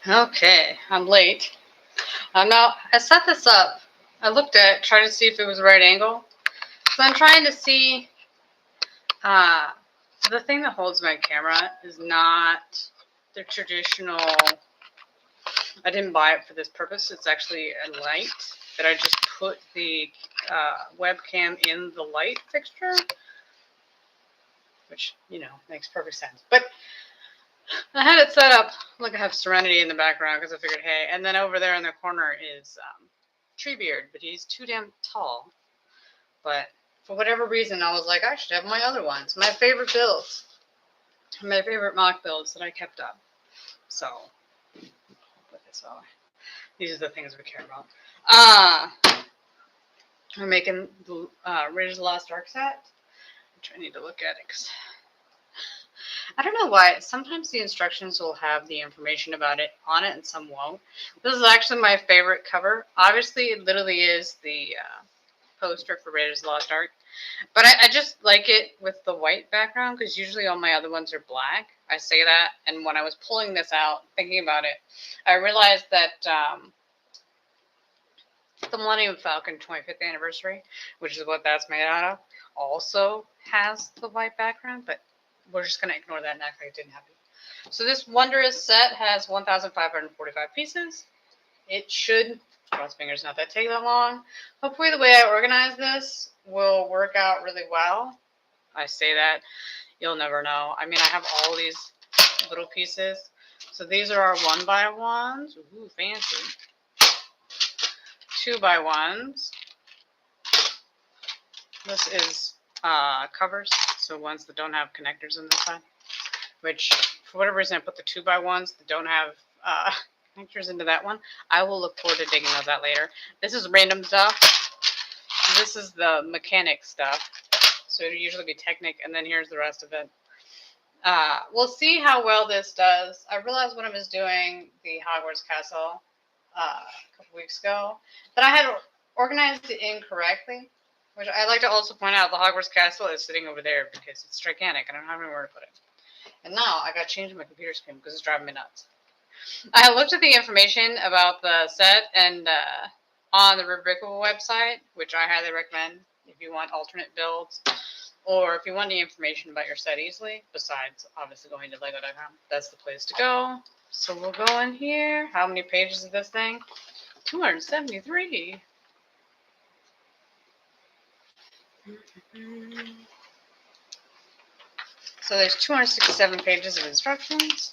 Okay, I'm late. I set this up. I looked at it, tried to see if it was the right angle. So I'm trying to see. Uh, the thing that holds my camera is not the traditional. I didn't buy it for this purpose. It's actually a light that I just put the webcam in the light fixture, which, makes perfect sense. But I had it set up. Look, I have Serenity in the background because I figured, hey. And then over there in the corner is Treebeard, but he's too damn tall. But for whatever reason, I was like, I should have my other ones. My favorite builds. My favorite mock builds that I kept up. So, put this away. These are the things we care about. We're making the Raiders of the Lost Ark set, which I need to look at it because I don't know why. Sometimes the instructions will have the information about it on it and some won't. This is actually my favorite cover. Obviously, it literally is the poster for Raiders of the Lost Ark. But I just like it with the white background because usually all my other ones are black. I say that, and when I was pulling this out, thinking about it, I realized that the Millennium Falcon 25th anniversary, which is what that's made out of, also has the white background, but we're just going to ignore that and act like it didn't happen. So this wondrous set has 1,545 pieces. It should, cross fingers, not that take that long. Hopefully the way I organize this will work out really well. I say that, you'll never know. I mean, I have all these little pieces. So these are our 1x1s. Ooh, fancy. 2x1s. This is covers, so ones that don't have connectors on this side. Which, for whatever reason, I put the 2x1s that don't have connectors into that one. I will look forward to digging those out later. This is random stuff. This is the mechanic stuff. So it'll usually be Technic, and then here's the rest of it. We'll see how well this does. I realized when I was doing the Hogwarts Castle a couple weeks ago that I had organized it incorrectly, which I like to also point out the Hogwarts Castle is sitting over there because it's gigantic and I don't have anywhere to put it. And now I got to change my computer screen because it's driving me nuts. I looked at the information about the set and on the Rubrica website, which I highly recommend if you want alternate builds or if you want any information about your set easily, besides obviously going to lego.com. That's the place to go. So we'll go in here. How many pages is this thing? 273. So there's 267 pages of instructions.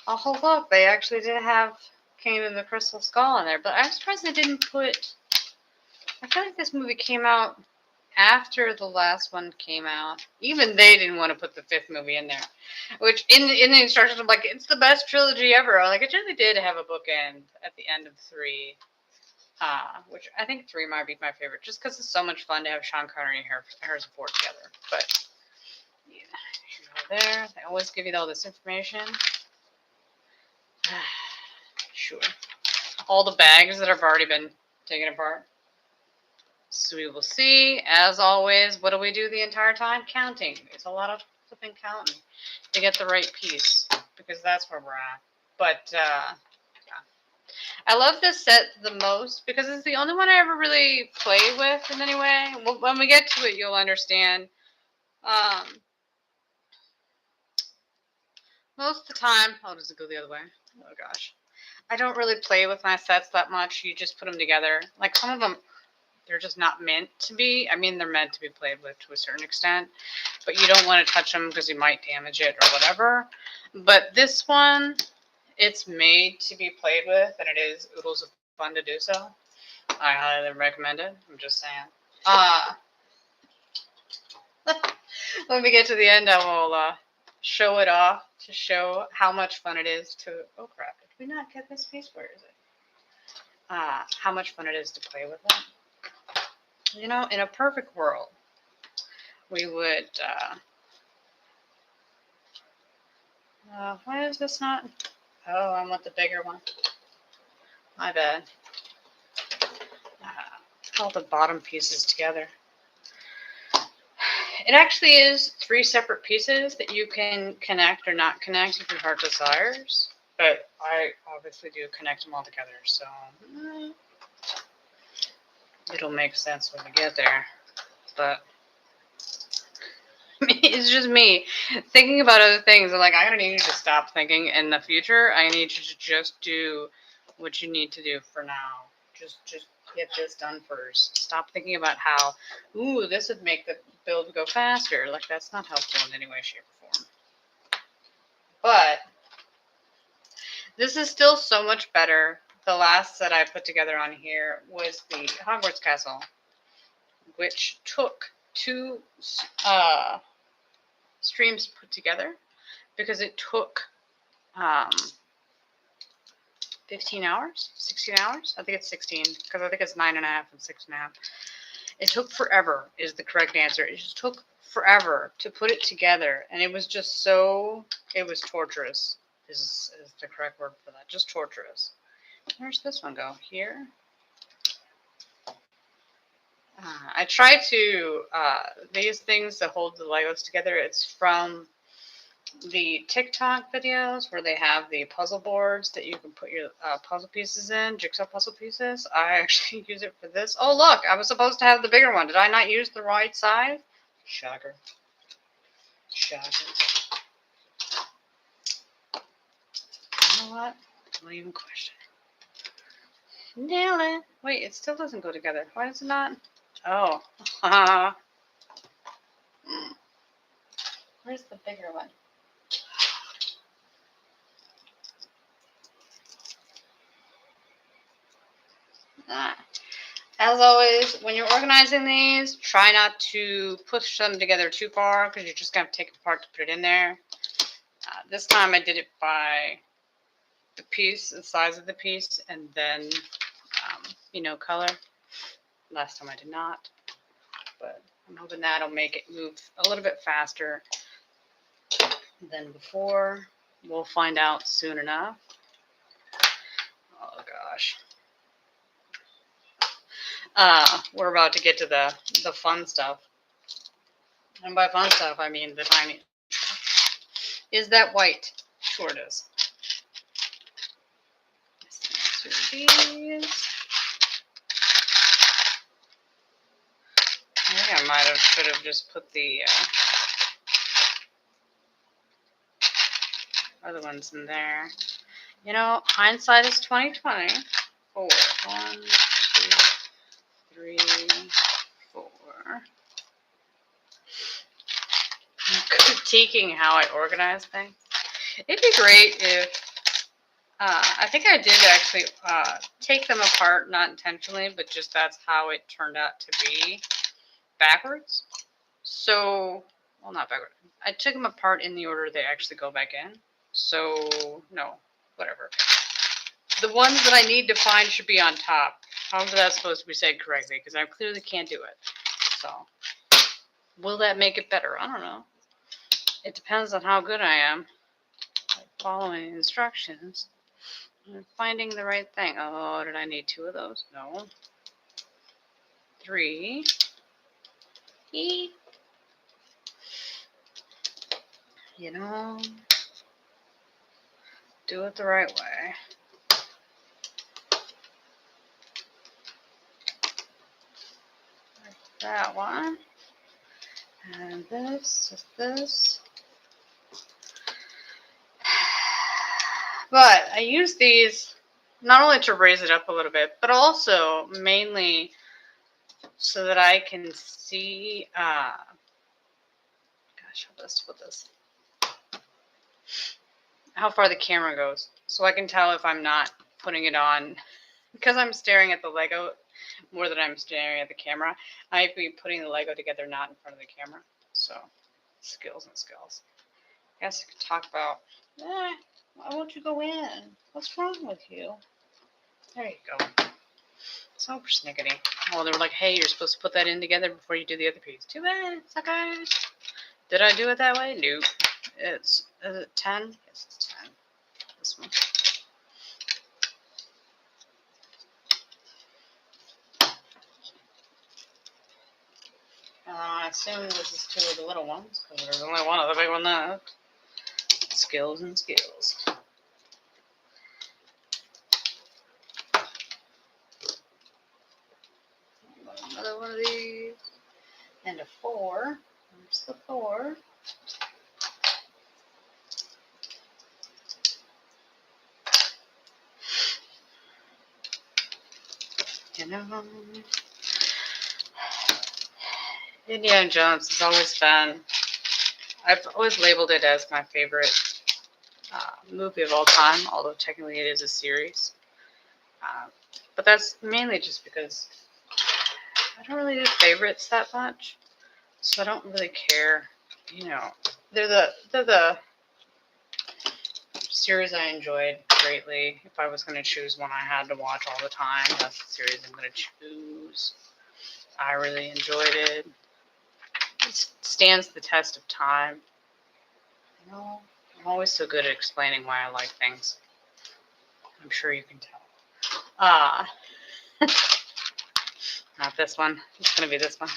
Oh, look, they actually did have Kingdom of the Crystal Skull in there, but I'm surprised they didn't put... I feel like this movie came out after the last one came out. Even they didn't want to put the fifth movie in there. Which, in the instructions, I'm like, it's the best trilogy ever. Like, it really did have a bookend at the end of 3. Which I think 3 might be my favorite, just because it's so much fun to have Sean Connery and Harrison Ford together. But, yeah, there. They always give you all this information. Sure. All the bags that have already been taken apart. So we will see, as always, what do we do the entire time? Counting. It's a lot of flipping counting to get the right piece, because that's where we're at. But, yeah. I love this set the most, because it's the only one I ever really play with in any way. Well, when we get to it, you'll understand. Most of the time, does it go the other way? Oh, gosh. I don't really play with my sets that much. You just put them together. Like, some of them, they're just not meant to be. I mean, they're meant to be played with to a certain extent. But you don't want to touch them because you might damage it or whatever. But this one, it's made to be played with. And it is oodles of fun to do so. I highly recommend it. I'm just saying. When we get to the end, I will show it off to show how much fun it is to... Oh, crap. Did we not get this piece? Where is it? How much fun it is to play with it. You know, in a perfect world, we would... why is this not... Oh, I want the bigger one. My bad. All the bottom pieces together. It actually is 3 separate pieces that you can connect or not connect if your heart desires. But I obviously do connect them all together, so it'll make sense when we get there. But it's just me thinking about other things. I'm like, I'm gonna need you to stop thinking in the future. I need you to just do what you need to do for now. Just get this done first. Stop thinking about how, ooh, this would make the build go faster. Like, that's not helpful in any way, shape, or form. But this is still so much better. The last that I put together on here was the Hogwarts Castle, which took 2 streams put together because it took 15 hours, 16 hours. I think it's 16 because I think it's 9.5 and 6.5. It took forever is the correct answer. It just took forever to put it together, and it was just so, it was torturous is the correct word for that. Just torturous. Where's this one go? Here. I try to, these things that hold the Legos together, it's from the TikTok videos where they have the puzzle boards that you can put your puzzle pieces in, jigsaw puzzle pieces. I actually use it for this. Oh, look, I was supposed to have the bigger one. Did I not use the right size? Shocker. Shocker. You know what? Don't even question it. Nail it. Wait, it still doesn't go together. Why does it not? Oh. Where's the bigger one? As always, when you're organizing these, try not to push them together too far because you're just going to take it apart to put it in there. This time I did it by the piece, the size of the piece, and then, color. Last time I did not, but I'm hoping that'll make it move a little bit faster than before. We'll find out soon enough. Oh gosh. We're about to get to the fun stuff. And by fun stuff, I mean the tiny. Is that white? Sure it is. These. I think I should have just put the other ones in there. You know, hindsight is 20/20. 4. 1, 2, 3, 4. I'm critiquing how I organize things. It'd be great if I think I did actually take them apart, not intentionally, but just that's how it turned out to be backwards. So, well, not backwards. I took them apart in the order they actually go back in. So, no, whatever. The ones that I need to find should be on top. However, that's supposed to be said correctly because I clearly can't do it. So, will that make it better? I don't know. It depends on how good I am at following instructions and finding the right thing. Oh, did I need 2 of those? No. 3. E. You know, do it the right way. That one. And this is this. But I use these not only to raise it up a little bit, but also mainly so that I can see, gosh, how best to put this, how far the camera goes. So I can tell if I'm not putting it on, because I'm staring at the Lego more than I'm staring at the camera. I might be putting the Lego together not in front of the camera. So, skills and skills. I guess I could talk about, why won't you go in? What's wrong with you? There you go. So persnickety. Oh, they were like, hey, you're supposed to put that in together before you do the other piece. Too bad, suckers. Did I do it that way? Nope. Is it 10? Yes, it's 10. This one. I assume this is two of the little ones, because there's only one of the big one left. Skills and skills. Another one of these. And a 4. There's the 4. You know, Indiana Jones has always been, I've always labeled it as my favorite movie of all time, although technically it is a series. But that's mainly just because I don't really do favorites that much, so I don't really care. You know, they're the series I enjoyed greatly. If I was going to choose one I had to watch all the time, that's the series I'm going to choose. I really enjoyed it. It stands the test of time. You know, I'm always so good at explaining why I like things. I'm sure you can tell. Not this one. It's going to be this one.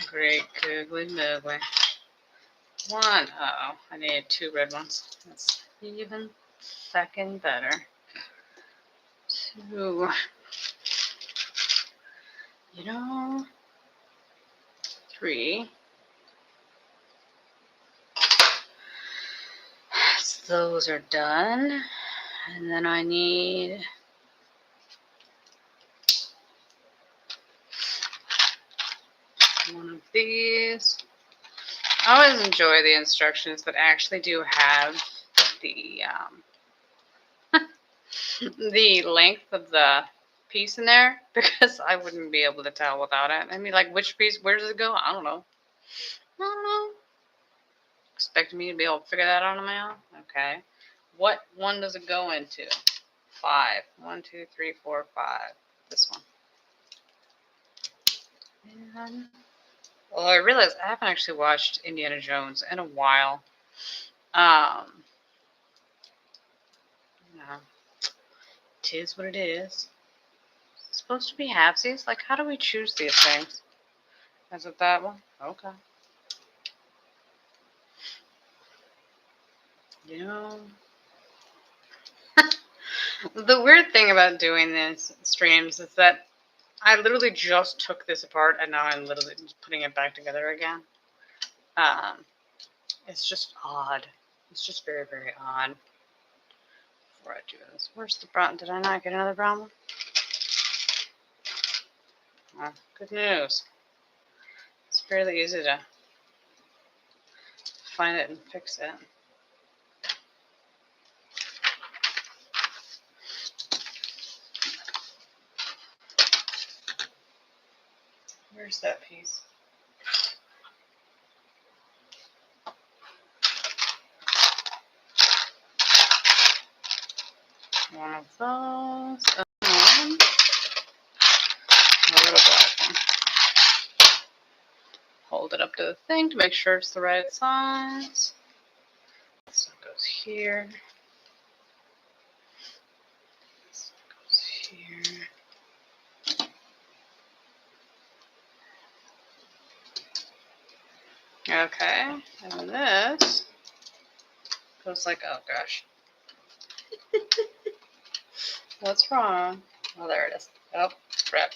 Great googly moogly. One. Uh-oh. I needed 2 red ones. That's even second better. 2. You know, 3. So those are done. And then I need one of these. I always enjoy the instructions that actually do have the the length of the piece in there, because I wouldn't be able to tell without it. I mean, like, which piece, where does it go? I don't know. Expecting me to be able to figure that out on my own? Okay. What one does it go into? 5. 1, 2, 3, 4, 5. This one. And, well, I realized I haven't actually watched Indiana Jones in a while. No. It is what it is. It's supposed to be halfsies? Like, how do we choose these things? Is it that one? Okay. You know, the weird thing about doing this streams is that I literally just took this apart and now I'm literally just putting it back together again. It's just odd. It's just very, very odd. Before I do this, where's the brown? Did I not get another brown one? Oh, good news. It's fairly easy to find it and fix it. Where's that piece? One of those. And a little black one. Hold it up to the thing to make sure it's the right size. This one goes here. This one goes here. Okay, and this goes like, oh gosh. What's wrong? Oh, there it is. Oh, crap.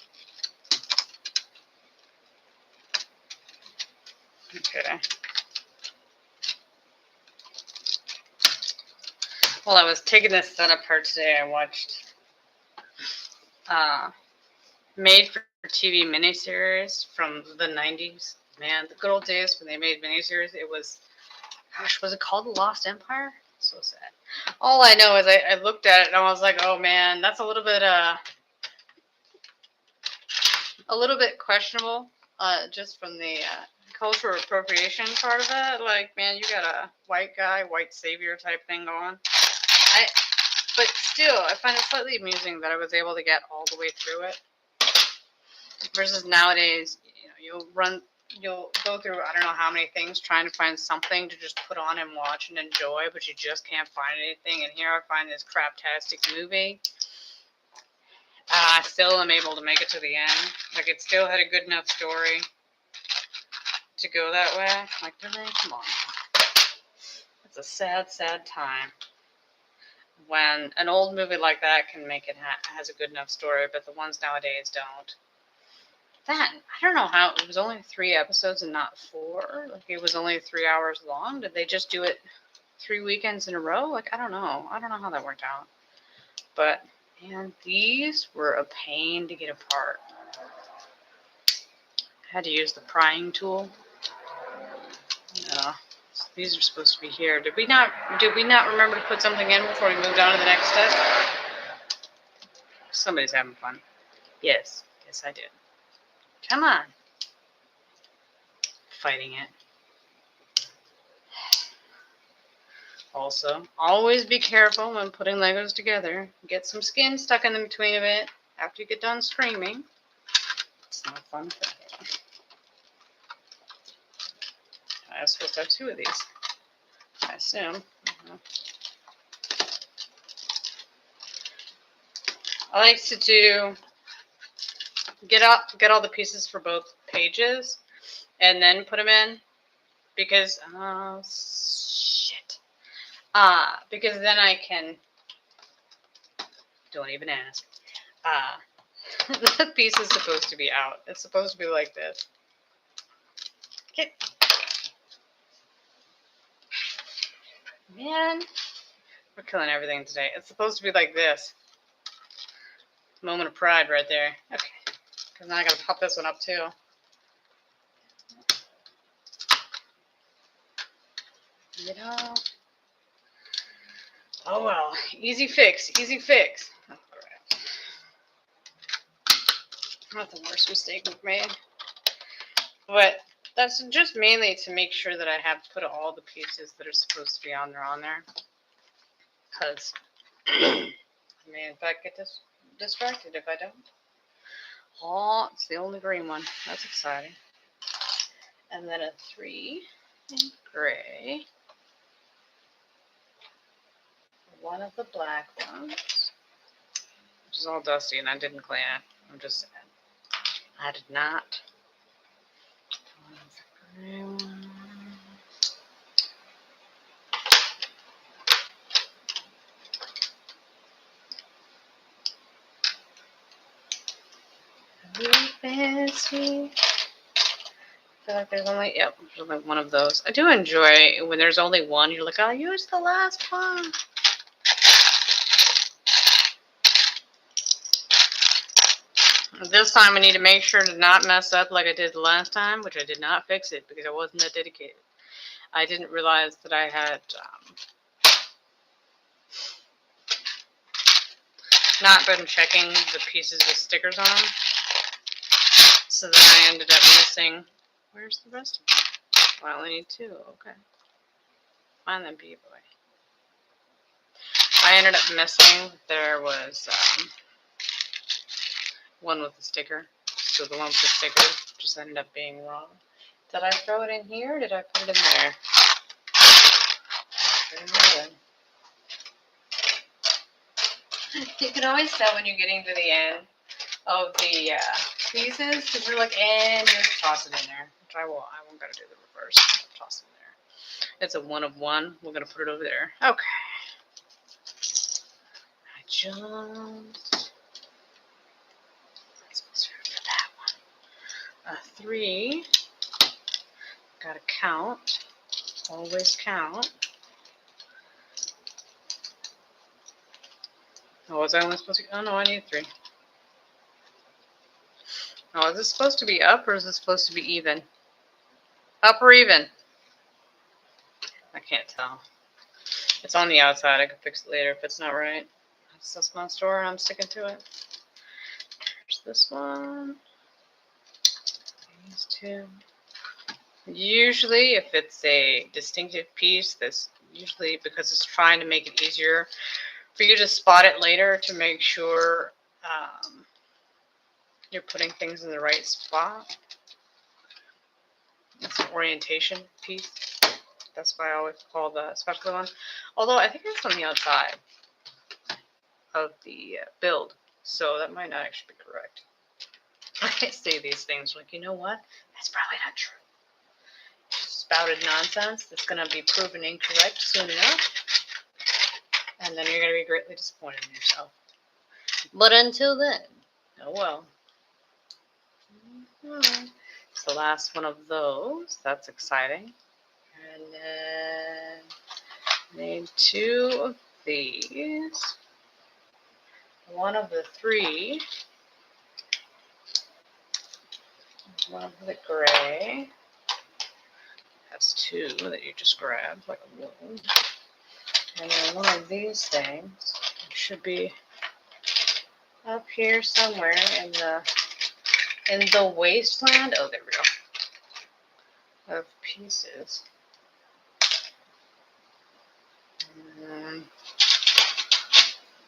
Okay. While I was taking this set apart today, I watched made for TV miniseries from the 90s. Man, the good old days when they made miniseries. It was, gosh, was it called The Lost Empire? So sad. All I know is I looked at it and I was like, oh man, that's a little bit questionable, just from the cultural appropriation part of it. Like, man, you got a white guy, white savior type thing going. But still, I find it slightly amusing that I was able to get all the way through it. Versus nowadays, you know, you'll run you'll go through I don't know how many things trying to find something to just put on and watch and enjoy, but you just can't find anything. And here I find this craptastic movie. I still am able to make it to the end. Like, it still had a good enough story to go that way. Like, really? Come on. It's a sad, sad time when an old movie like that can make it has a good enough story, but the ones nowadays don't. That, I don't know how, it was only 3 episodes and not 4. Like, it was only 3 hours long. Did they just do it 3 weekends in a row? Like, I don't know. I don't know how that worked out. But, man, these were a pain to get apart. I had to use the prying tool. So these are supposed to be here. Did we not remember to put something in before we moved on to the next step? Somebody's having fun. Yes, I did. Come on. Fighting it. Also, always be careful when putting Legos together. Get some skin stuck in the between of it after you get done screaming. It's not a fun thing. I was supposed to have 2 of these, I assume. I like to get all the pieces for both pages and then put them in because because then I can, don't even ask. The piece is supposed to be out. It's supposed to be like this. Okay. Man, we're killing everything today. It's supposed to be like this. Moment of pride right there. Okay. Because now I gotta pop this one up too. You know. Oh well. Easy fix. Easy fix. Oh, crap. Not the worst mistake we've made. But that's just mainly to make sure that I have put all the pieces that are supposed to be on there. Because I may in fact get distracted if I don't. Oh, it's the only green one. That's exciting. And then a 3 in gray. One of the black ones, which is all dusty and I didn't clean it. I'm just saying. I did not. Gray one. Fancy. I feel like there's only one of those. I do enjoy when there's only one. You're like, I'll use the last one. This time I need to make sure to not mess up like I did the last time, which I did not fix it because I wasn't that dedicated. I didn't realize that I had not been checking the pieces with stickers on them. So then I ended up missing. Where's the rest of them? Well, I only need 2. Okay. Find them, B-boy. I ended up missing. There was one with the sticker. So the one with the sticker just ended up being wrong. Did I throw it in here or did I put it in there? You can always tell when you're getting to the end of the pieces because you're like, and just toss it in there. Which I won't gotta do the reverse. Toss it in there. It's a 1 of 1. We're gonna put it over there. Okay. I just for that one. A 3. Gotta count. Always count. Oh, was I only supposed to? Oh no, I need 3. Oh, is this supposed to be up or is this supposed to be even? Up or even? I can't tell. It's on the outside. I can fix it later if it's not right. That's my store. I'm sticking to it. There's this one. These 2. Usually, if it's a distinctive piece, that's usually because it's trying to make it easier for you to spot it later to make sure you're putting things in the right spot. It's an orientation piece. That's why I always call the special one. Although I think it's on the outside of the build, so that might not actually be correct. I say these things like, you know what? That's probably not true. Spouted nonsense that's going to be proven incorrect soon enough, and then you're going to be greatly disappointed in yourself. But until then, oh well. It's the last one of those. That's exciting. And then made 2 of these. One of the 3. One of the gray. That's 2 that you just grabbed like a balloon. And then one of these things should be up here somewhere in the wasteland. Oh, there we go. Of pieces. And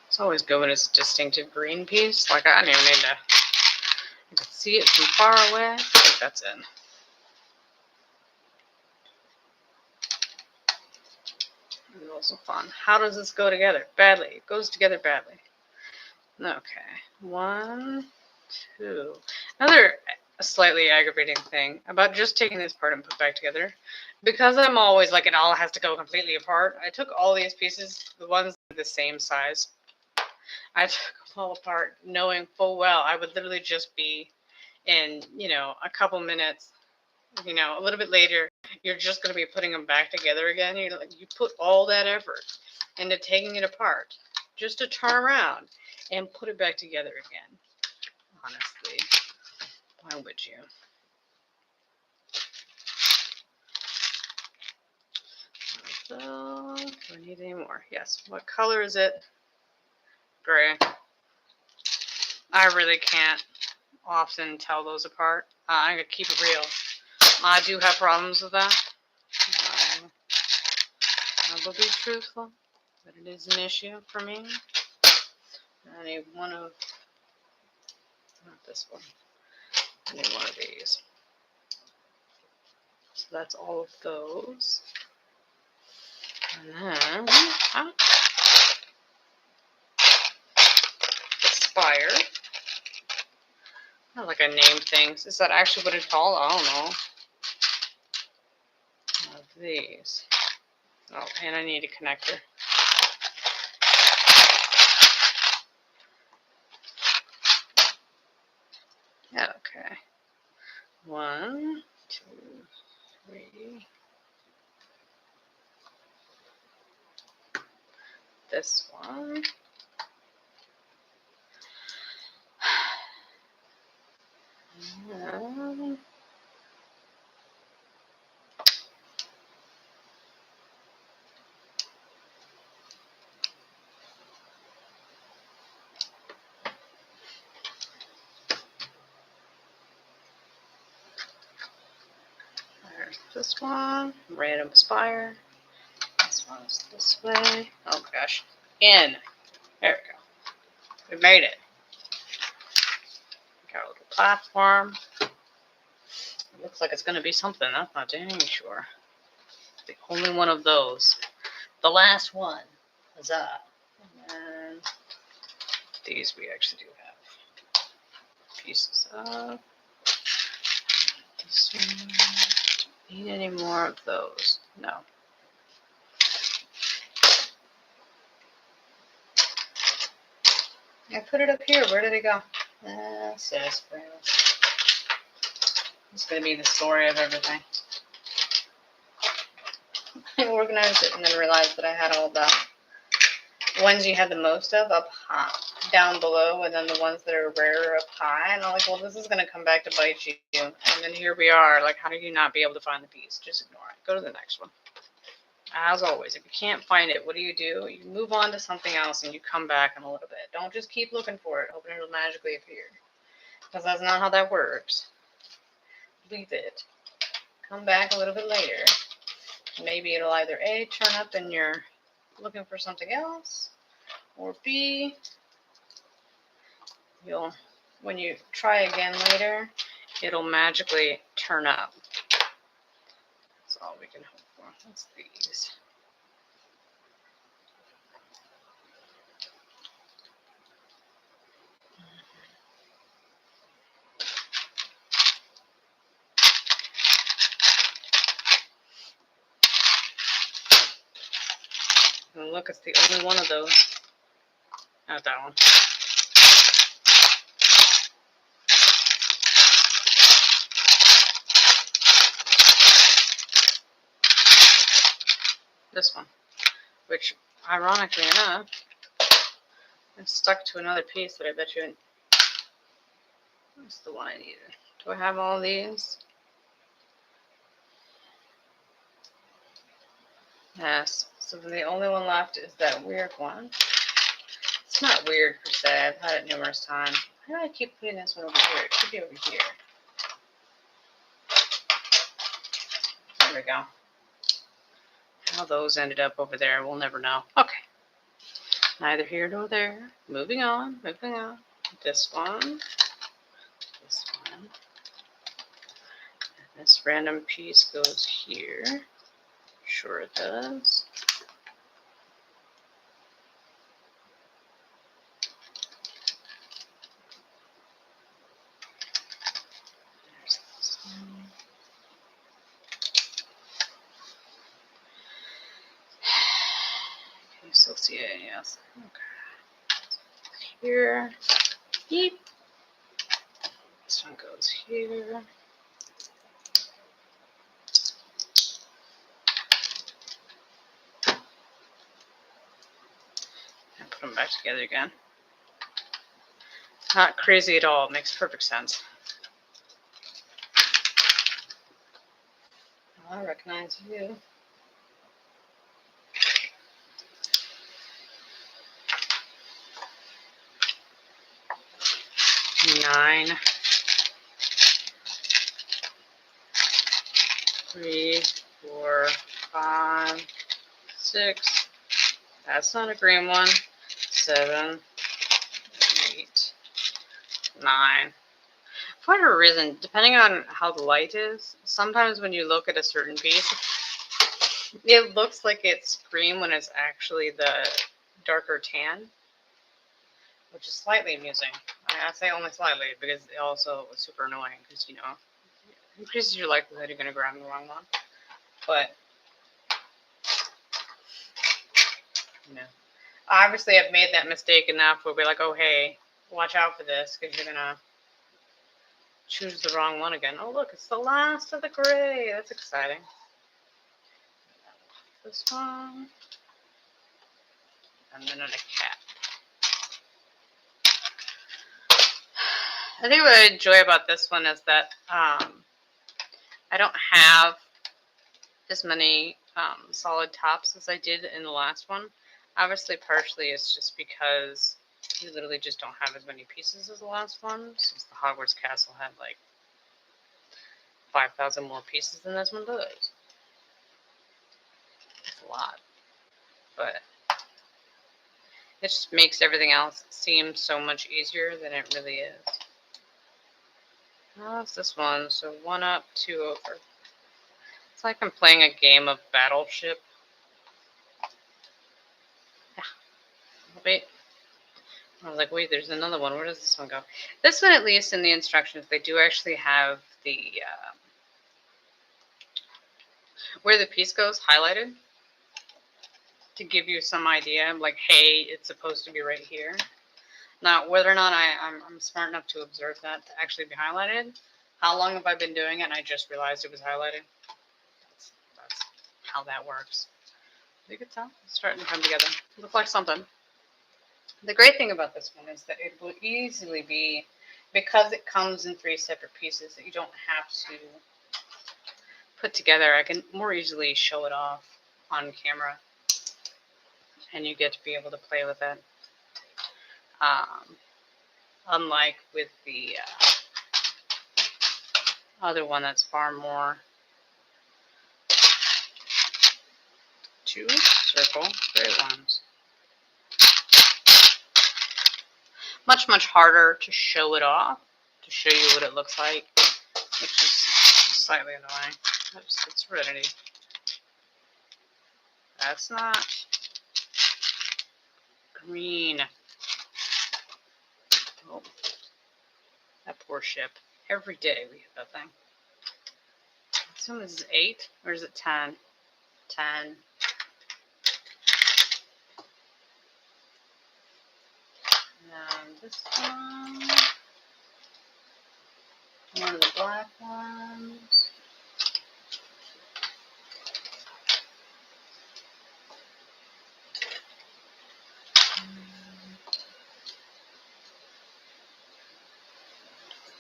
it's always good when it's a distinctive green piece. Like I don't even need to. You can see it from far away. I think that's it. It's also fun. How does this go together? Badly. It goes together badly. Okay. 1, 2. Another slightly aggravating thing about just taking this apart and put back together. Because I'm always like it all has to go completely apart. I took all these pieces, the ones the same size. I took them all apart knowing full well I would literally just be in, a couple minutes, a little bit later, you're just going to be putting them back together again. You put all that effort into taking it apart just to turn around and put it back together again. Honestly, why would you? So, do I need any more? Yes. What color is it? Gray. I really can't often tell those apart. I'm going to keep it real. I do have problems with that. I will be truthful, but it is an issue for me. I need one of, not this one, I need one of these. So that's all of those. And then, Spire. Not like I named things. Is that actually what it's called? I don't know. Of these. Oh, and I need a connector. Yeah, okay. 1, 2, 3. This one. There's this one. Random Spire. This one's this way. Oh gosh. In. There we go. We made it. Got a little platform. It looks like it's going to be something. I'm not dang sure. The only one of those. The last one. Huzzah. And these we actually do have pieces of. This one. Need any more of those? No. I put it up here. Where did it go? Sarsaparilla. It's going to be the story of everything. I organized it and then realized that I had all the ones you had the most of up high, down below, and then the ones that are rarer up high. And I'm like, well, this is going to come back to bite you. And then here we are. Like, how do you not be able to find the piece? Just ignore it. Go to the next one. As always, if you can't find it, what do? You move on to something else and you come back in a little bit. Don't just keep looking for it, hoping it'll magically appear. Because that's not how that works. Leave it. Come back a little bit later. Maybe it'll either A, turn up and you're looking for something else, or B, when you try again later, it'll magically turn up. all we can hope for. What's these? And look, it's the only one of those. Not that one. This one, which, ironically enough, is stuck to another piece that I bet you. That's the one I needed. Do I have all these? Yes. So the only one left is that weird one. It's not weird per se. I've had it numerous times. Why do I keep putting this one over here? It should be over here. There we go. How those ended up over there, we'll never know. Okay. Neither here nor there. Moving on. Moving on. This one. This one. And this random piece goes here. Sure it does. There's this one. Can you still see it? Yes. Okay. Here. Beep. This one goes here. And put them back together again. Not crazy at all. It makes perfect sense. I recognize you. Nine. 3, 4, 5, 6. That's not a green one. 7, 8, 9. For whatever reason, depending on how the light is, sometimes when you look at a certain piece, it looks like it's green when it's actually the darker tan, which is slightly amusing. I say only slightly because it also was super annoying because, you know, it increases your likelihood you're going to grab the wrong one. But, you know, obviously I've made that mistake enough where we're like, oh, hey, watch out for this because you're going to choose the wrong one again. Oh, look, it's the last of the gray. That's exciting. This one. And then a cat. I think what I enjoy about this one is that I don't have as many solid tops as I did in the last one. Obviously, partially it's just because you literally just don't have as many pieces as the last one, since the Hogwarts Castle had like 5,000 more pieces than this one does. It's a lot. But it just makes everything else seem so much easier than it really is. Oh, it's this one. So 1 up, 2 over. It's like I'm playing a game of Battleship. Yeah. Wait. I was like, wait, there's another one. Where does this one go? This one, at least in the instructions, they do actually have the where the piece goes highlighted to give you some idea. Like, hey, it's supposed to be right here. Now, whether or not I'm smart enough to observe that to actually be highlighted, how long have I been doing it and I just realized it was highlighted? That's how that works. You can tell it's starting to come together. Look like something. The great thing about this one is that it will easily be, because it comes in 3 separate pieces that you don't have to put together, I can more easily show it off on camera and you get to be able to play with it. Unlike with the other one that's far more 2 circle gray ones. Much harder to show it off, to show you what it looks like, which is slightly annoying. It's Serenity. That's not green. Oh, that poor ship. Every day we hit that thing. I assume this is 8, or is it 10? 10. And this one of the black ones.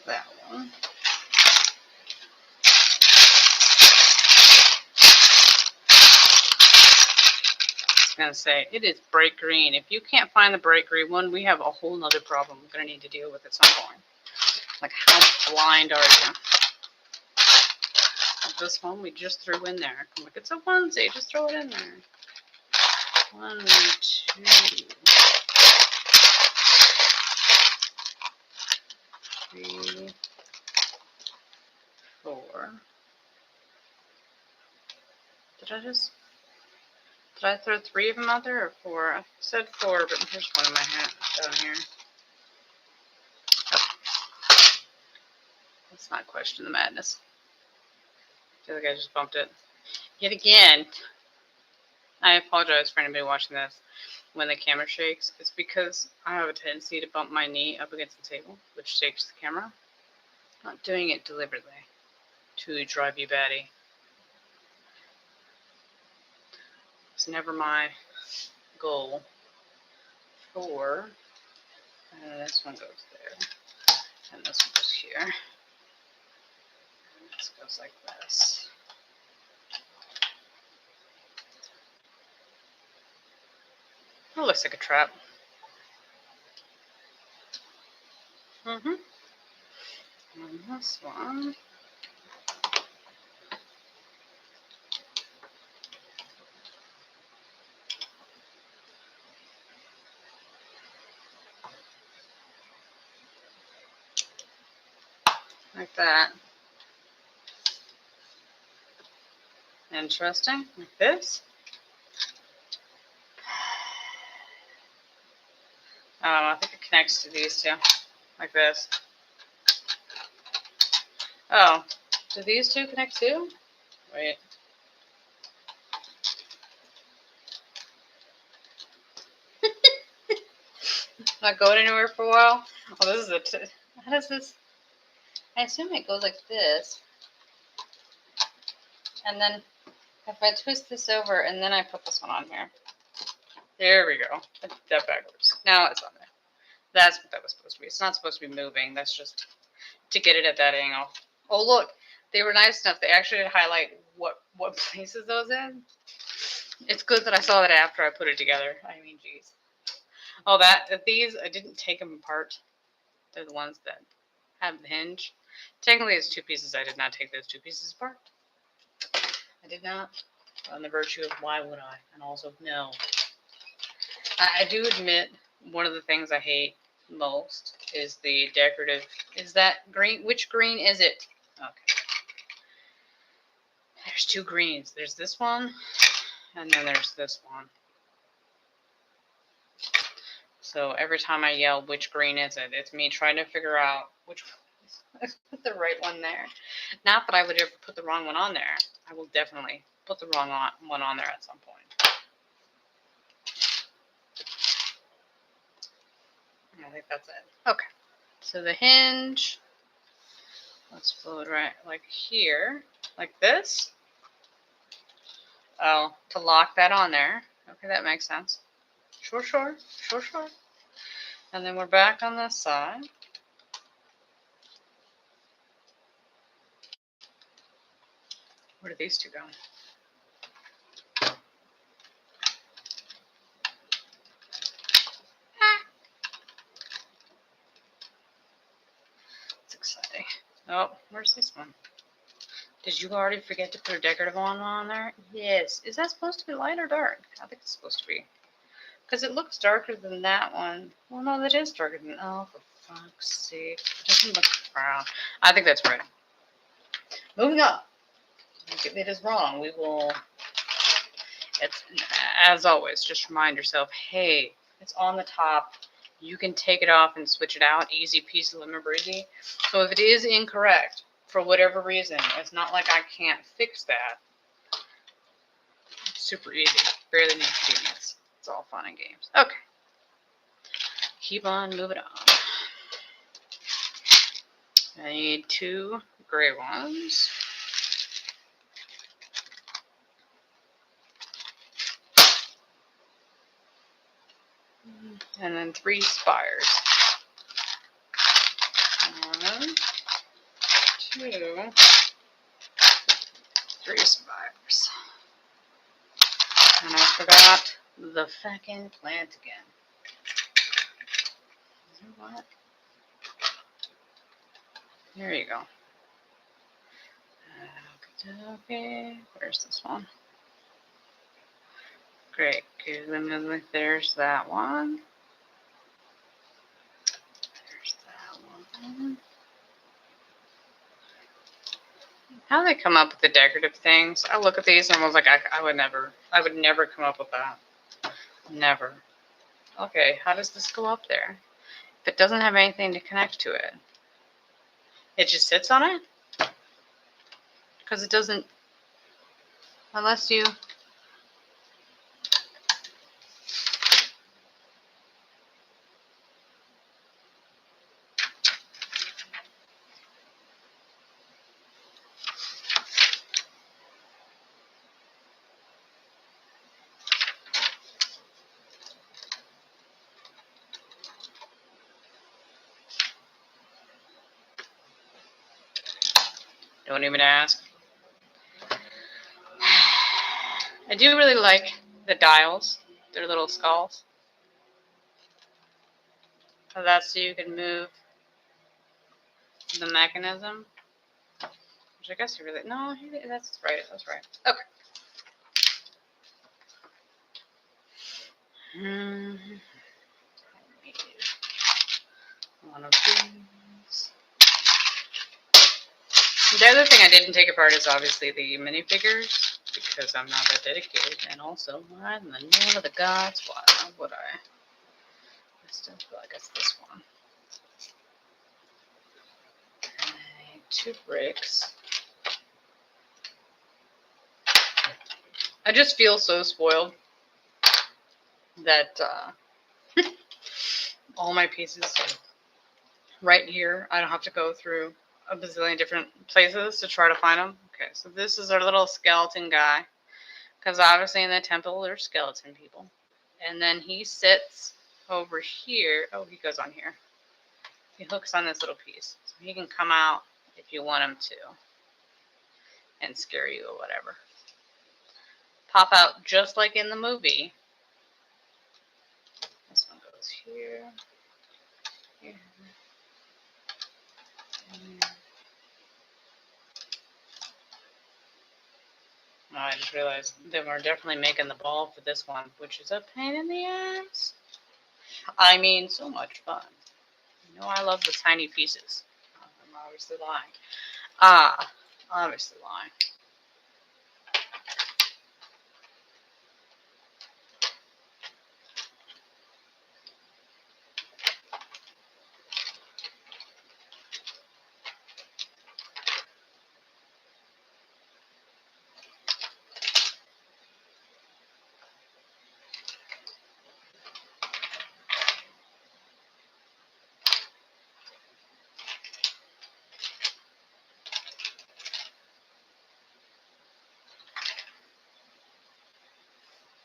That one. I was going to say, it is bright green. If you can't find the bright green one, we have a whole nother problem we're going to need to deal with at some point. Like, how blind are you? This one we just threw in there. Look, it's a onesie. Just throw it in there. 1, 2, 3, 4. Did I throw 3 of them out there or 4? I said 4, but here's one in my hat down here. Oh. Let's not question the madness. I feel like I just bumped it. Yet again, I apologize for anybody watching this when the camera shakes. It's because I have a tendency to bump my knee up against the table, which shakes the camera. I'm not doing it deliberately to drive you batty. It's never my goal. 4. And this one goes there. And this one goes here. And this goes like this. It looks like a trap. And this one. Like that. Interesting. Like this. I think it connects to these two. Like this. Oh. Do these two connect too? Wait. Not going anywhere for a while? Oh, this is how does this? I assume it goes like this. And then if I twist this over and then I put this one on here. There we go. I did that backwards. Now it's on there. That's what that was supposed to be. It's not supposed to be moving. That's just to get it at that angle. Oh, look. They were nice enough. They actually did highlight what places those in. It's good that I saw that after I put it together. I mean, geez. Oh, these, I didn't take them apart. They're the ones that have the hinge. Technically, it's 2 pieces. I did not take those 2 pieces apart. I did not. On the virtue of why would I? And also, no. I do admit one of the things I hate most is the decorative. Is that green? Which green is it? Okay. There's 2 greens. There's this one, and then there's this one. So every time I yell, which green is it? It's me trying to figure out which one. I put the right one there. Not that I would ever put the wrong one on there. I will definitely put the wrong one on there at some point. I think that's it. Okay. So the hinge, let's pull it right like here, like this. Oh, to lock that on there. Okay, that makes sense. Sure. And then we're back on this side. Where do these 2 go? It's exciting. Oh, where's this one? Did you already forget to put a decorative one on there? Yes. Is that supposed to be light or dark? I think it's supposed to be. Because it looks darker than that one. Well, no, that is darker than... Oh, for fuck's sake. It doesn't look brown. I think that's right. Moving on. If it is wrong, we will... It's, as always, just remind yourself, hey, it's on the top. You can take it off and switch it out. Easy peasy, lemon breezy. So if it is incorrect, for whatever reason, it's not like I can't fix that. It's super easy. Barely need convenience. It's all fun and games. Okay. Keep on moving on. I need 2 gray ones. And then 3 spires. 1, 2, 3 spires. And I forgot the fucking plant again. What? There you go. Okay, where's this one? Great, good. There's that one. There's that one. How do they come up with the decorative things? I look at these and I was like, I would never come up with that. Never. Okay, how does this go up there? If it doesn't have anything to connect to it, it just sits on it? Because it doesn't, unless you, don't even ask. I do really like the dials, their little skulls. So that's so you can move the mechanism. Which I guess you really, no, that's right, Okay. One of these. The other thing I didn't take apart is obviously the minifigures, because I'm not that dedicated, and also, why in the name of the gods, why would I? I still feel like it's this one. I need 2 bricks. I just feel so spoiled that all my pieces are right here. I don't have to go through a bazillion different places to try to find them. Okay, so this is our little skeleton guy, because obviously in the temple there's skeleton people. And then he sits over here. Oh, he goes on here. He hooks on this little piece. So he can come out if you want him to and scare you or whatever. Pop out just like in the movie. This one goes here. Here. Oh, I just realized that we're definitely making the ball for this one, which is a pain in the ass. I mean, so much fun. You know, I love the tiny pieces. I'm obviously lying. Obviously lying.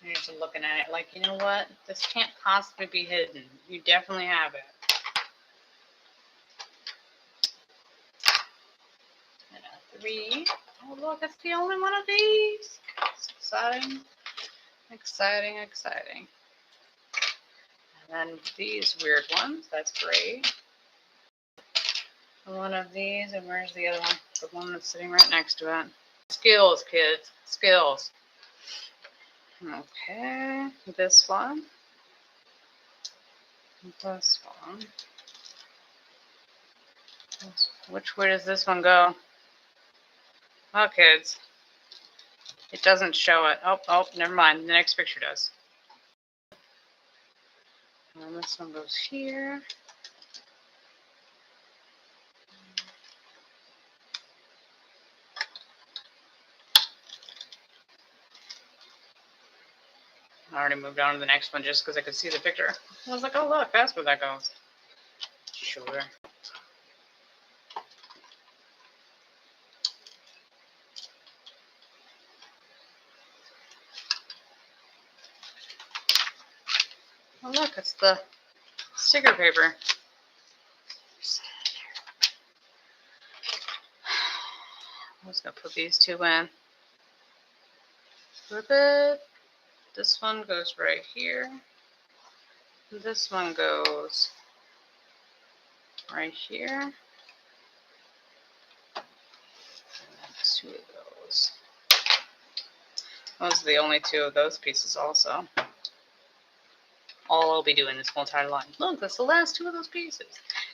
You're just looking at it like, you know what? This can't possibly be hidden. You definitely have it. And a 3. Oh, look, it's the only one of these. It's exciting. Exciting, exciting. And then these weird ones. That's great. One of these, and where's the other one? The one that's sitting right next to it. Skills, kids. Skills. Okay. This one. This one. Which way does this one go? Oh, kids. It doesn't show it. Oh, never mind. The next picture does. And this one goes here. I already moved on to the next one just because I could see the picture. I was like, oh look, that's where that goes. Sure. Oh look, it's the sticker paper. I'm just gonna put these two in. Flip it. This one goes right here. This one goes right here. And that's two of those. Those are the only two of those pieces also. All I'll be doing this whole entire line. Look, that's the last two of those pieces.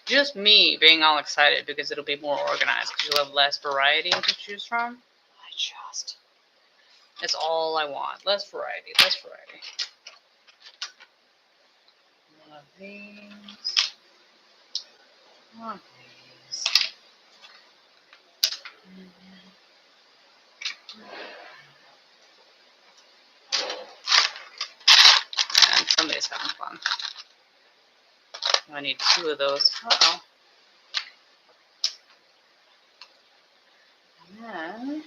Just me being all excited because it'll be more organized because you'll have less variety to choose from. That's all I want. Less variety, less variety. One of these. One of these. And somebody's having fun. I need two of those. Uh-oh. And then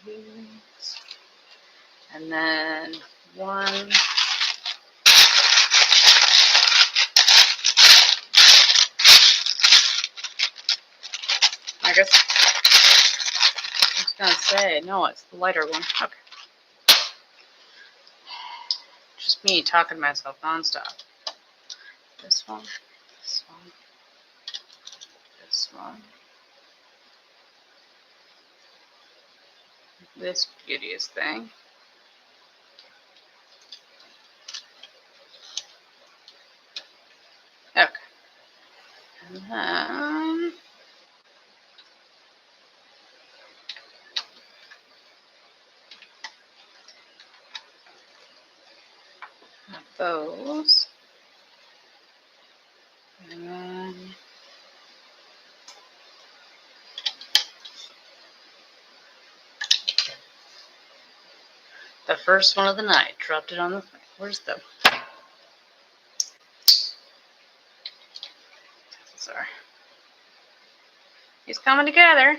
these. And then one. I guess I was gonna say, no, it's the lighter one. Okay. Just me talking to myself nonstop. This one, this one, this one. This beauteous thing. Okay. And then those. And then the first one of the night. Dropped it on the thing. Where's the... Sorry. He's coming together.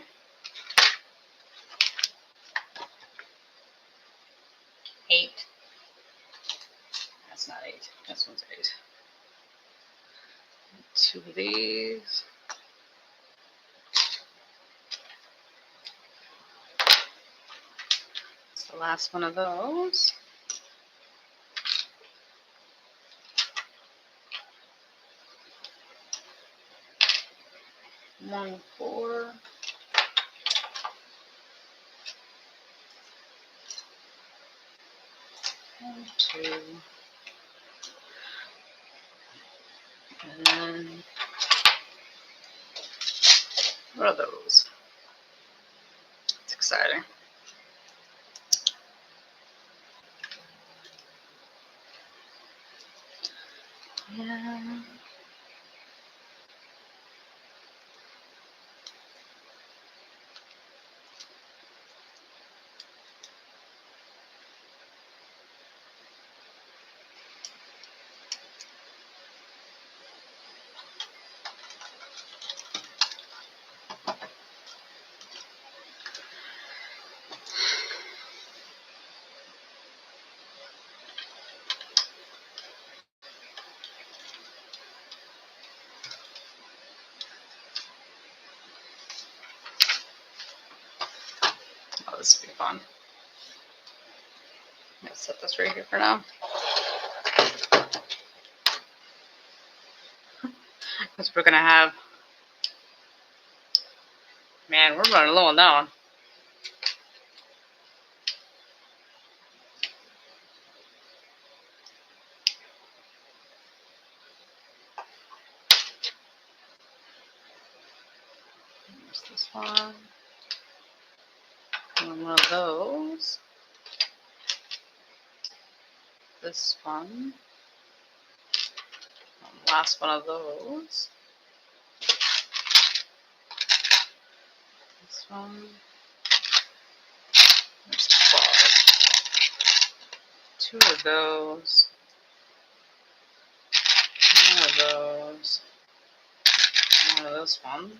8. That's not 8. This one's 8. 2 of these. It's the last one of those. One, 4. And 2. And then what are those? It's exciting. Yeah. Oh, this will be fun. I'm gonna set this right here for now. Because we're gonna have, man, we're running low on that one. There's this one. And one of those. This one. And last one of those. This one. There's 12. 2 of those. 1 of those. 1 of this one.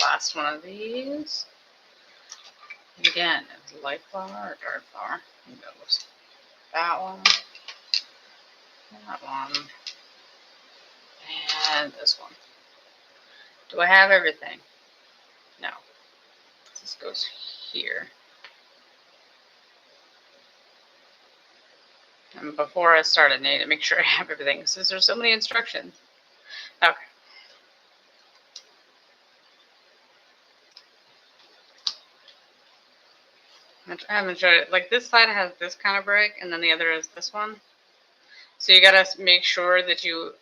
Last one of these. And again, it's light flower or dark flower. Who knows? That one. That one. And this one. Do I have everything? No. This goes here. And before I start, I need to make sure I have everything, since there's so many instructions. Okay. I haven't showed it. Like this side has this kind of break, and then the other is this one. So you gotta make sure that you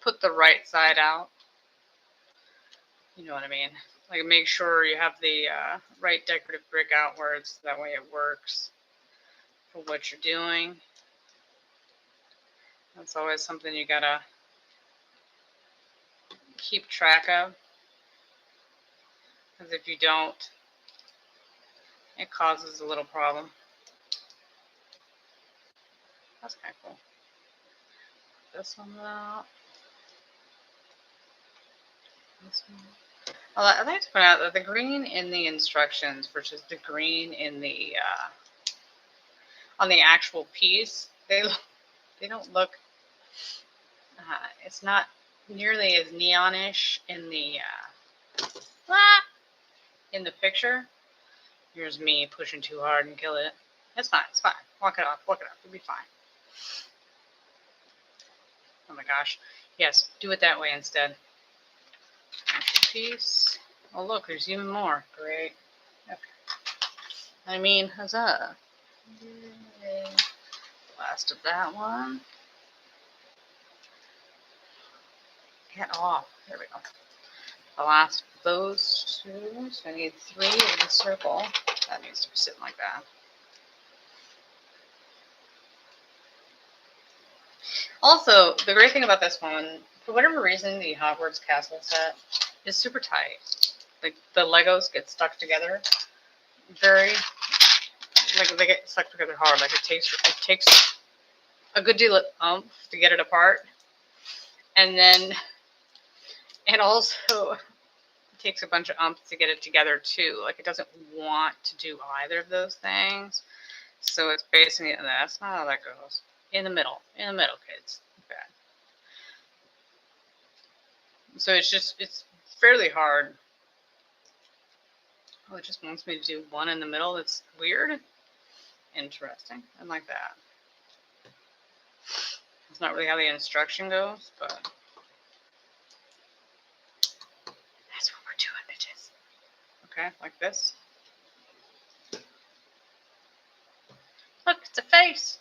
put the right side out. You know what I mean? Like make sure you have the right decorative brick outwards. That way it works for what you're doing. That's always something you gotta keep track of. Because if you don't, it causes a little problem. That's kind of cool. This one out. This one. Well, I'd like to point out that the green in the instructions versus the green in the on the actual piece, they don't look. It's not nearly as neonish in the picture. Here's me pushing too hard and kill it. It's fine. It's fine. Walk it off. Walk it off. It'll be fine. Oh my gosh. Yes, do it that way instead. Piece. Oh look, there's even more. Great. Okay. I mean, huzzah. Yay. Last of that one. Get off. There we go. The last of those 2. So I need 3 in the circle. That needs to be sitting like that. Also, the great thing about this one, for whatever reason, the Hogwarts Castle set is super tight. Like the Legos get stuck together very, like they get stuck together hard. Like it takes a good deal of oomph to get it apart, and then it also takes a bunch of oomph to get it together too. Like it doesn't want to do either of those things, so it's basically that's not how that goes. In the middle, kids. Okay. So it's fairly hard. Oh, it just wants me to do one in the middle. That's weird. Interesting. I like that. It's not really how the instruction goes, but that's what we're doing, bitches. Okay, like this. Look, it's a face.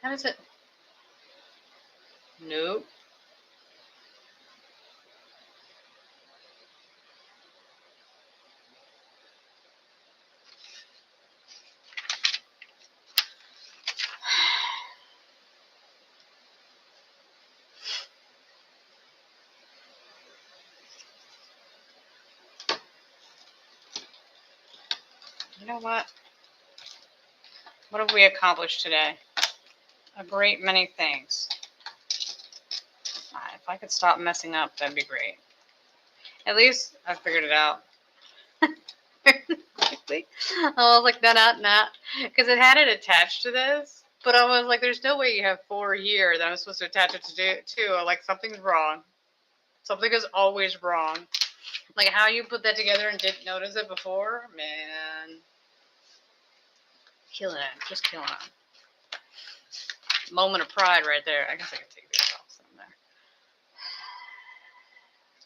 How does it? Nope. You know what? What have we accomplished today? A great many things. If I could stop messing up, that'd be great. At least I figured it out. I was like, nah. Because it had it attached to this. But I was like, there's no way you have 4 here that I'm supposed to attach it to. Like, something's wrong. Something is always wrong. Like, how you put that together and didn't notice it before? Man. Killing it. Just killing it. Moment of pride right there. I guess I could take this off some there.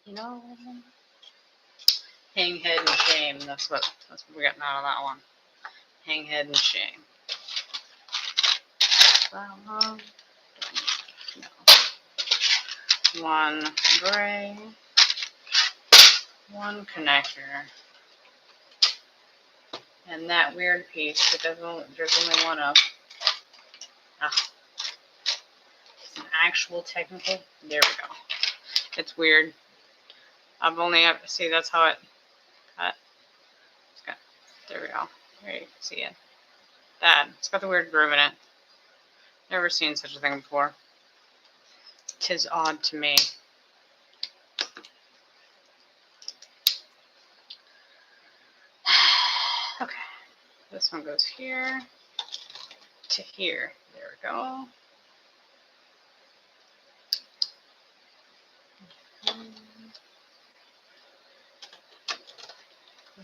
You know, hang head and shame. That's what we got out of that one. Hang head and shame. that one? No. One gray, one connector, and that weird piece that there's only one of. It's an actual technical. There we go. It's weird. I've only see that's how it cut. There we go. There you can see it. It's got the weird groove in it. Never seen such a thing before. 'Tis odd to me. Okay, this one goes here to here. There we go. I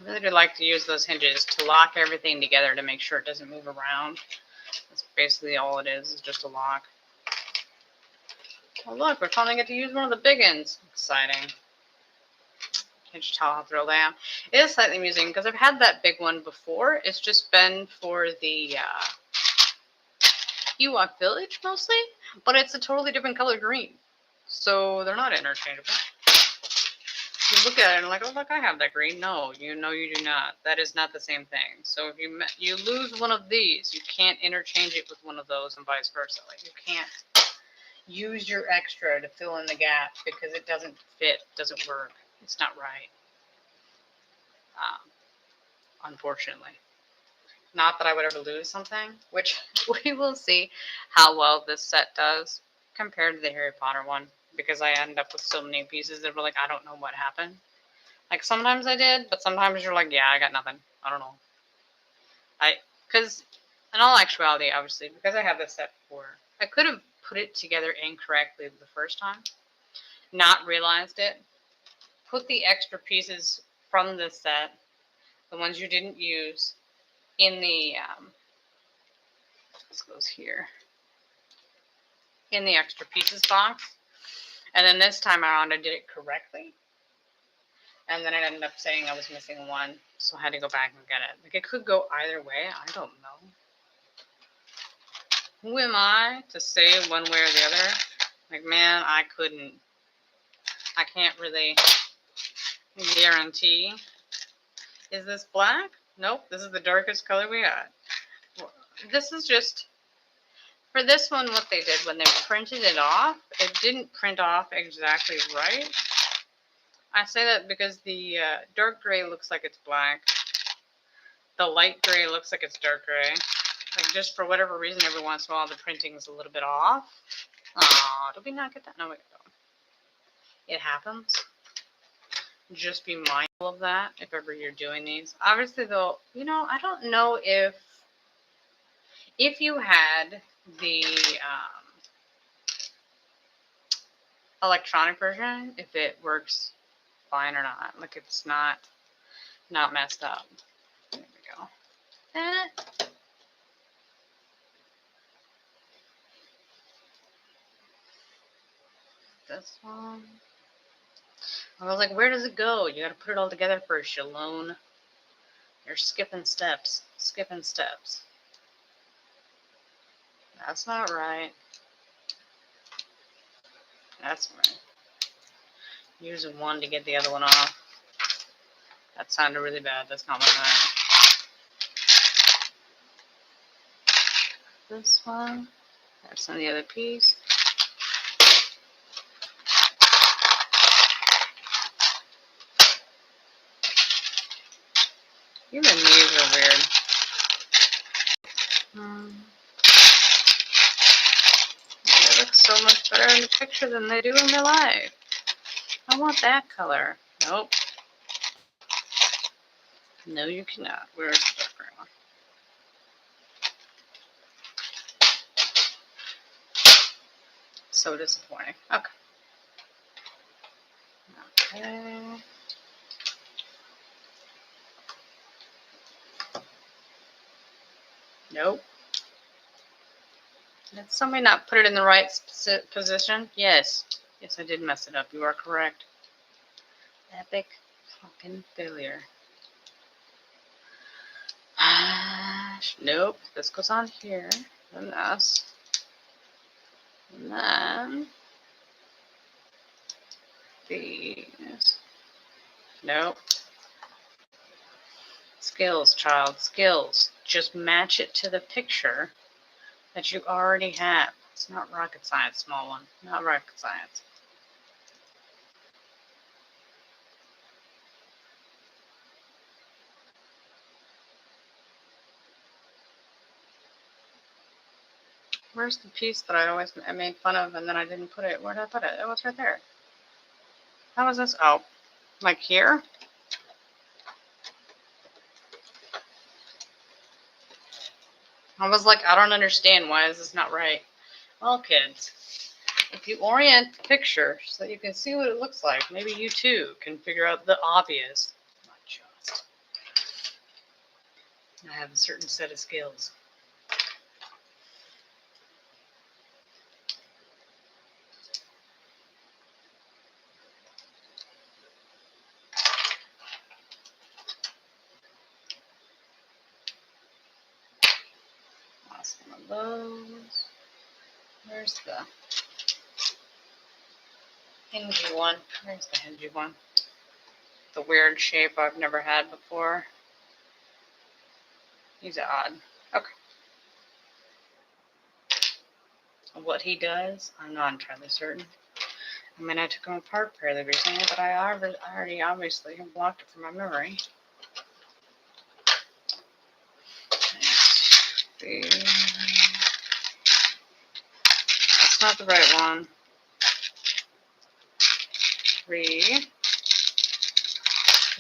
really do like to use those hinges to lock everything together to make sure it doesn't move around. That's basically all it is just a lock. Oh look, we're finally get to use one of the big ends. Exciting. Can't you tell how thrilled I am? It is slightly amusing because I've had that big one before. It's just been for the Ewok Village mostly, but it's a totally different color green. So they're not interchangeable. You look at it and like, oh look, I have that green. No, you do not. That is not the same thing. So if you lose one of these, you can't interchange it with one of those and vice versa. Like you can't use your extra to fill in the gap because it doesn't fit, doesn't work. It's not right. Unfortunately. Not that I would ever lose something, which we will see how well this set does compared to the Harry Potter one, because I end up with so many pieces that were like, I don't know what happened. Like sometimes I did, but sometimes you're like, yeah, I got nothing. I don't know. Because in all actuality, obviously, because I have this set before, I could have put it together incorrectly the first time, not realized it, put the extra pieces from this set, the ones you didn't use, in the, this goes here, in the extra pieces box. And then this time around, I did it correctly. And then it ended up saying I was missing one, so I had to go back and get it. Like, it could go either way. I don't know. Who am I to say one way or the other? Like, man, I can't really guarantee. Is this black? Nope, this is the darkest color we got. This is just, for this one, what they did when they printed it off, it didn't print off exactly right. I say that because the dark gray looks like it's black. The light gray looks like it's dark gray. Like, just for whatever reason, every once in a while, the printing is a little bit off. Aw, did we not get that? No, we don't. It happens. Just be mindful of that if ever you're doing these. Obviously, though, I don't know if you had the electronic version, if it works fine or not. Like, it's not messed up. There we go. This one. I was like, where does it go? You gotta put it all together first, you loon. You're skipping steps. Skipping steps. That's not right. That's right. Using one to get the other one off. That sounded really bad. That's not like that. This one. That's on the other piece. Even these are weird. They look so much better in the picture than they do in real life. I want that color. Nope. No, you cannot. Where's the dark gray one? So disappointing. Okay. Okay. Nope. Did somebody not put it in the right position? Yes. Yes, I did mess it up. You are correct. Epic fucking failure. Nope. This goes on here. And this. And then these. Nope. Skills, child, skills. Just match it to the picture that you already have. It's not rocket science, small one. Not rocket science. Where's the piece that I made fun of and then I didn't put it? Where did I put it? It was right there. How was this? Oh, like here? I was like, I don't understand. Why is this not right? Well, kids, if you orient the picture so that you can see what it looks like, maybe you too can figure out the obvious. Not just. I have a certain set of skills. Last one of those. Where's the hingy one? Where's the hingy one? The weird shape I've never had before. He's odd. Okay. What he does, I'm not entirely certain. I mean, I took him apart fairly recently, but I already obviously have blocked it from my memory. That's not the right one. 3.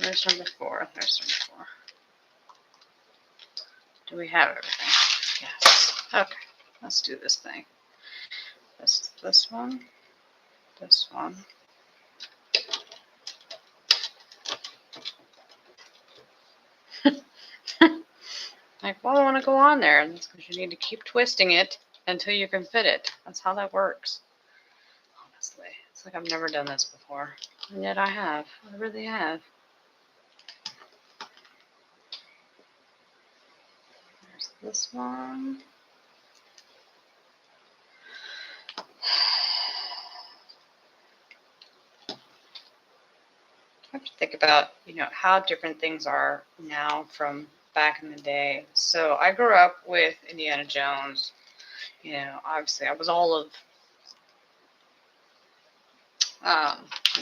There's number 4. There's number 4. Do we have everything? Yes. Okay. Let's do this thing. This one. This one. Like, well, I want to go on there. And that's because you need to keep twisting it until you can fit it. That's how that works. Honestly. It's like I've never done this before. And yet I have. I really have. There's this one. I have to think about, how different things are now from back in the day. So I grew up with Indiana Jones. Obviously I was all of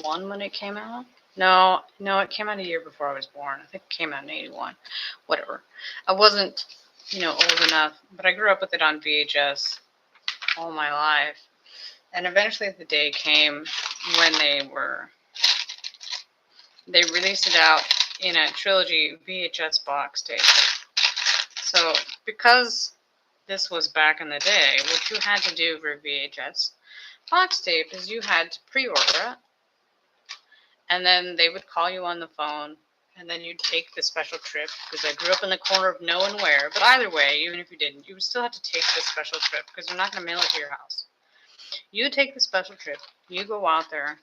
1 when it came out. No, it came out a year before I was born. I think it came out in 81. Whatever. I wasn't, old enough, but I grew up with it on VHS all my life. And eventually the day came when they released it out in a trilogy VHS box tape. So because this was back in the day, what you had to do for VHS box tape is you had to pre-order it, and then they would call you on the phone, and then you'd take the special trip, because I grew up in the corner of no one where, but either way, even if you didn't, you would still have to take the special trip, because they're not going to mail it to your house. You take the special trip, you go out there,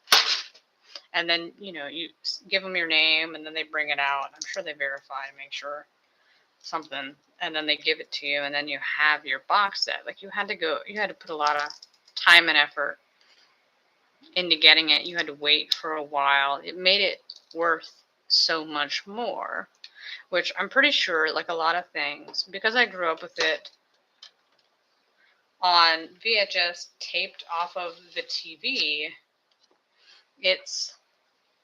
and then, you give them your name, and then they bring it out. I'm sure they verify to make sure something, and then they give it to you, and then you have your box set. Like, you had to put a lot of time and effort into getting it. You had to wait for a while. It made it worth so much more, which I'm pretty sure, like a lot of things, because I grew up with it on VHS taped off of the TV, it's,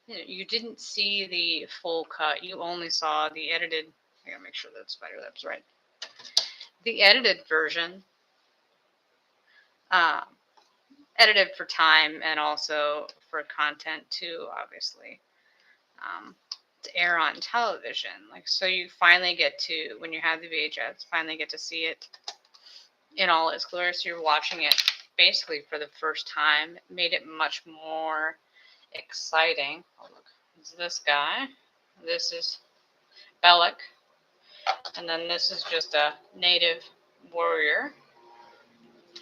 you didn't see the full cut. You only saw the edited. I gotta make sure that spider web's right. The edited version, edited for time and also for content too, obviously, to air on television. Like, so you finally get to, when you have the VHS, finally get to see it in all its glory. So you're watching it basically for the first time. It made it much more exciting. Oh, look, it's this guy. This is Bellic. And then this is just a native warrior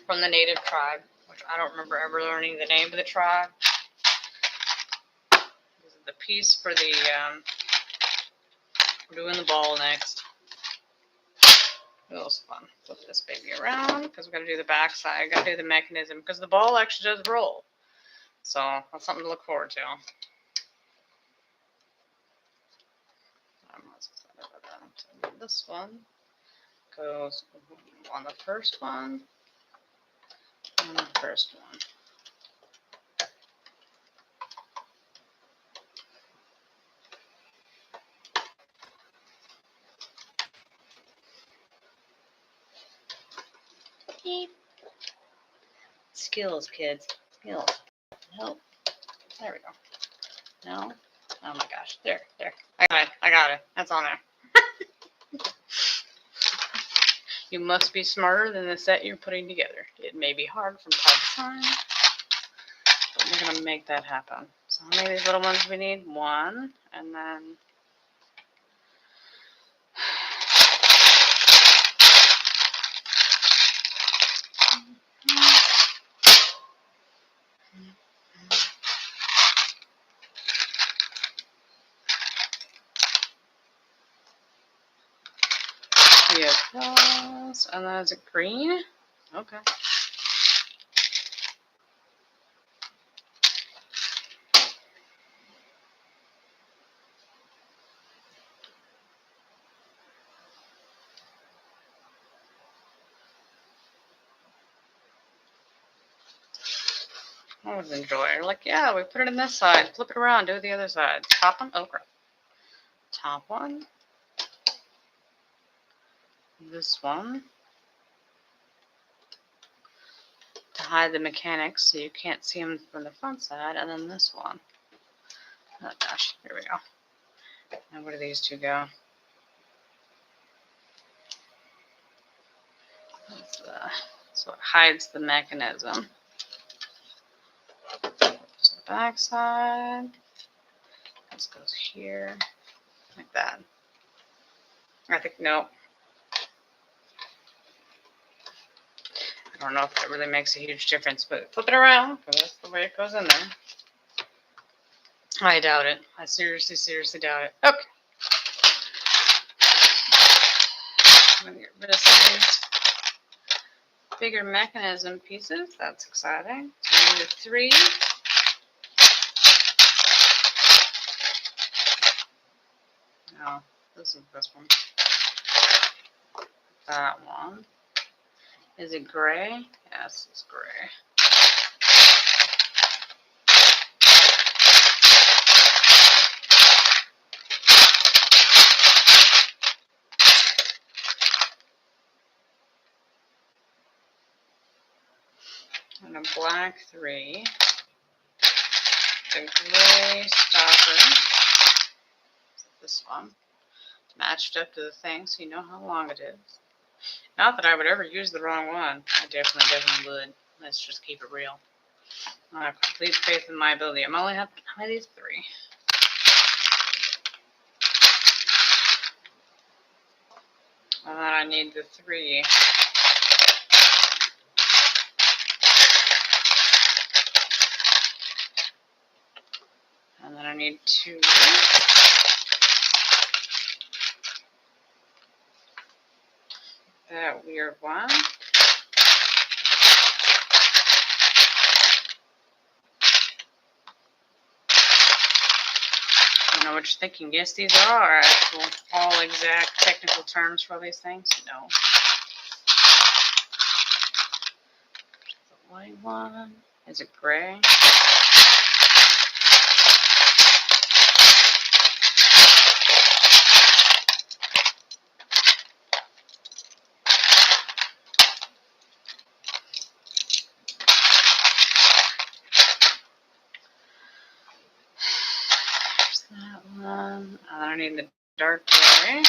from the native tribe, which I don't remember ever learning the name of the tribe. This is the piece for the, we're doing the ball next. Feels fun. Flip this baby around because we got to do the back side. Got to do the mechanism because the ball actually does roll. So that's something to look forward to. I'm most excited about that. This one goes on the first one and the first one. Beep. Skills, kids. Skills. Help. There we go. No. Oh my gosh. There. I got it. That's on there. You must be smarter than the set you're putting together. It may be hard from time to time, but we're going to make that happen. So how many of these little ones do we need? One, and then... We have those, and then is it green? Okay. I was enjoying. Like, yeah, we put it in this side. Flip it around. Do the other side. Top one. Oh, crap. Top one. This one. To hide the mechanics so you can't see them from the front side. And then this one. Oh, gosh. Here we go. Now, where do these two go? So it hides the mechanism. So the back side. This goes here. Like that. I think, no. I don't know if that really makes a huge difference, but flip it around, because that's the way it goes in there. I doubt it. I seriously doubt it. Okay. I'm going to get rid of some of these bigger mechanism pieces. That's exciting. So we need a 3. No, this is this one. That one. Is it gray? Yes, it's gray. And a black 3. The gray stopper. This one. Matched up to the thing so you know how long it is. Not that I would ever use the wrong one. I definitely would. Let's just keep it real. I have complete faith in my ability. I'm only have how many of these? 3. And then I need the 3. And then I need 2. That weird one. I know what you're thinking. Yes, these are actual, all exact technical terms for all these things. No. The white one. Is it gray? That one. I need the dark gray, which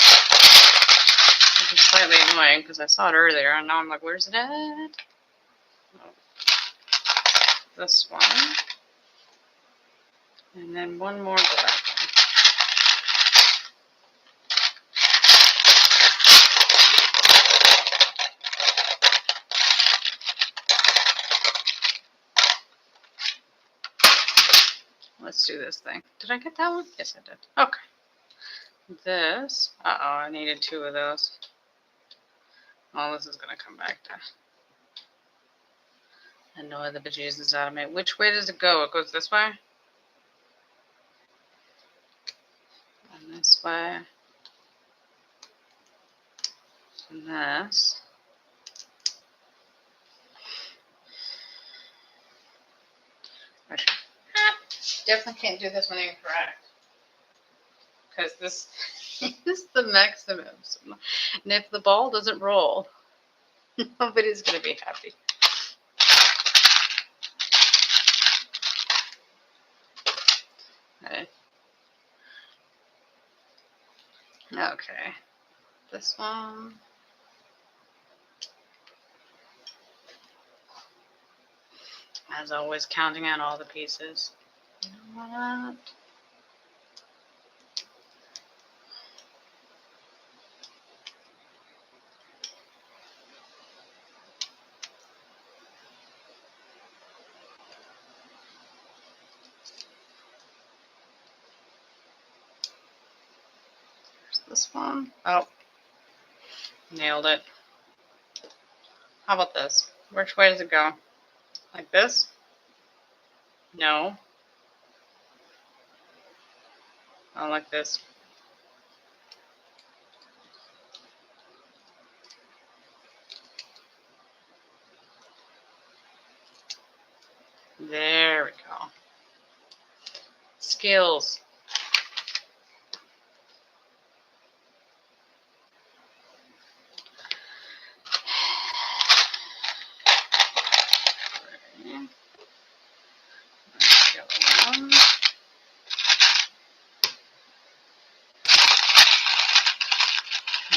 is slightly annoying because I saw it earlier and now I'm like, where's it at? Oh. This one. And then one more black one. Let's do this thing. Did I get that one? Yes, I did. Okay. This. Uh-oh, I needed 2 of those. Oh, this is gonna come back to annoy the bejesus out of me. Which way does it go? It goes this way? And this way. And this. Definitely can't do this one incorrect. Because this is the maximum. And if the ball doesn't roll, nobody's going to be happy. Okay. Okay. This one. As always, counting out all the pieces. You know what? There's this one. Oh. Nailed it. How about this? Which way does it go? Like this? No. Oh, like this. There we go. Skills.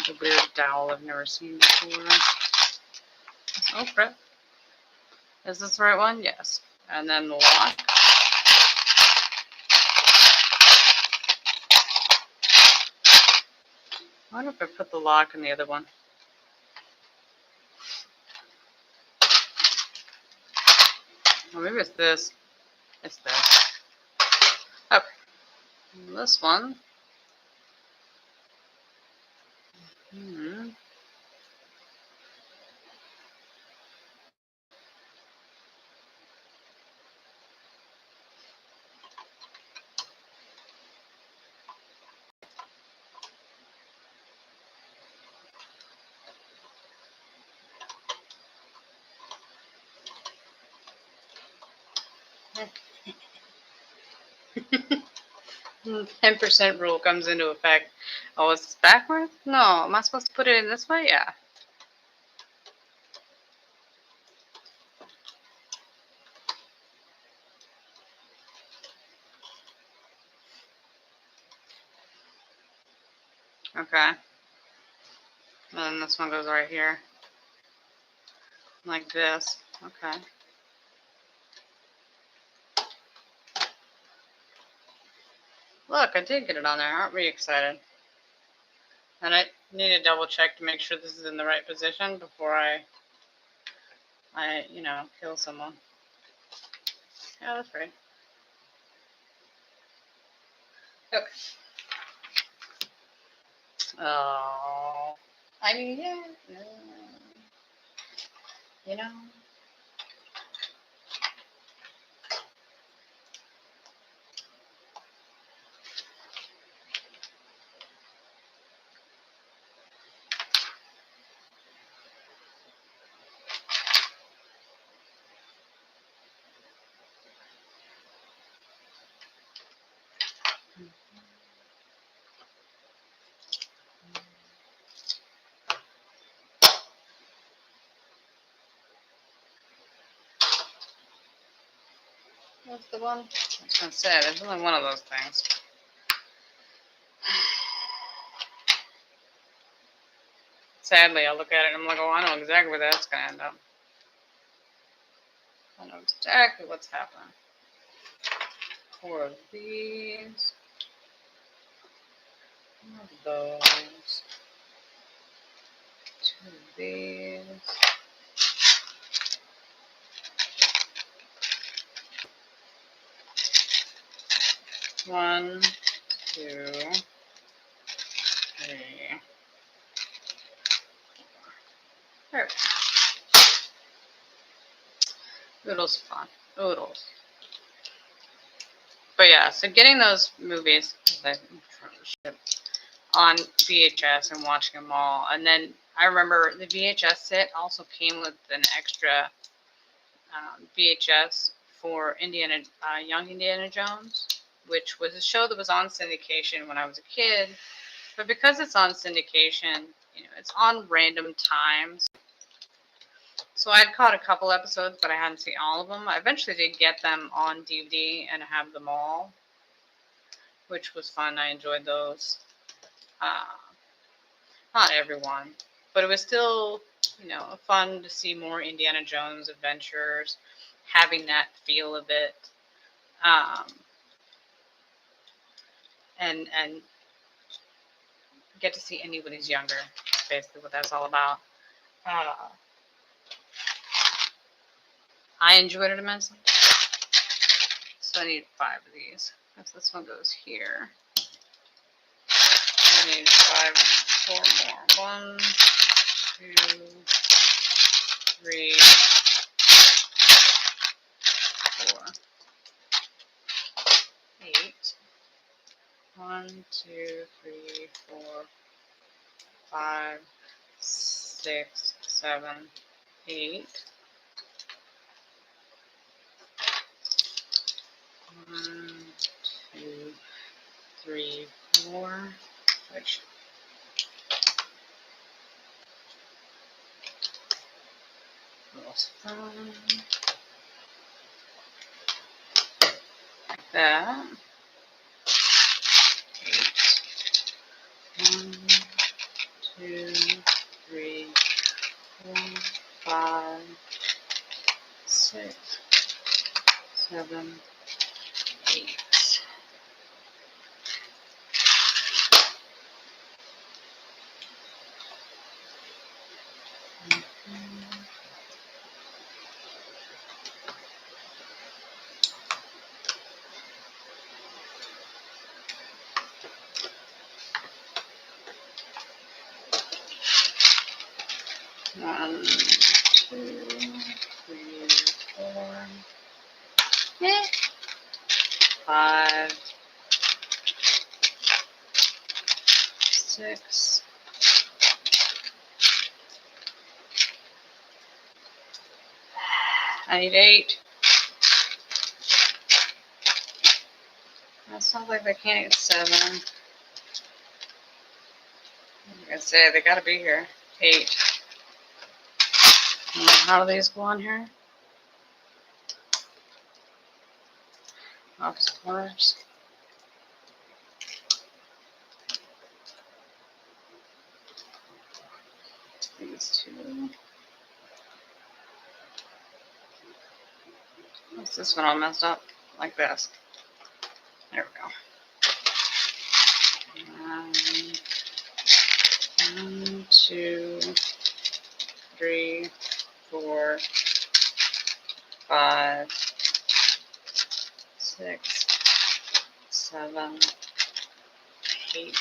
A weird dowel I've never seen before. Oh, crap. Is this the right one? Yes. And then the lock. I wonder if I put the lock in the other one. Or maybe it's this. It's this. Okay. And this one. Hmm. Hmm. 10% rule comes into effect. Oh, is this backwards? No. Am I supposed to put it in this way? Yeah. Okay. And then this one goes right here. Like this. Okay. Look, I did get it on there. Aren't we excited? And I need to double check to make sure this is in the right position before I kill someone. Yeah, that's right. Okay. Oh. I mean, yeah. You know. That's the one. I was going to say, there's only one of those things. Sadly, I look at it and I'm like, oh, I know exactly where that's going to end up. I know exactly what's happening. 4 of these. 1 of those. 2 of these. 1, 2, 3. There we go. Oodles fun. Oodles. But yeah, so getting those movies on VHS and watching them all. And then I remember the VHS set also came with an extra VHS for Young Indiana Jones, which was a show that was on syndication when I was a kid. But because it's on syndication, it's on random times. So I'd caught a couple episodes, but I hadn't seen all of them. I eventually did get them on DVD and have them all, which was fun. I enjoyed those. Not everyone, but it was still, fun to see more Indiana Jones adventures, having that feel of it, and get to see anybody's younger. That's basically what that's all about. I enjoyed it immensely. So I need 5 of these. If this one goes here, I need 4 more. 1, 2, 3, 4, 8. 1, 2, 3, 4, 5, 6, 7, 8. 1, 2, 3, 4. Which was fun. Like that. 8. 1, 2, 3, 4, 5, 6, 7, 8. One, 2, 3, 4, 5, 6. I need 8. That sounds like they can't get 7. Like I say, they gotta be here. 8. How do these go on here? Opposite corners. These 2. What's this one all messed up? Like this. There we go. 1, 2, 3, 4, 5, 6, 7, 8.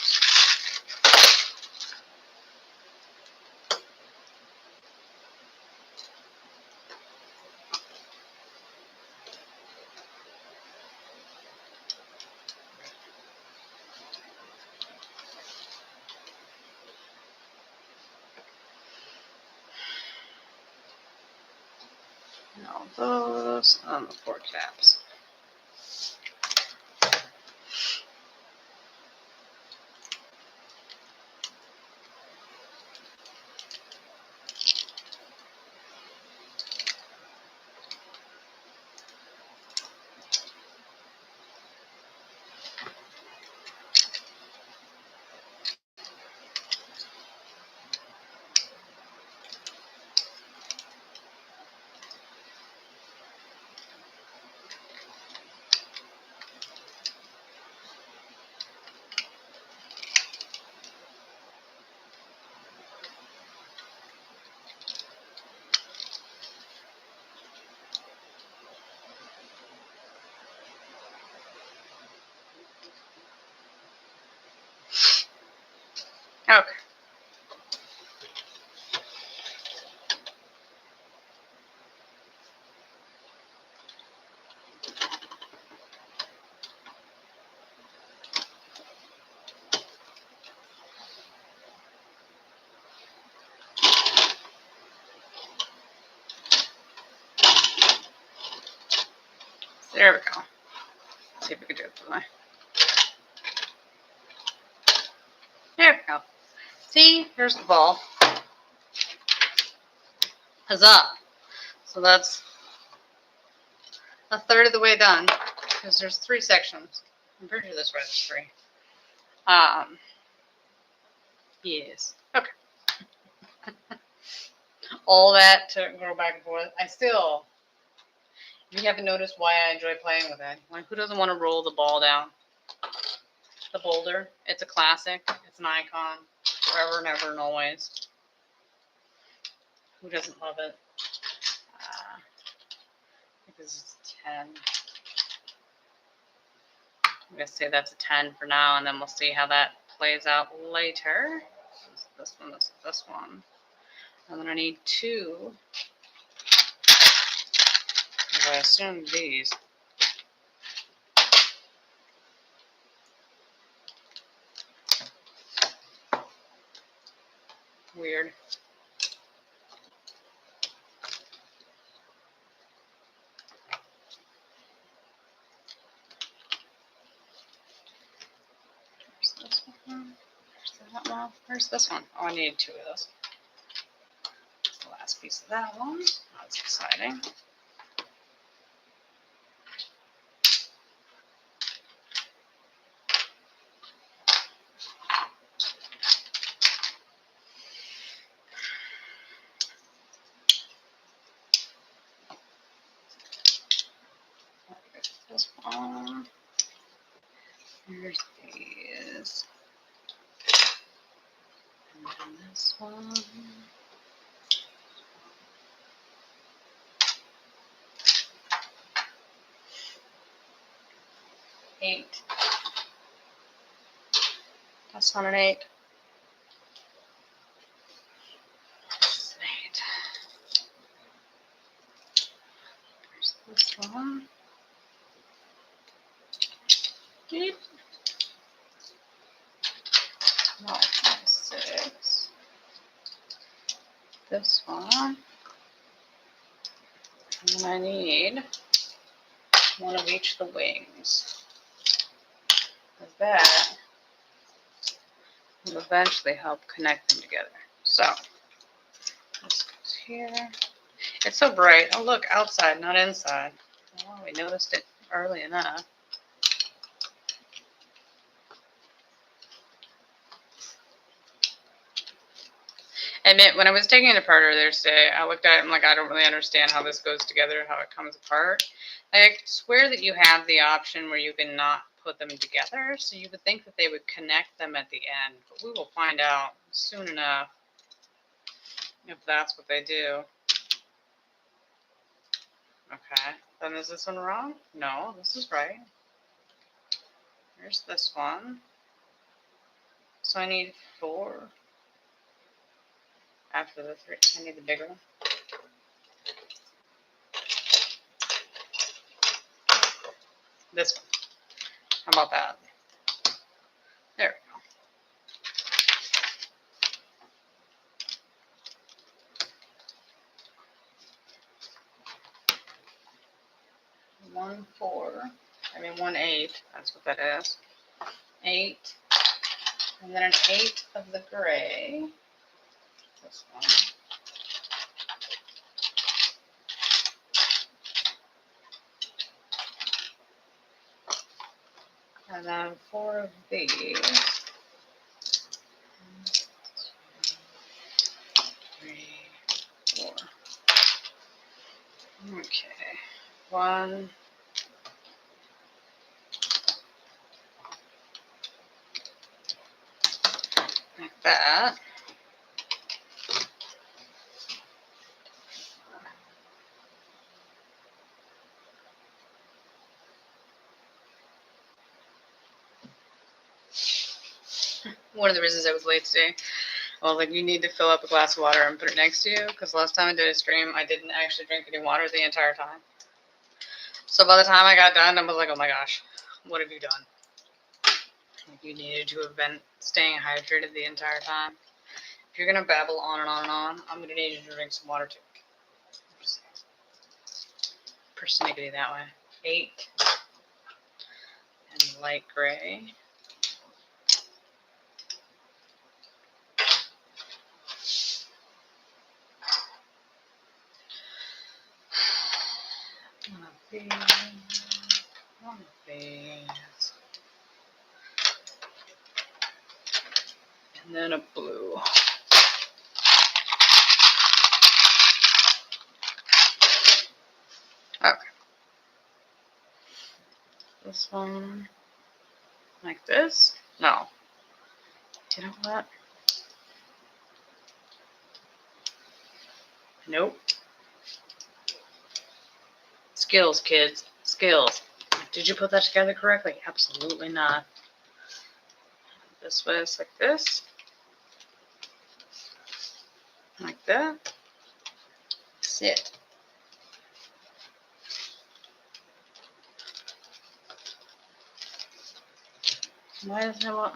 Now those on the 4 caps. Okay. There we go. Let's see if we can do it this way. There we go. See, here's the ball. Huzzah! So that's a third of the way done, because there's 3 sections. I'm pretty sure this way there's 3. Yes. Okay. All that to go back and forth. If you haven't noticed why I enjoy playing with it. Like, who doesn't want to roll the ball down? The boulder. It's a classic. It's an icon. Forever and ever and always. Who doesn't love it? I think this is a 10. I'm going to say that's a 10 for now, and then we'll see how that plays out later. This one. I'm going to need 2. I assume these. Weird. There's this one. There's that one. Where's this one? Oh, I need 2 of those. That's the last piece of that one. That's exciting. This one. Here's these. And then this one. Eight. That's not an 8. That's an 8. There's this one. Beep. 6. This one. And then I need 1 of each of the wings. Because that will eventually help connect them together. So, this goes here. It's so bright. Oh, look, outside, not inside. Oh, we noticed it early enough. I admit, when I was taking it apart earlier today, I looked at it and like, I don't really understand how this goes together, how it comes apart. I swear that you have the option where you can not put them together, so you would think that they would connect them at the end, but we will find out soon enough if that's what they do. Okay, then is this one wrong? No, this is right. Here's this one. So I need 4 after the 3. I need the bigger one. This one. How about that? There we go. 1 4. I mean 1 8. That's what that is. 8. And then an 8 of the gray. This one. And then 4 of these. 1, 2, 3, 4. Okay. 1. Like that. One of the reasons I was late today, well, like, you need to fill up a glass of water and put it next to you, because last time I did a stream, I didn't actually drink any water the entire time. So by the time I got done, I was like, oh my gosh, what have you done? You needed to have been staying hydrated the entire time. If you're going to babble on and on and on, I'm going to need you to drink some water too. Persnickety that way. 8 and light gray. One of these. And then a blue. Okay. This one, like this? No. You know what? Nope. Skills, kids. Skills. Did you put that together correctly? Absolutely not. This way is like this. Like that. Sit. Why does it want...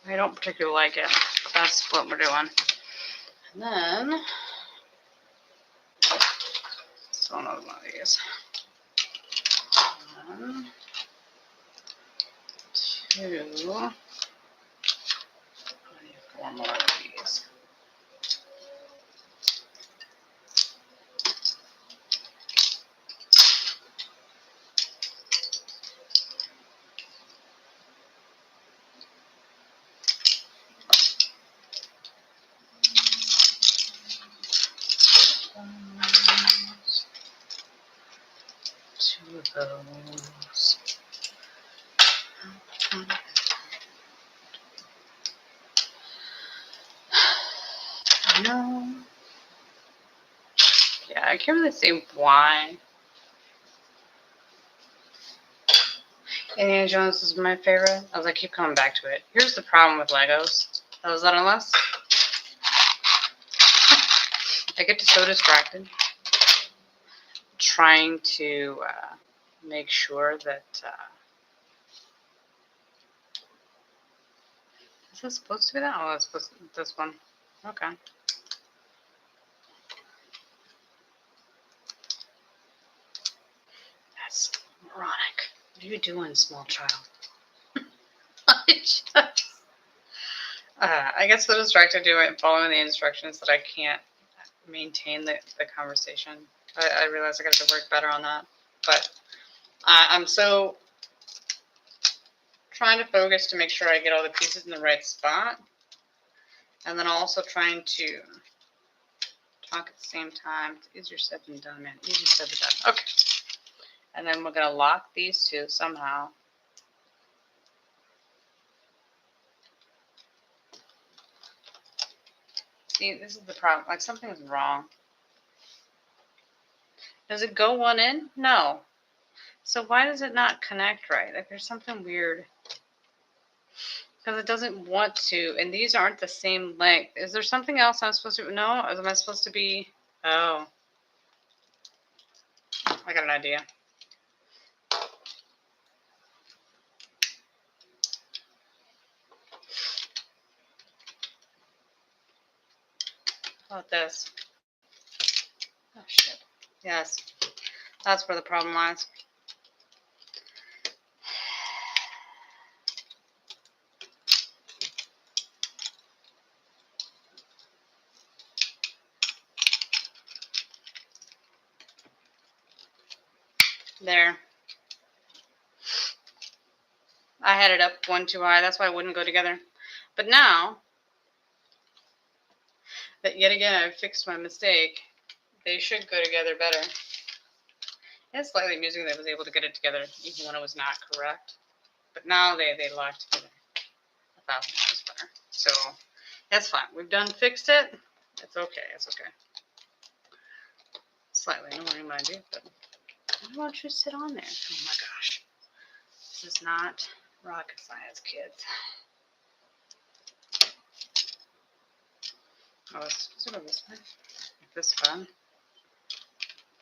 I don't particularly like it. That's what we're doing. And then, still another one of these. 1, 2, 4 more of these. Two of those. No. Yeah, I can't really say why. Indiana Jones is my favorite, as I keep coming back to it. Here's the problem with Legos. Is that unless I get so distracted trying to make sure that is this supposed to be that? Oh, that's supposed to be this one. Okay. That's moronic. What are you doing, small child? I get so distracted doing following the instructions that I can't maintain the conversation. I realize I got to work better on that. But I'm so trying to focus to make sure I get all the pieces in the right spot. And then also trying to talk at the same time. It's easier said than done, man. Easier said than done. Okay. And then we're going to lock these two somehow. See, this is the problem. Like, something's wrong. Does it go one in? No. So why does it not connect right? Like, there's something weird. Because it doesn't want to. And these aren't the same length. Is there something else I'm supposed to... No? Am I supposed to be... Oh. I got an idea. How about this? Oh, shit. Yes. That's where the problem lies. There. I had it up one too high. That's why it wouldn't go together. But now that yet again I've fixed my mistake, they should go together better. It's slightly amusing that I was able to get it together even when it was not correct. But now they lock together 1,000 times better. So that's fine. We've done fixed it. It's okay. It's okay. Slightly annoying, mind you, but I don't want you to sit on there. Oh my gosh. This is not Rocket science, kids. Oh, it's sort of this one. This one.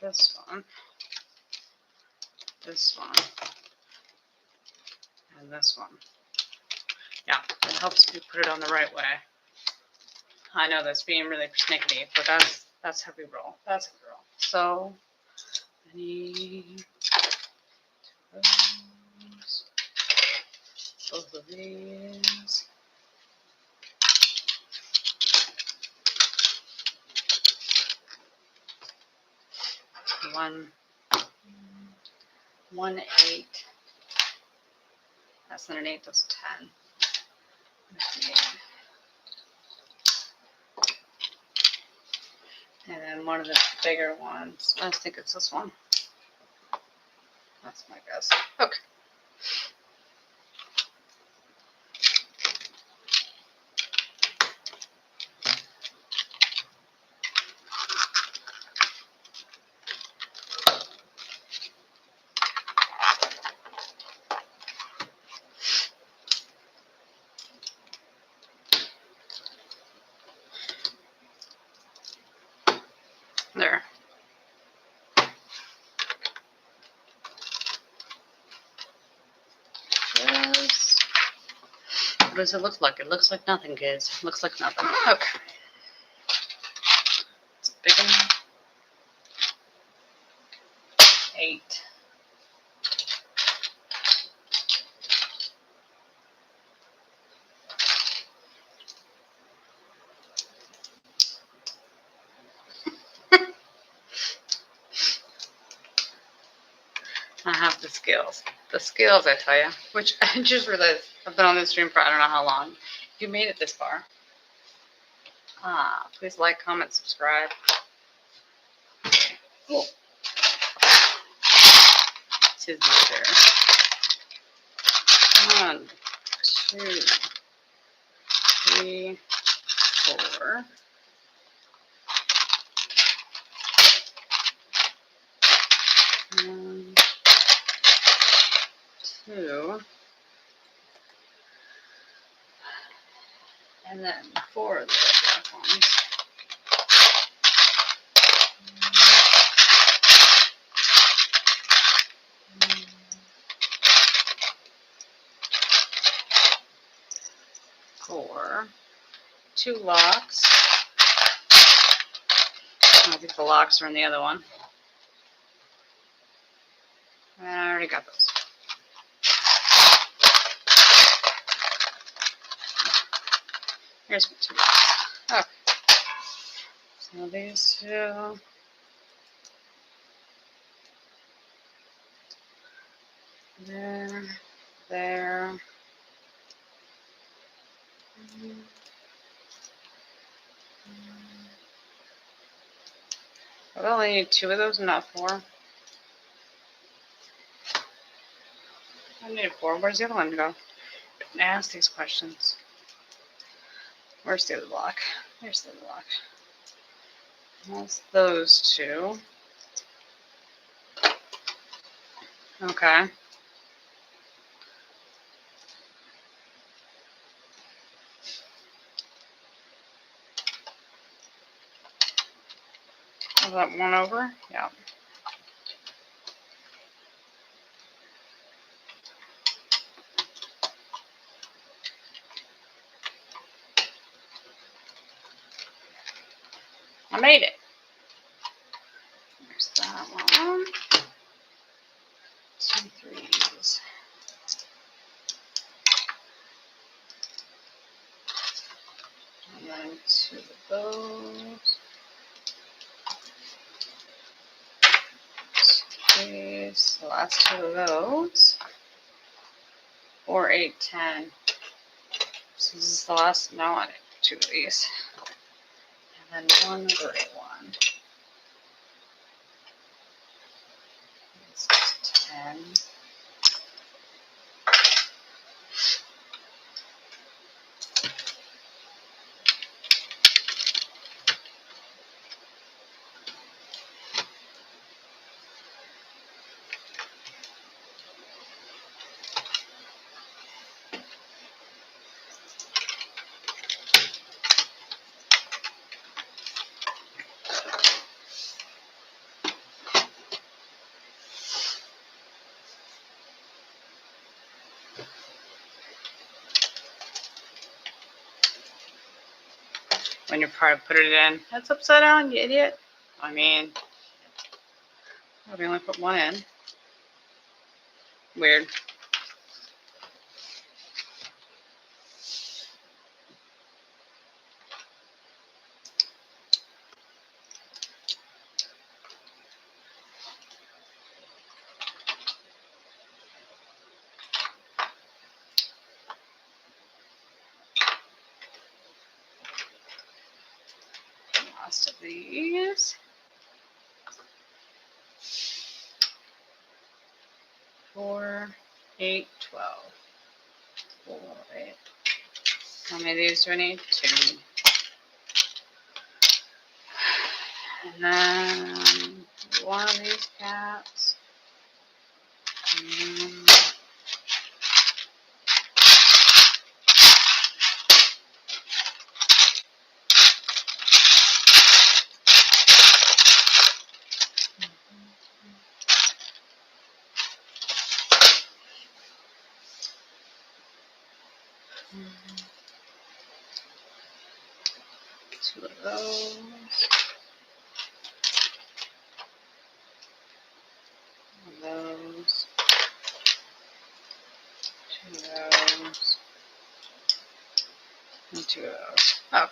This one. This one. And this one. Yeah, it helps you put it on the right way. I know that's being really persnickety, but that's how we roll. That's how we roll. So I need those, both of these. One 8. That's not an 8, that's 10. And then one of the bigger ones. I think it's this one. That's my guess. Okay. There. Yes. What does it look like? It looks like nothing, kids. It looks like nothing. Okay. It's a big one. 8. I have the skills. The skills, I tell you. Which I just realized I've been on this stream for I don't know how long. If you made it this far, please like, comment, subscribe. Cool. Tis there. 1, 2, 3, 4. 1, 2, and then 4 of the black ones. 4. 2 locks. I think the locks are in the other one. And I already got those. Here's my 2 locks. Okay. So these 2. There. I only need 2 of those, not 4. I need 4. Where's the other one go? Don't ask these questions. Where's the other block? There's the other block. That's those 2. Okay. Is that one over? Yeah. I made it. There's that one. 2 3s. And then 2 of those. 2 these. The last 2 of those. 4, 8, 10. So this is the last. No, I need 2 of these. And then 1 gray one. This is 10. when you probably put it in. That's upside down, you idiot. I mean, we only put one in. Weird. Last of these. 4, 8, 12. 4, 8. How many of these do I need? 2. And then one of these cats. And two of those. Those. 2 of those. And 2 of those. Okay.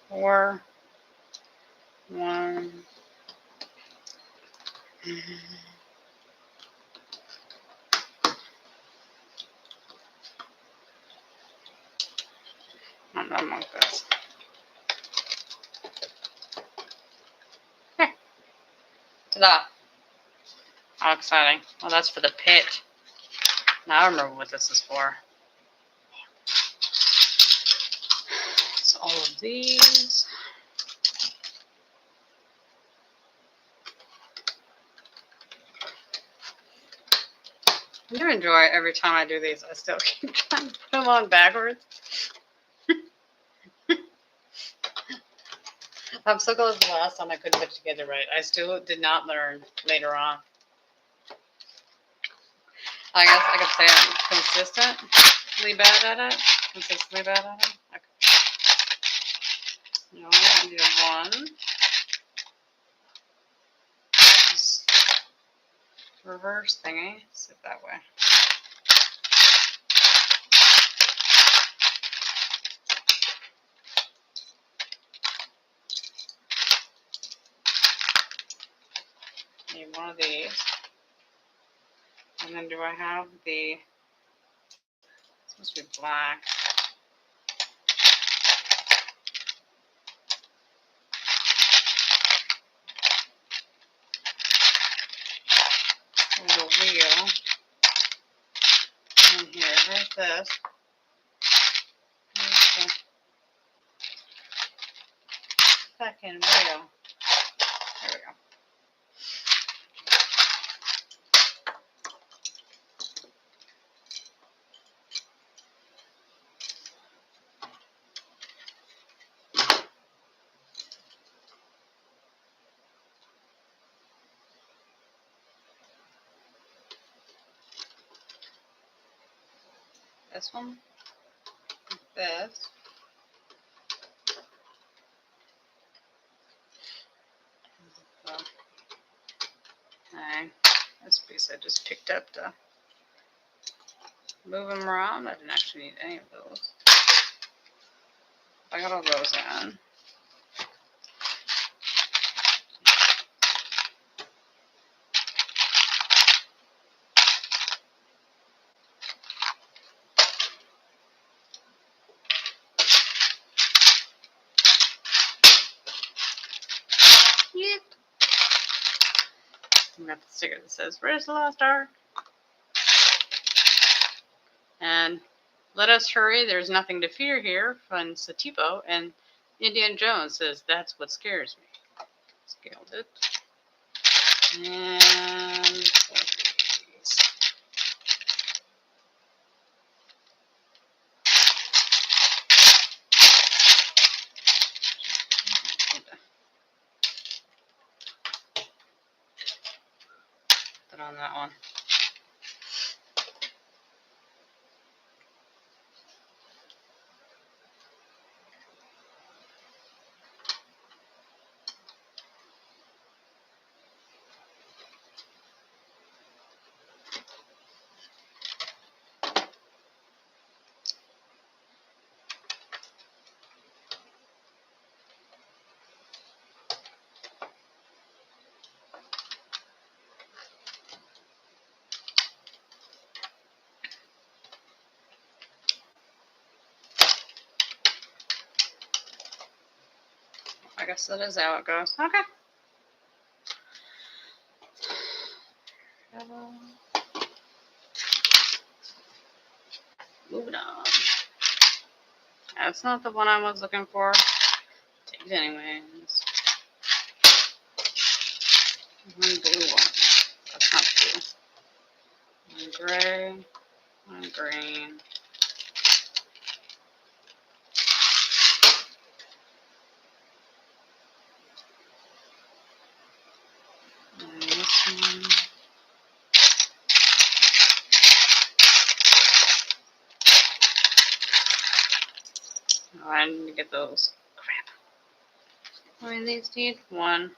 Four. 1. I'm not like this. Here. Ta-da. How exciting. Well, that's for the pit. Now I remember what this is for. So all of these. I do enjoy it every time I do these. I still keep trying to put them on backwards. I'm so glad the last time I couldn't put it together right. I still did not learn later on. I guess I could say I'm consistently bad at it. Consistently bad at it. Okay. No, I do 1. Just reverse thingy. Sit that way. Need one of these. And then do I have the, it's supposed to be black. There's a wheel. And here's this. Here's the second wheel. There we go. This one, this. Okay, this piece I just picked up to move them around. I didn't actually need any of those. I got all those in. We got the sticker that says, "Where's the Lost Ark?" And "Let us hurry, there's nothing to fear here," from Satipo, and Indiana Jones says, "That's what scares me." Scaled it. And put on that one. I guess that is how it goes. Okay. Moving on. That's not the one I was looking for. Take it anyways. One blue one. That's not blue. One gray. One green. And this one. Oh, I need to get those. Crap. How many of these need? One.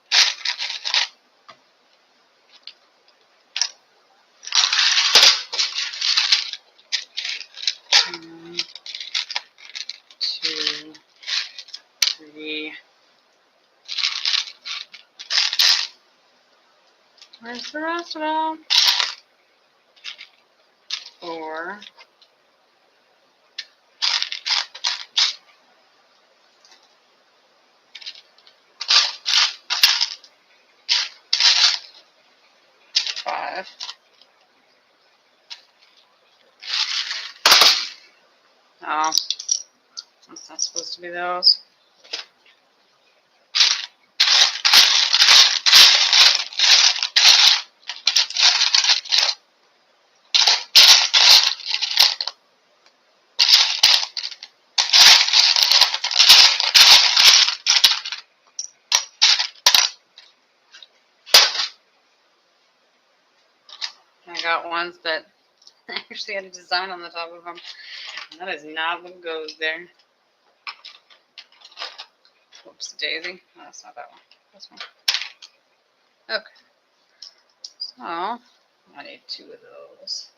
One, two, three. Where's the rest of them? 4. 5. Oh, that's not supposed to be those. I got ones that actually had a design on the top of them. And that is not what goes there. Whoops, daisy. No, that's not that one. This one. Okay. So, I need 2 of those.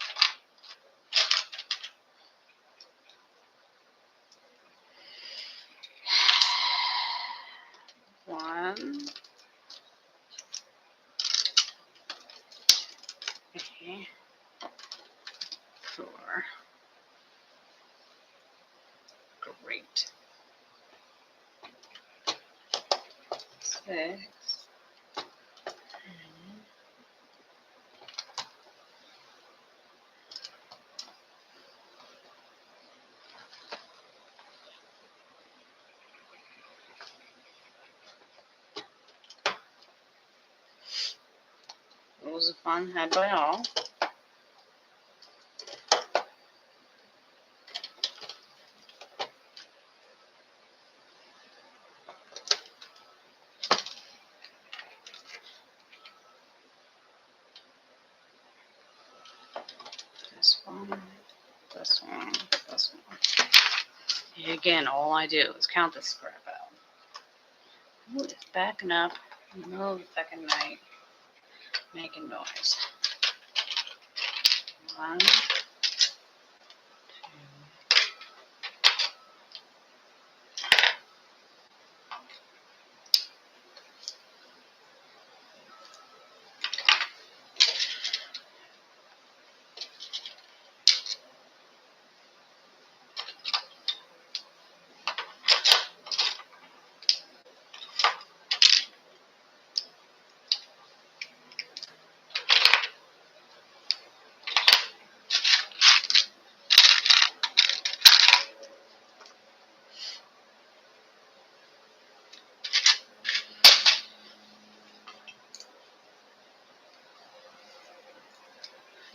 One. Okay. 4. Great. 6. It was a fun, had by all. This one, this one, this one. And again, all I do is count this crap out. Ooh, it's backing up. Move second night. Making noise. 1, 2.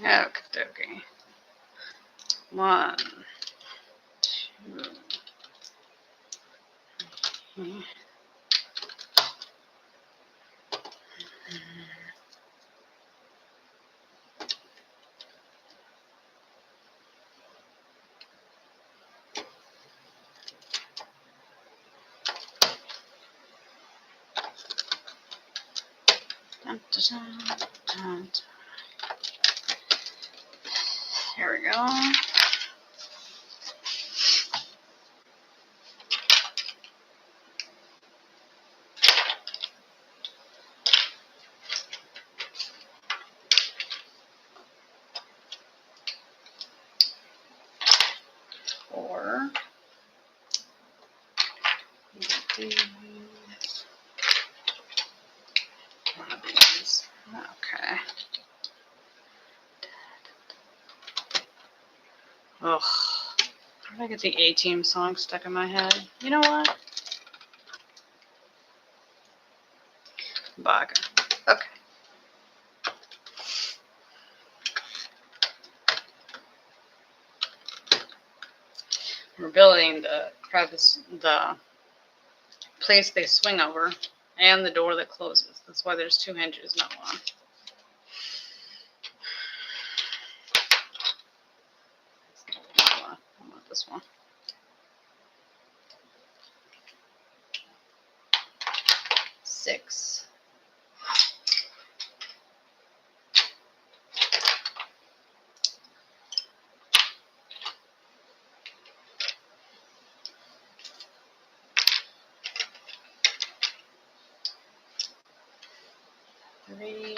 Okay. 1, 2. Dun, dun, dun, dun. Here we go. Four. One of these. Okay. Ugh. How did I get the A-Team song stuck in my head? You know what? Bugger. Okay. We're building the crevice, the place they swing over, and the door that closes. That's why there's 2 hinges, not one. I want this one. 6. 3.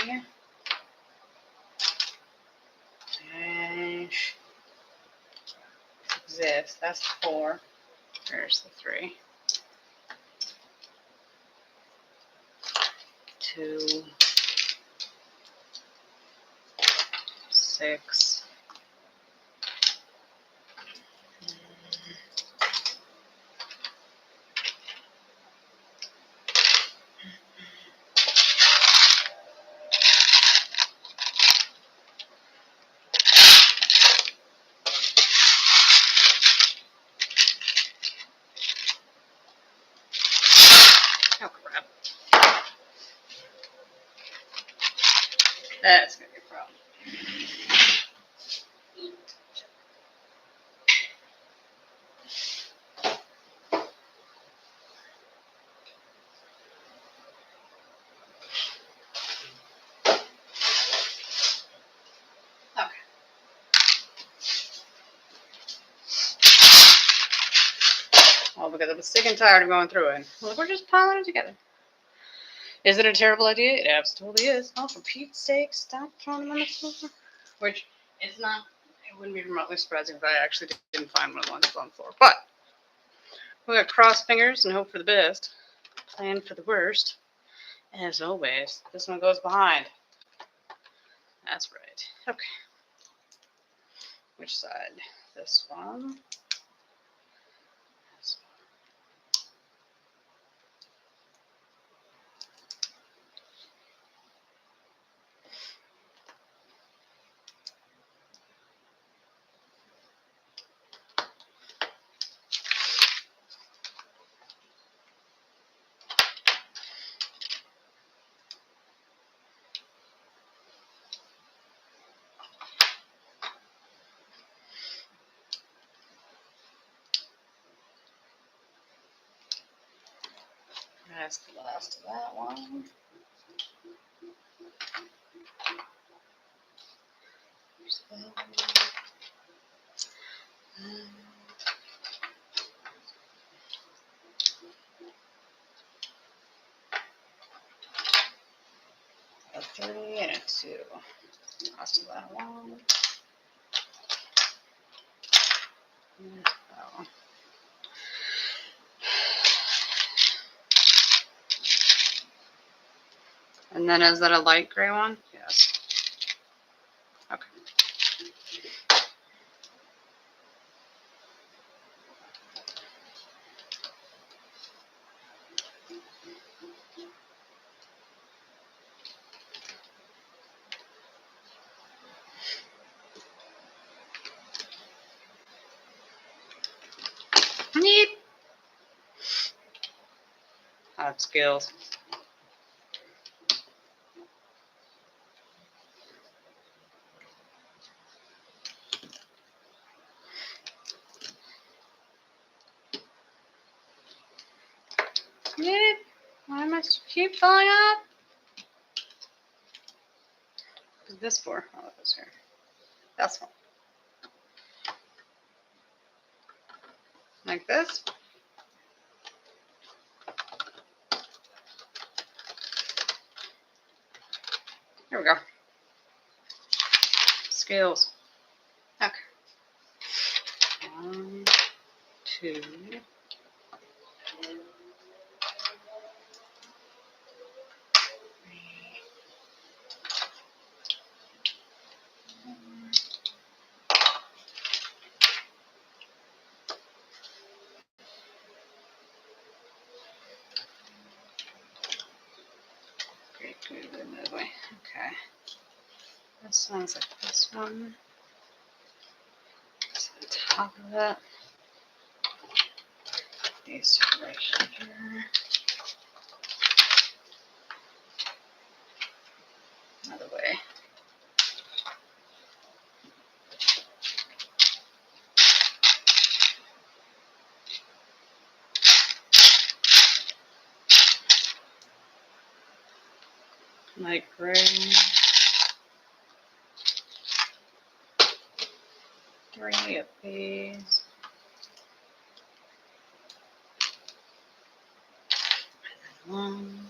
Dash. Exists. That's 4. There's the 3. 2. 6. Oh crap. That's gonna be a problem. Okay. All because I was sick and tired of going through it. Well, we're just piling it together. Is it a terrible idea? It absolutely is. Oh, for Pete's sake, stop throwing them on the floor. Which, it's not, it wouldn't be remotely surprising if I actually didn't find one of the ones on the floor. But, we're going to cross fingers and hope for the best. Plan for the worst. As always, this one goes behind. That's right. Okay. Which side? This one. This one. That's the last of that one. There's that one. A 3 and a 2. Last of that one. And that one. And then is that a light gray one? Yes. Okay. I have skills. Yep. Why must you keep filling up? What's this for? Oh, it goes here. That's one. Like this. Here we go. Skills. Okay. 1, 2. 3. Great, good, another way. Okay. This sounds like this one. It's on top of it. These are right here. Another way. Light gray. 3 of these. And then 1.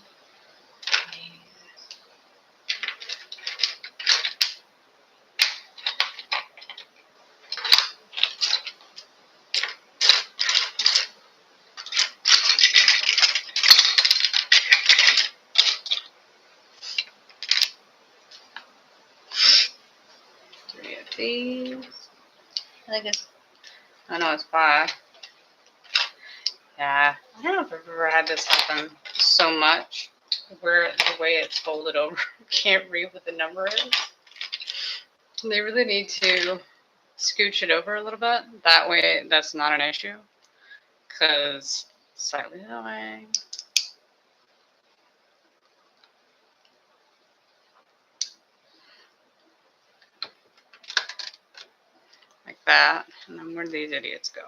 3 of these. I think it's, I know it's 5. Yeah, I don't know if I've ever had this happen so much, where the way it's folded over, you can't read what the number is. They really need to scooch it over a little bit. That way, that's not an issue. Because slightly that way. Like that. And then where do these idiots go?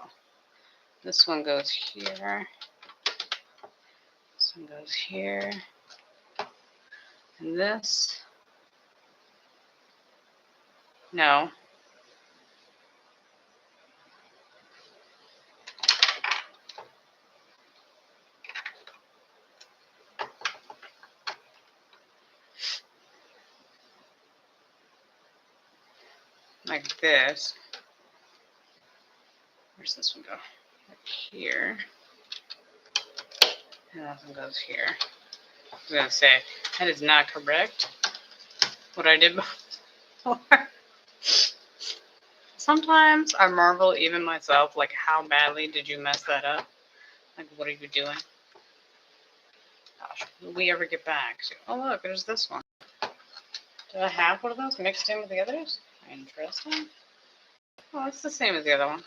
This one goes here. This one goes here. And this. No. Like this. Where's this one go? Like here. And that one goes here. I was going to say, that is not correct. What I did before. Sometimes I marvel even myself, like, how badly did you mess that up? Like, what are you doing? Gosh, will we ever get back? So, oh, look, there's this one. Do I have one of those mixed in with the others? Interesting. Oh, it's the same as the other one.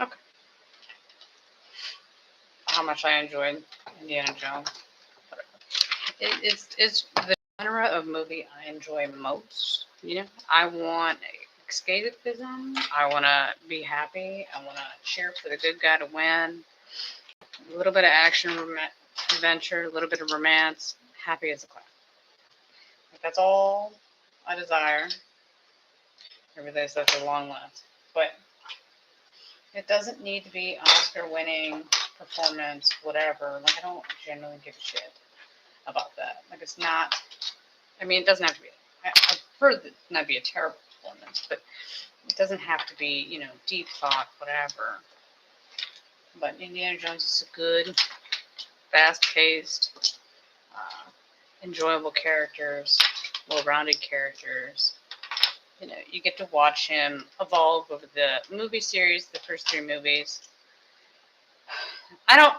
Okay. How much I enjoyed Indiana Jones. It's the genre of movie I enjoy most. You know, I want escapism. I want to be happy. I want to cheer for the good guy to win. A little bit of action, adventure, a little bit of romance. Happy as a clown. That's all I desire. Everything such a long list, but it doesn't need to be Oscar-winning performance, whatever. Like, I don't generally give a shit about that. Like, it's not. I mean, it doesn't have to be. I prefer that it not be a terrible performance, but it doesn't have to be, you know, deep thought, whatever. But Indiana Jones is a good, fast-paced, enjoyable characters, well-rounded characters. You know, you get to watch him evolve over the movie series, the first 3 movies. I don't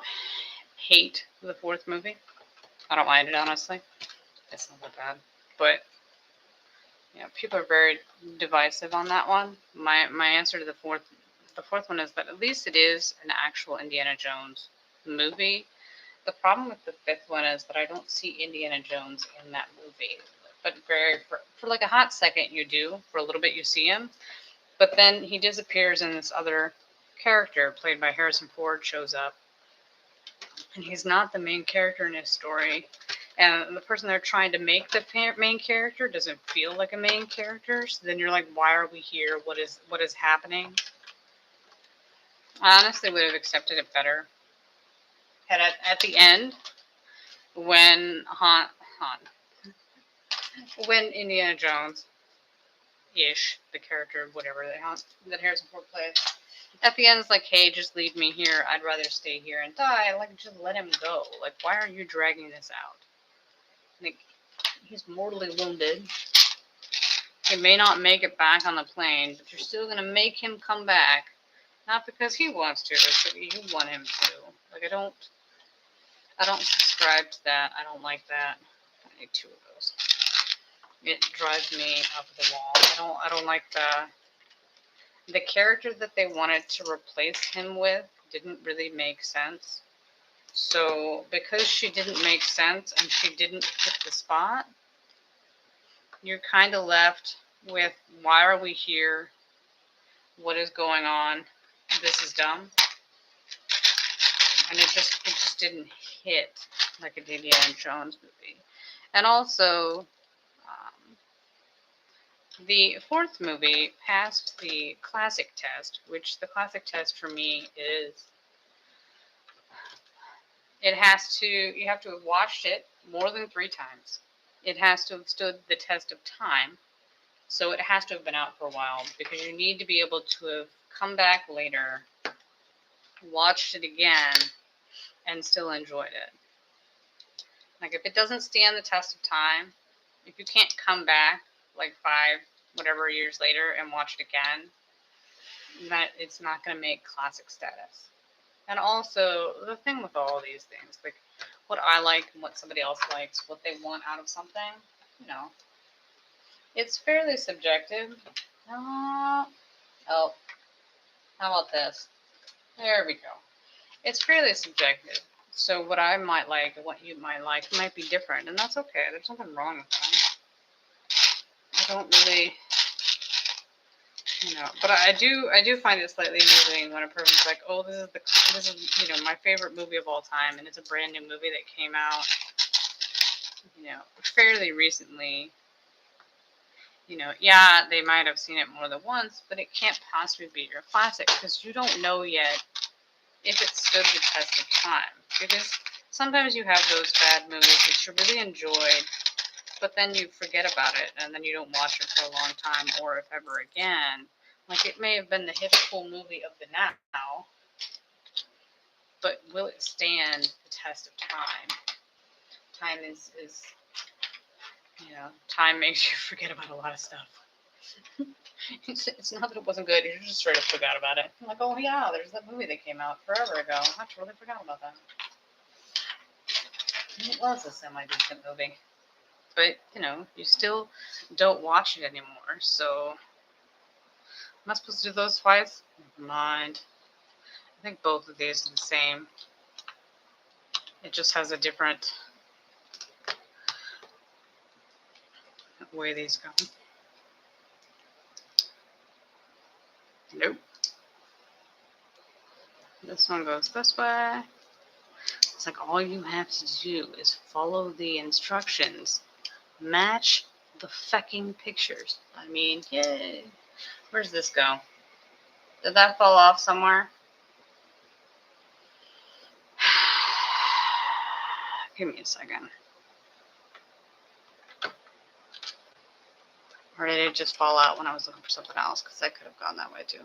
hate the 4th movie. I don't mind it, honestly. It's not that bad. But, you know, people are very divisive on that one. My answer to the fourth one is that at least it is an actual Indiana Jones movie. The problem with the fifth one is that I don't see Indiana Jones in that movie. But for like a hot second, you do. For a little bit, you see him. But then he disappears, and this other character, played by Harrison Ford, shows up. And he's not the main character in his story. And the person they're trying to make the main character doesn't feel like a main character. So then you're like, why are we here? What is happening? I honestly would have accepted it better. At the end, when when Indiana Jones ish, the character, whatever that Harrison Ford plays, at the end it's like, hey, just leave me here. I'd rather stay here and die. Like, just let him go. Like, why are you dragging this out? Like, he's mortally wounded. He may not make it back on the plane, but you're still gonna make him come back. Not because he wants to, but you want him to. Like, I don't subscribe to that. I don't like that. I need 2 of those. It drives me up the wall. I don't like the character that they wanted to replace him with didn't really make sense. So because she didn't make sense and she didn't hit the spot, you're kind of left with, why are we here? What is going on? This is dumb. And it just didn't hit like a Indiana Jones movie. And also, the 4th movie passed the classic test, which the classic test for me is, you have to have watched it more than 3 times. It has to have stood the test of time. So it has to have been out for a while, because you need to be able to have come back later, watched it again, and still enjoyed it. Like, if it doesn't stand the test of time, if you can't come back like 5 whatever years later and watch it again, that it's not going to make classic status. And also, the thing with all of these things, like what I like and what somebody else likes, what they want out of something, it's fairly subjective. Oh, how about this? There we go. It's fairly subjective. So what I might like and what you might like might be different, and that's okay. There's nothing wrong with that. I don't really, but I do find it slightly amusing when a person's like, oh, this is my favorite movie of all time, and it's a brand new movie that came out, fairly recently. Yeah, they might have seen it more than once, but it can't possibly be your classic, because you don't know yet if it stood the test of time. Because sometimes you have those bad movies that you really enjoyed, but then you forget about it, and then you don't watch it for a long time, or if ever again. Like, it may have been the hip, cool movie of the now, but will it stand the test of time? Time is time makes you forget about a lot of stuff. It's not that it wasn't good, you just straight up forgot about it. I'm like, oh yeah, there's that movie that came out forever ago. I totally forgot about that. It was a semi-decent movie. But, you still don't watch it anymore, so... Am I supposed to do those twice? Never mind. I think both of these are the same. It just has a different way these go. Nope. This one goes this way. It's like all you have to do is follow the instructions. Match the fucking pictures. I mean, yay. Where's this go? Did that fall off somewhere? Give me a second. Or did it just fall out when I was looking for something else? Because I could have gone that way too.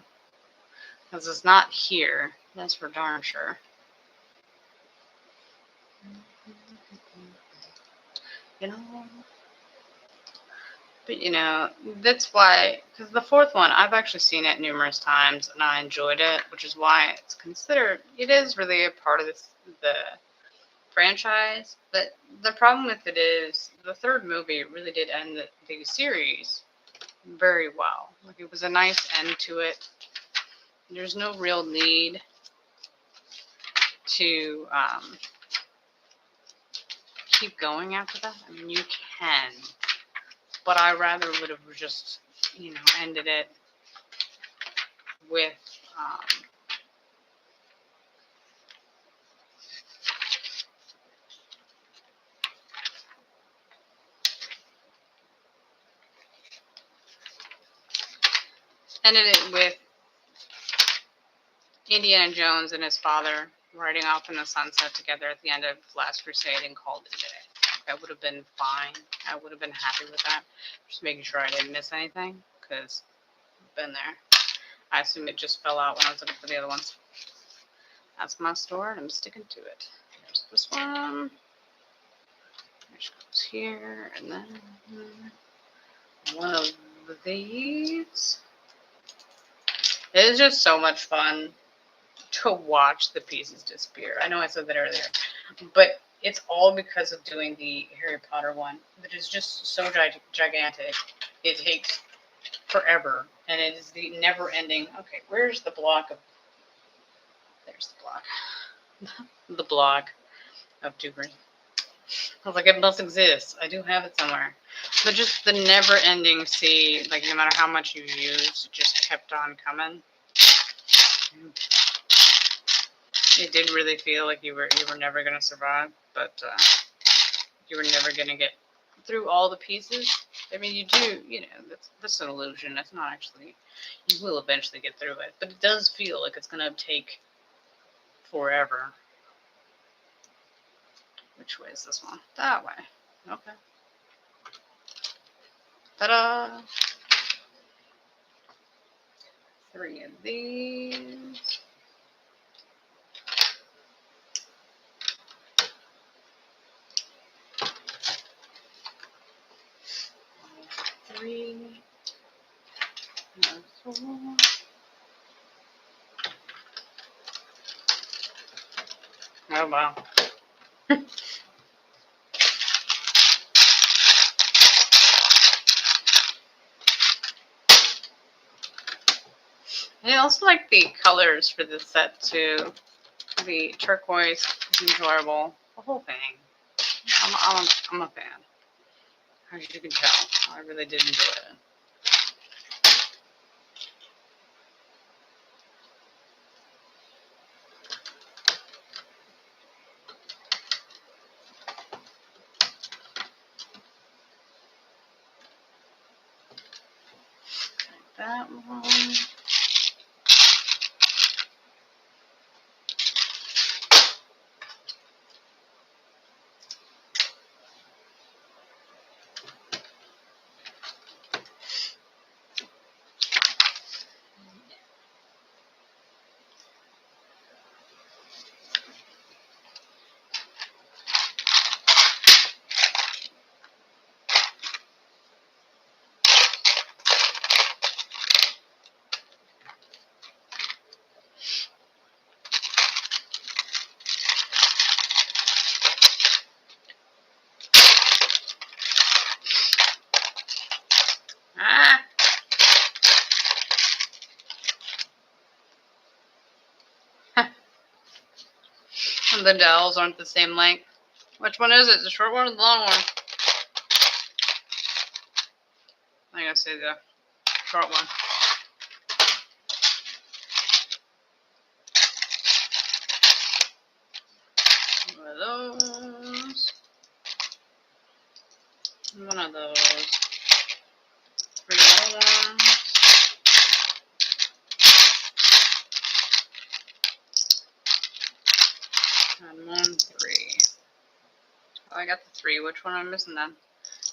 Because it's not here. That's for darn sure. But that's why, because the 4th one, I've actually seen it numerous times and I enjoyed it, which is why it's considered, it is really a part of the franchise. But the problem with it is the 3rd movie really did end the series very well. Like, it was a nice end to it. There's no real need to keep going after that? I mean, you can, but I rather would have just, you know, ended it with, ended it with Indiana Jones and his father riding off in the sunset together at the end of Last Crusade and called it a day. That would have been fine. I would have been happy with that. Just making sure I didn't miss anything, because I've been there. I assume it just fell out when I was looking for the other ones. That's my store, and I'm sticking to it. There's this one. Which goes here, and then one of these. It is just so much fun to watch the pieces disappear. I know I said that earlier, but it's all because of doing the Harry Potter one, that is just so gigantic. It takes forever, and it is the never-ending. Okay, where's the block of? There's the block. The block of Dubrin. I was like, it must exist. I do have it somewhere. But just the never-ending sea, like no matter how much you used, it just kept on coming. It did really feel like you were never gonna survive, but you were never gonna get through all the pieces. I mean, you do, you know, that's an illusion. That's not actually. You will eventually get through it, but it does feel like it's gonna take forever. Which way is this one? That way. Okay. Ta-da! 3 of these. 3. No, 4. Oh wow. I also like the colors for this set too. The turquoise is enjoyable. The whole thing. I'm a fan. As you can tell, I really did enjoy it. That one. Ah! And the dowels aren't the same length. Which one is it? The short one or the long one? I gotta say the short one. One of those. One of those. 3 more ones. And 1, 3. Oh, I got the 3. Which one am I missing then?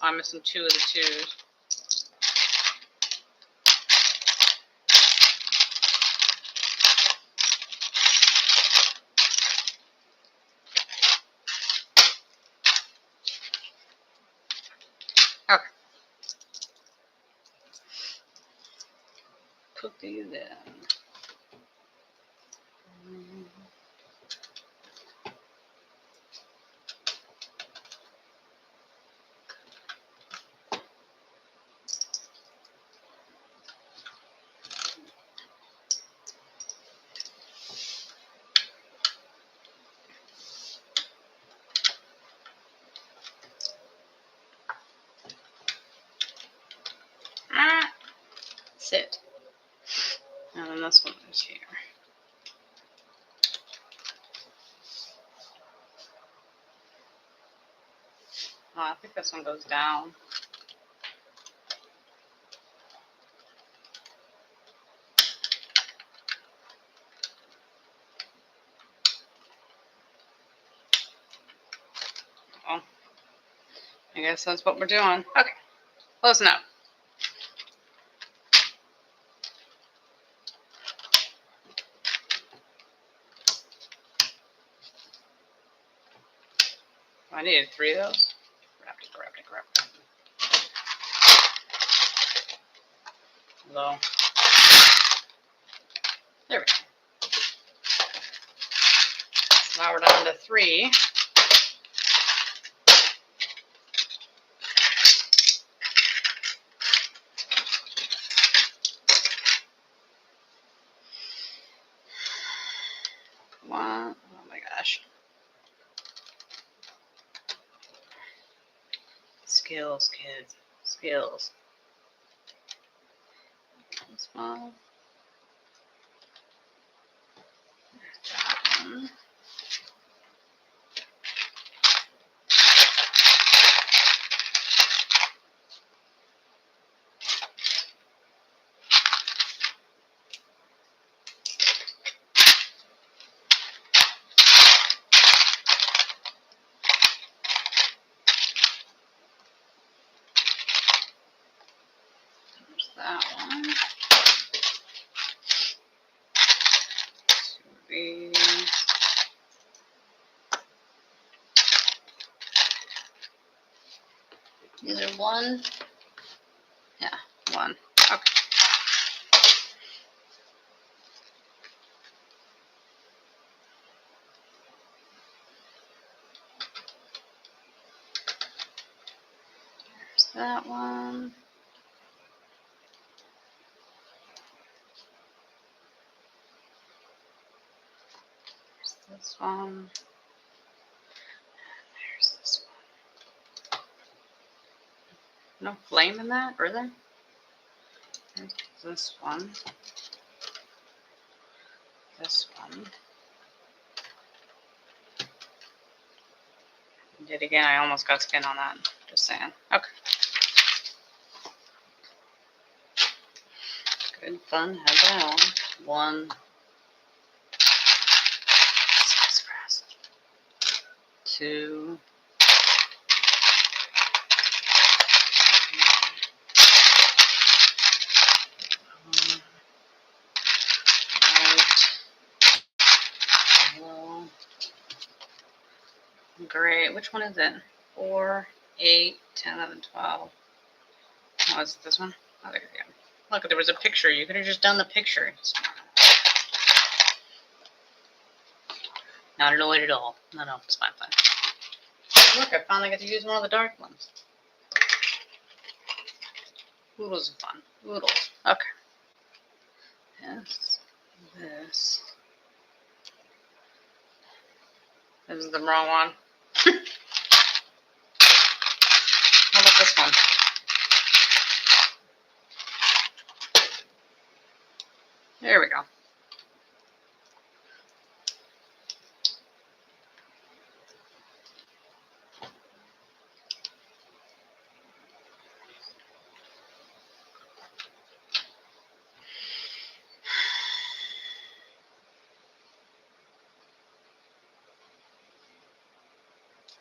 Oh, I'm missing 2 of the 2s. Okay. Put these in. sit. And then this one is here. Oh, I think this one goes down. Well, I guess that's what we're doing. Okay, close enough. I needed 3 of those. Grab it. Hello. There we go. So now we're down to 3. One. Oh my gosh. Skills, kids. Skills. This one. That one. There's that one. 2 of these. These are 1. Yeah, 1. Okay. There's that one. There's this one. There's this one. No flame in that, are there? There's this one. This one. Did again, I almost got skin on that. Just saying. Okay. Good fun. Have that on. 1. 2. 1. Great. Which one is it? 4, 8, 10, 11, 12. Oh, is it this one? Oh, there we go. Look, there was a picture. You could have just done the picture. Not annoyed at all. No, it's fine. Look, I finally get to use one of the dark ones. Oodles are fun. Oodles. Okay. Yes. This. This is the wrong one. How about this one? There we go.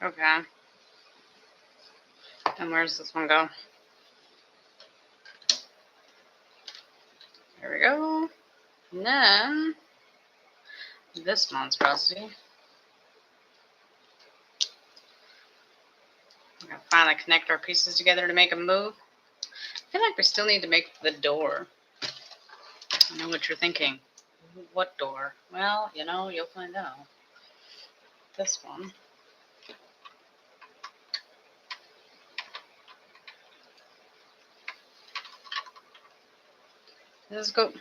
Okay. And where's this one go? There we go. And then this monstrosity. We're gonna finally connect our pieces together to make a move. I feel like we still need to make the door. I know what you're thinking. What door? Well, you'll find out. This one. Let's go.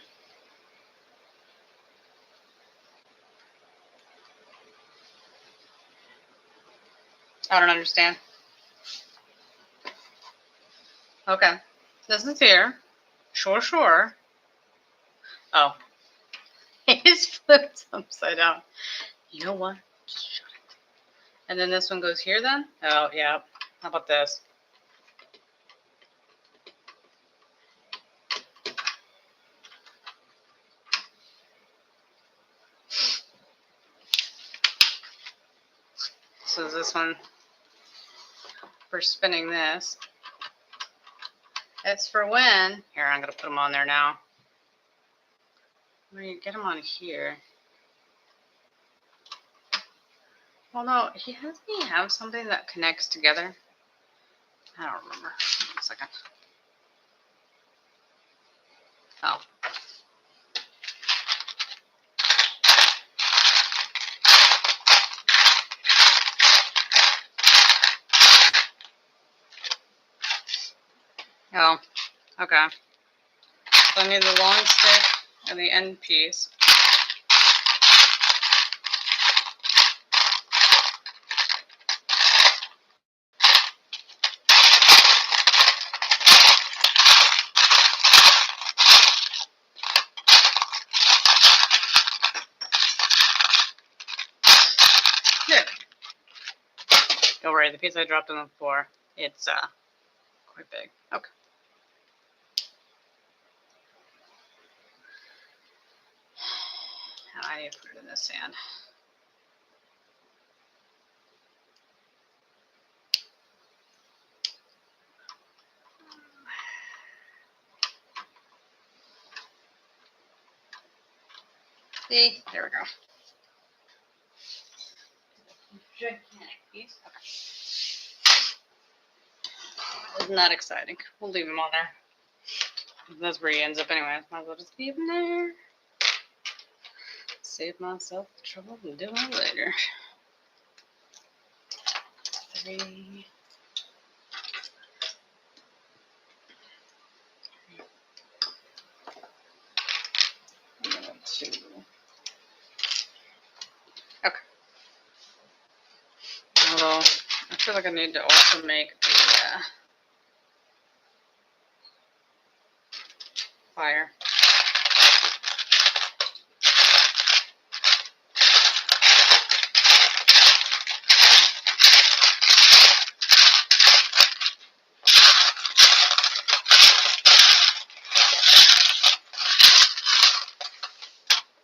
I don't understand. Okay. This is here. Sure. Oh. It's flipped upside down. You know what? Just shut it. And then this one goes here then? Oh, yeah. How about this? So this one, for spinning this, it's for when, here, I'm going to put them on there now. When you get them on here. Well, no, doesn't he have something that connects together? I don't remember. 1 second. Oh. Oh, okay. So I need the long stick and the end piece. Here. Don't worry, the piece I dropped on the floor, it's quite big. Okay. Now I need to put it in the sand. See? There we go. Gigantic piece. Okay. Isn't that exciting? We'll leave him on there. That's where he ends up anyway. Might as well just leave him there. Save myself the trouble of doing it later. 3. 2. Okay. Although, I feel like I need to also make the fire.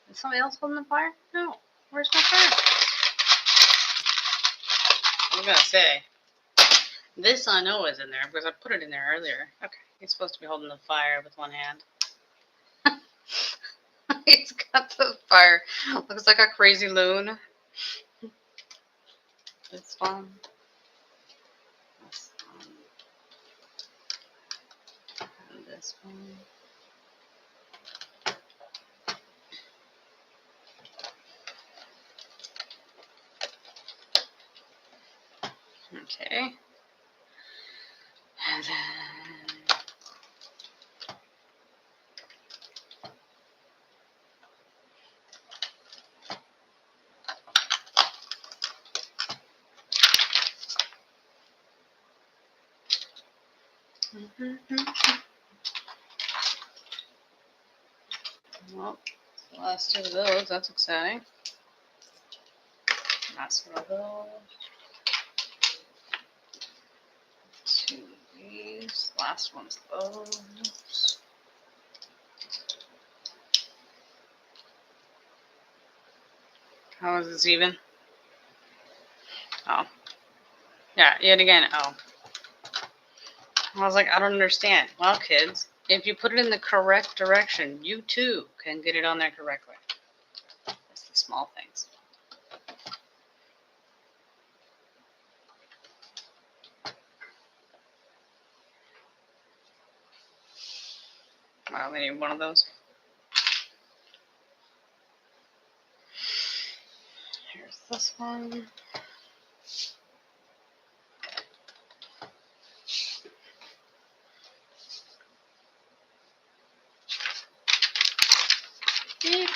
Is somebody else holding the fire? No. Where's my fire? I was gonna say, this I know is in there because I put it in there earlier. Okay, he's supposed to be holding the fire with one hand. He's got the fire. Looks like a crazy loon. This one. This one. And this one. Okay. And then well, the last 2 of those, that's exciting. Last one of those. 2 of these. Last one's those. How is this even? Oh. Yeah, yet again, oh. I was like, I don't understand. Well, kids, if you put it in the correct direction, you too can get it on there correctly. It's the small things. I only need one of those. Here's this one. Beep.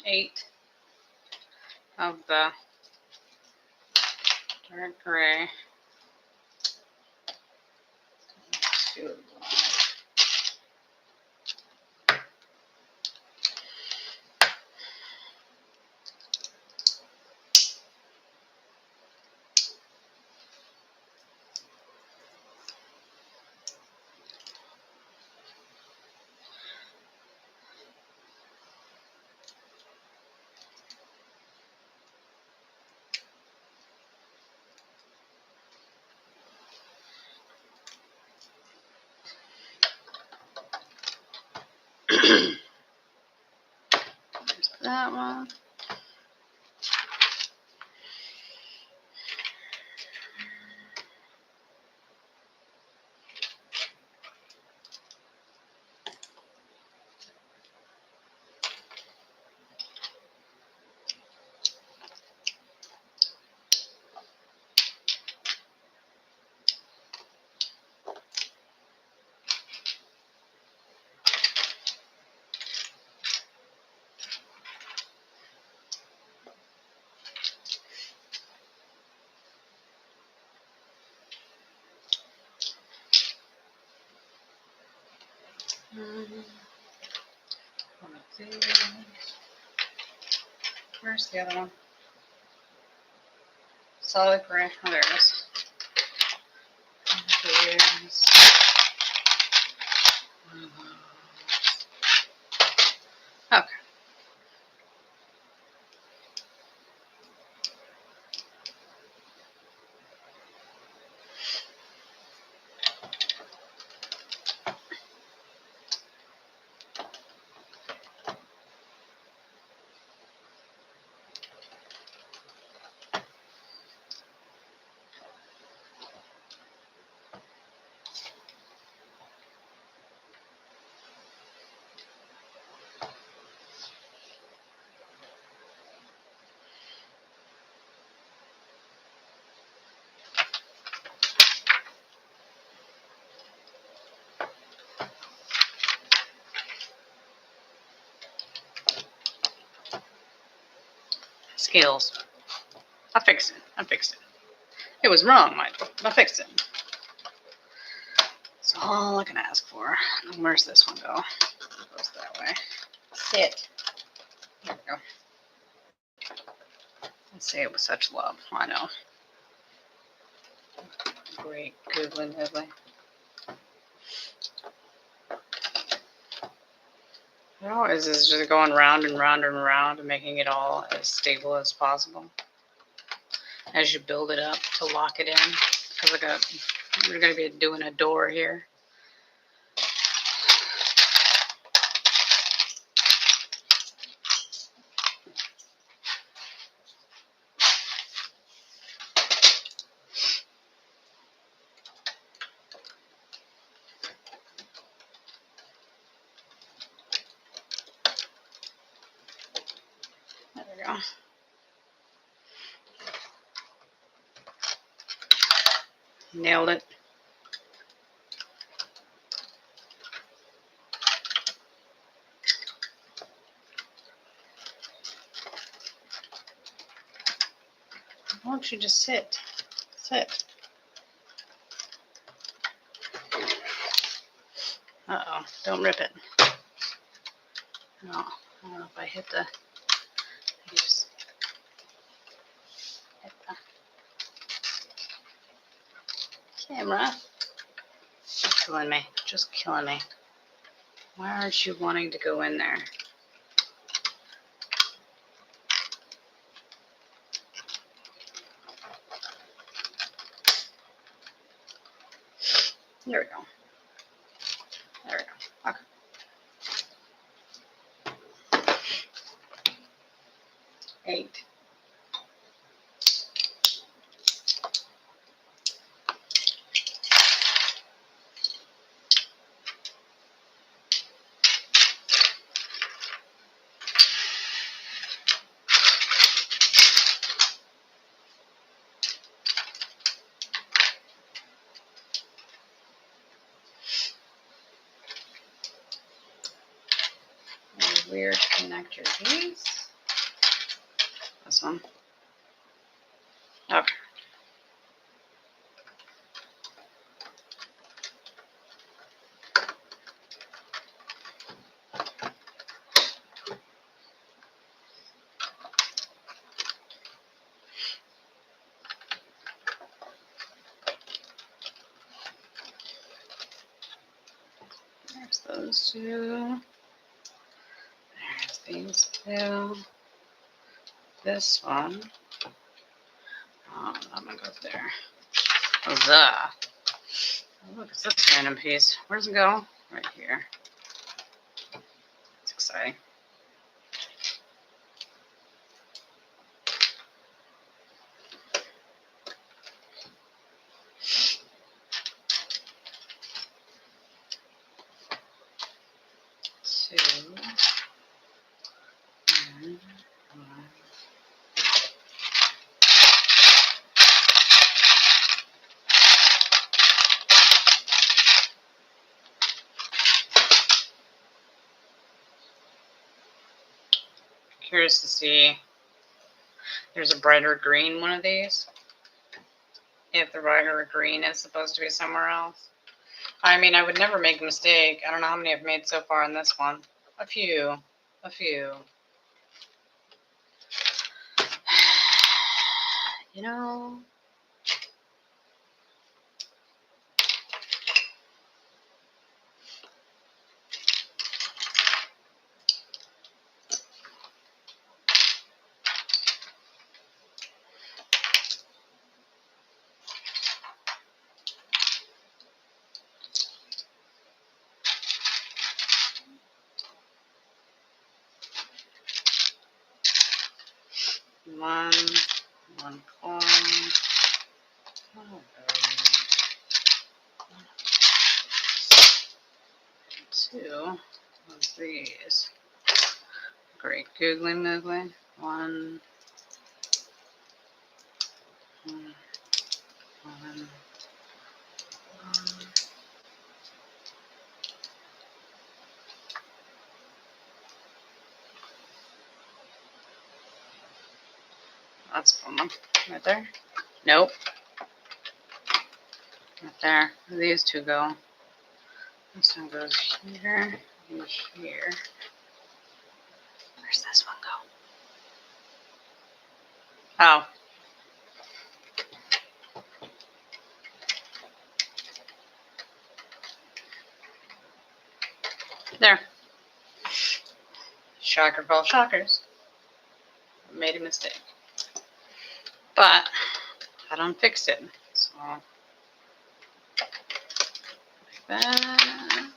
8 of the dark gray. 2 of the black. There's that one. One of these. Where's the other one? Solid gray. Oh, there it is. Okay. Scales. I fixed it. It was wrong, Michael. I fixed it. That's all I can ask for. Where's this one go? It goes that way. Sit. There we go. Let's say it with such love. I know. Great Googling, Googling. It always is just going round and round and round and making it all as stable as possible as you build it up to lock it in. Because we're going to be doing a door here. There we go. Nailed it. Why don't you just sit? Sit. Uh-oh. Don't rip it. No. I don't know if I hit the... You just hit the camera. Killing me. Just killing me. Why aren't you wanting to go in there? There we go. There we go. Okay. 8. Weird connector piece. this one. Okay. There's those two. There's these two. This one. Oh, I'm gonna go there. Huzzah. Oh, look, it's this random piece. Where's it go? Right here. It's exciting. Two. And one. Curious to see. There's a brighter green one of these. If the brighter green is supposed to be somewhere else. I mean, I would never make a mistake. I don't know how many I've made so far in this one. A few. A few. You know. One coin. Two of these. Great googly moogly. One. That's one right there. Nope. Right there. Where these two go? This one goes here and here. Where's this one go? Oh. There. Shocker of all shockers. I made a mistake. But I don't fix it. So like that.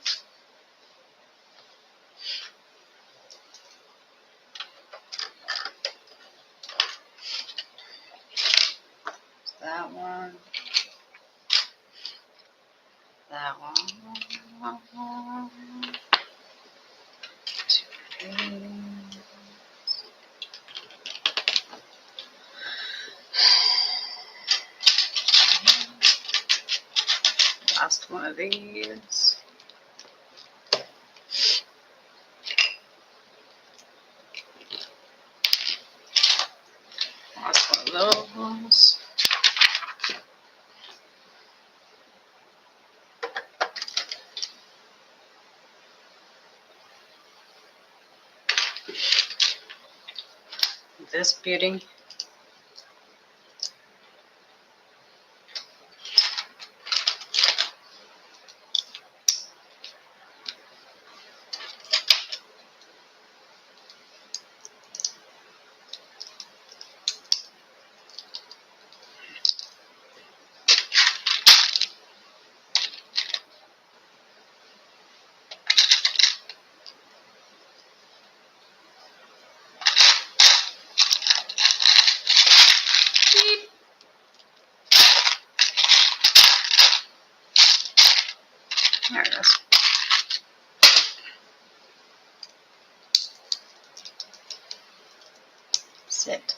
That one. That one. Two, three. Last one of these. Last one of those. This beauty. There it is. Sit.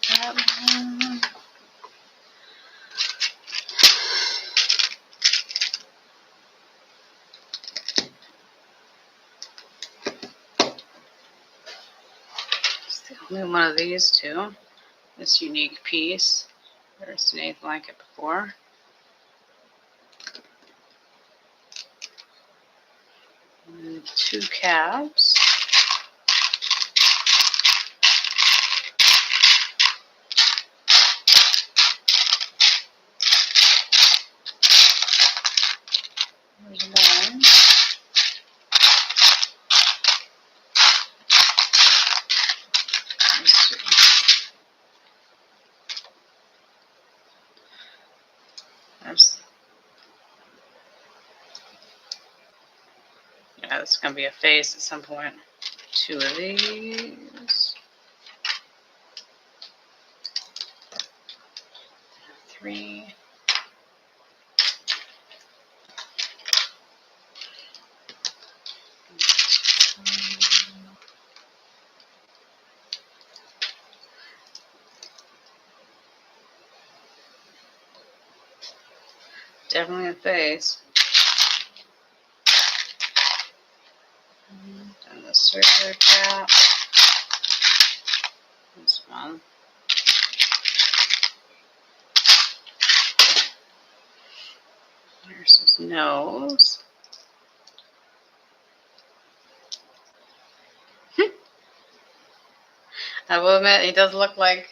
That one. only one of these two. This unique piece. Never seen anything like it before. And 2 caps. There's one. There's 2. Yeah, this is going to be a face at some point. 2 of these. 3. Definitely a face. And the circular cap. This one. There's his nose. I will admit, he does look like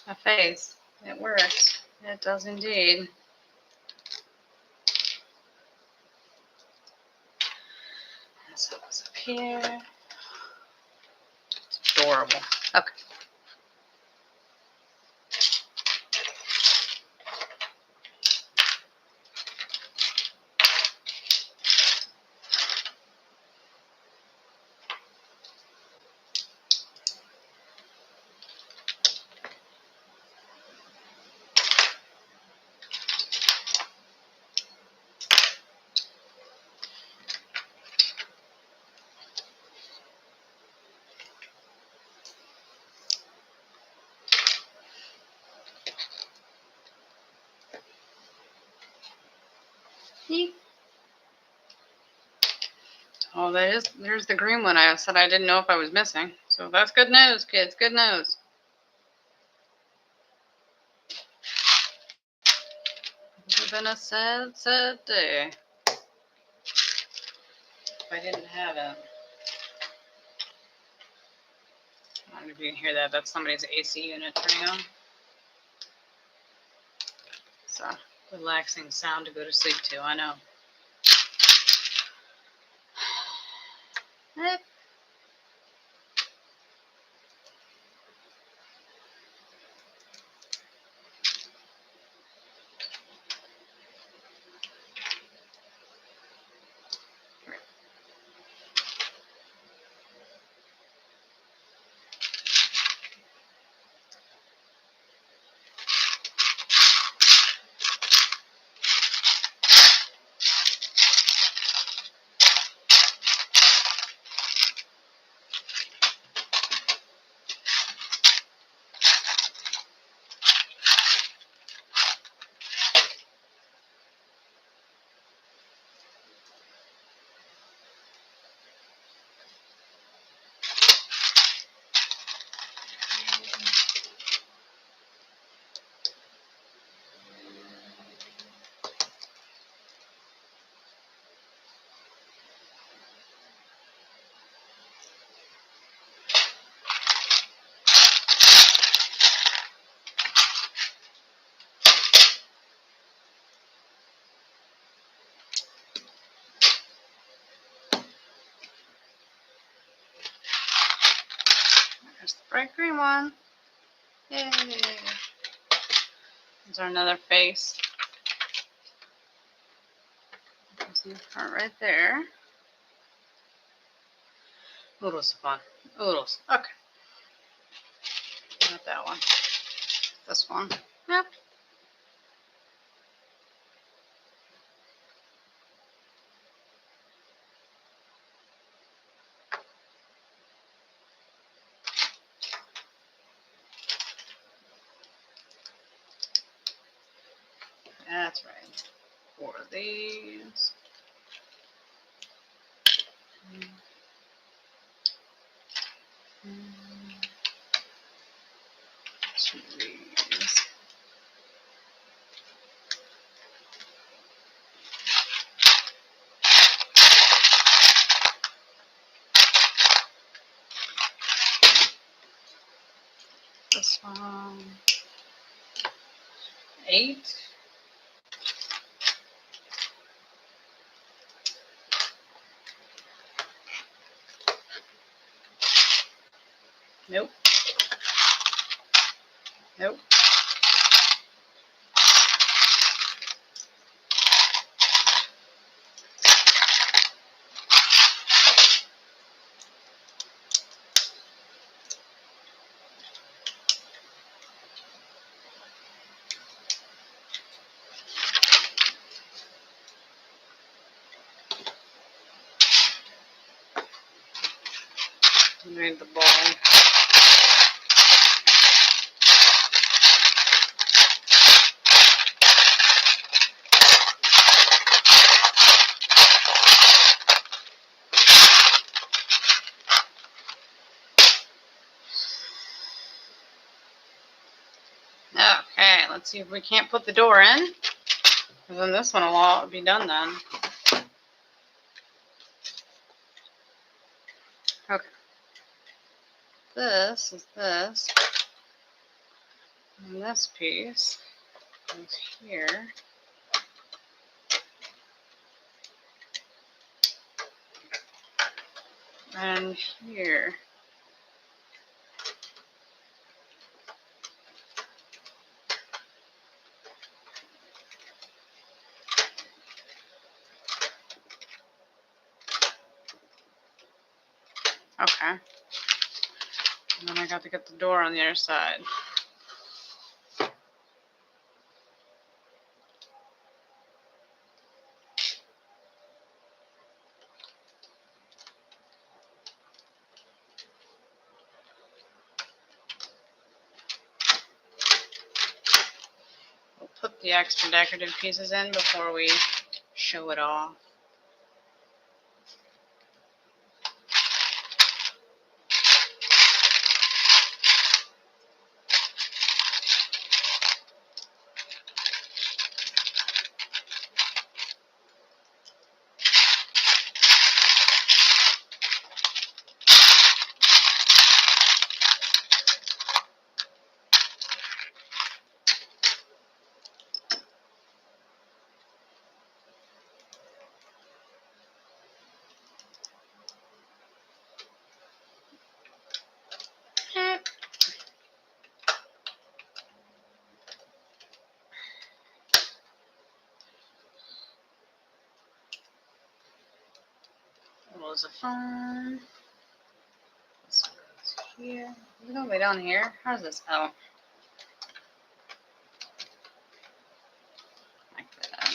a face. It works. It does indeed. So it goes up here. It's adorable. Okay. Oh, there's the green one I said I didn't know if I was missing. So that's good news, kids. Good news. It would have been a sad, sad day if I didn't have it. I don't know if you can hear that. That's somebody's AC unit turning on. It's a relaxing sound to go to sleep to, I know. There's the bright green one. Yay! There's another face. There's the front right there. Oodles of fun. Oodles. Okay. Not that one. This one. Yep. That's right. 4 of these. 8. Nope. Nope. Made the ball. Okay, let's see if we can't put the door in. Because then this one will all be done then. Okay. This is this. And this piece goes here. And here. Okay. And then I got to get the door on the other side. We'll put the extra decorative pieces in before we show it off. Was a phone. This goes here. Is it all the way down here? How's this out? Like that.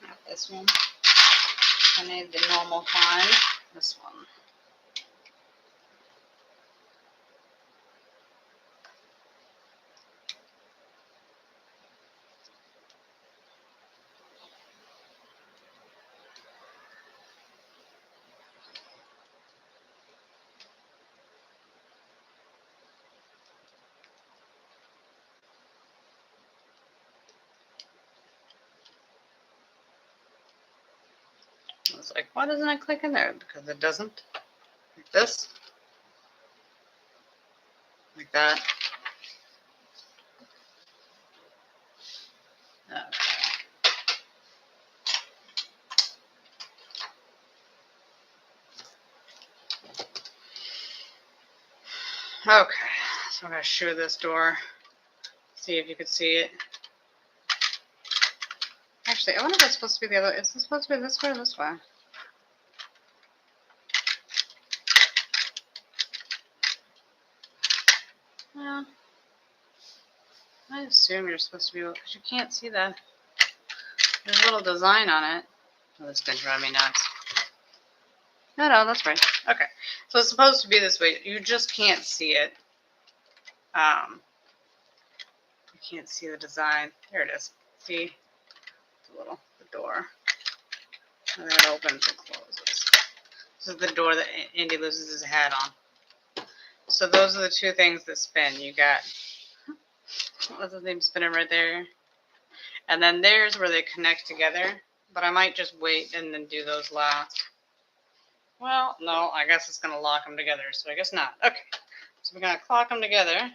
Not this one. I need the normal kind. This one. I was like, why doesn't it click in there? Because it doesn't. Like this. Like that. Okay, so I'm going to shoot this door. See if you could see it. Actually, I wonder if it's supposed to be the other. Is it supposed to be this way or this way? Well, I assume you're supposed to be, because you can't see that. There's a little design on it. Oh, this is going to drive me nuts. No, that's right. Okay, so it's supposed to be this way. You just can't see it. You can't see the design. There it is. See? The door. And then it opens and closes. This is the door that Indy loses his hat on. So those are the two things that spin. You got, what's his name, spinning right there. And then there's where they connect together. But I might just wait and then do those last. Well, no, I guess it's going to lock them together. So I guess not. Okay. So we're going to clock them together.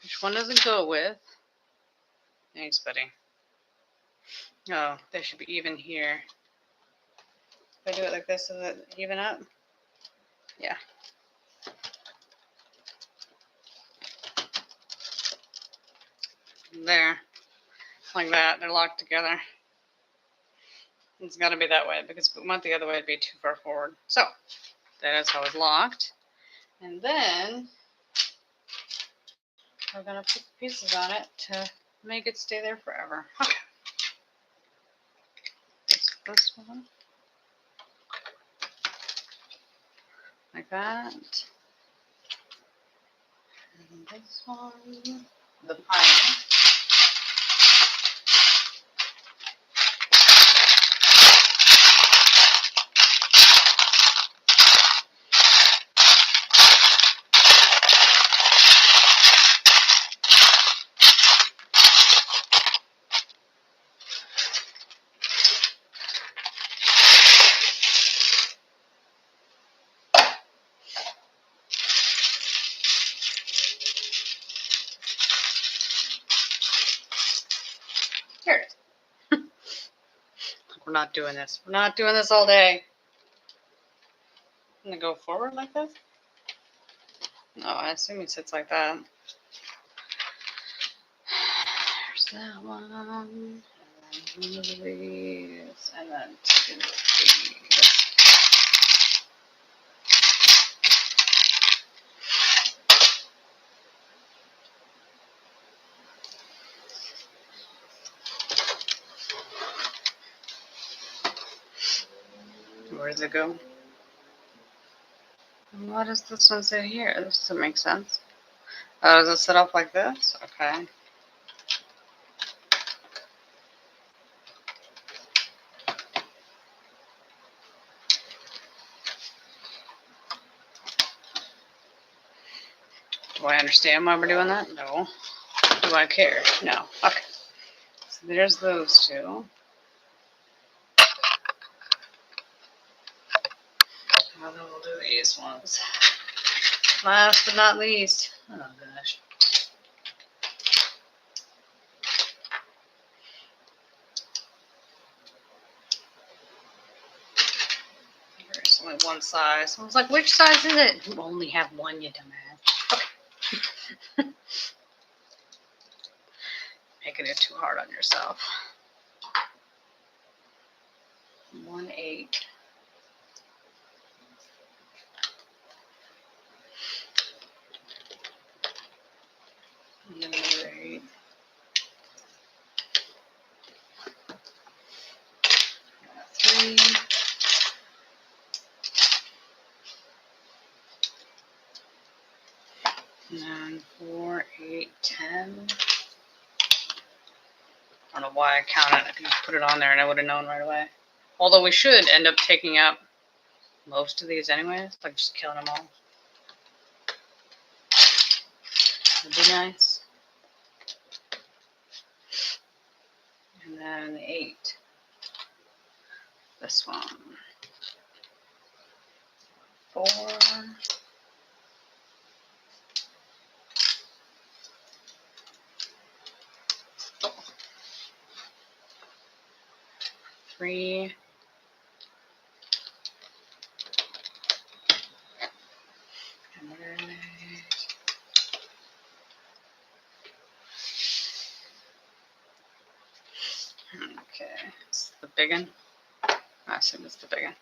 Which one does it go with? Thanks, buddy. Oh, they should be even here. If I do it like this, does it even up? Yeah. There. Like that. They're locked together. It's got to be that way, because if it went the other way, it'd be too far forward. So, that is how it's locked. And then, we're going to put the pieces on it to make it stay there forever. Okay. This one. Like that. And this one. The pile. Here it is. We're not doing this. We're not doing this all day. I'm going to go forward like this? No, I assume it sits like that. There's that one. And then one of these. And then two of these. Where does it go? What does this one say here? This doesn't make sense. Oh, does it set up like this? Okay. Do I understand why we're doing that? No. Do I care? No. Okay. So there's those two. And then we'll do these ones. Last but not least. Oh gosh. There's only one size. I was like, which size is it? You only have one, you dumbass. Okay. Making it too hard on yourself. 1/8. Another 8. Three. And then 4, 8, 10. I don't know why I counted. I could just put it on there and I would have known right away. Although we should end up taking up most of these anyways, like just killing them all. Would be nice. And then 8. This one. 4. 3. Okay, it's the big one. I assume it's the big one.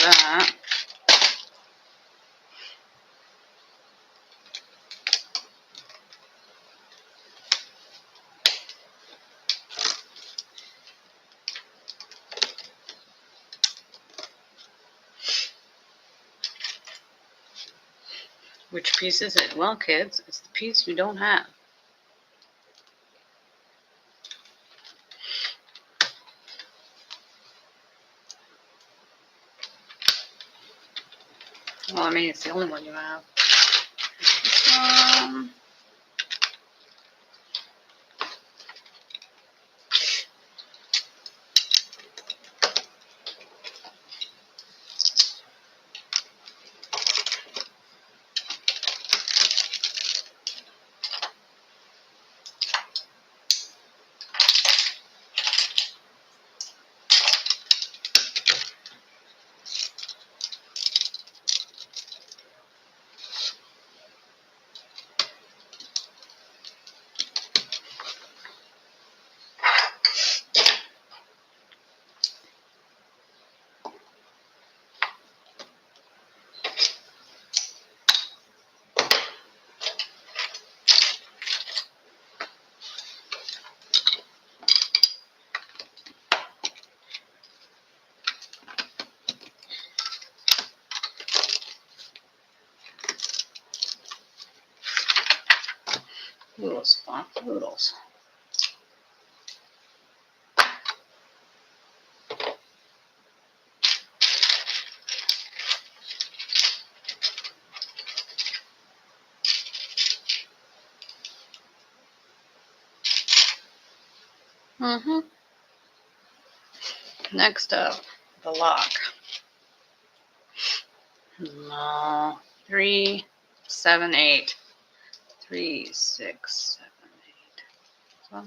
That. Which piece is it? Well, kids, it's the piece you don't have. Well, I mean, it's the only one you have. Noodles, noodles. Next up, the lock. 3, 7, 8. 3, 6, 7, 8. So,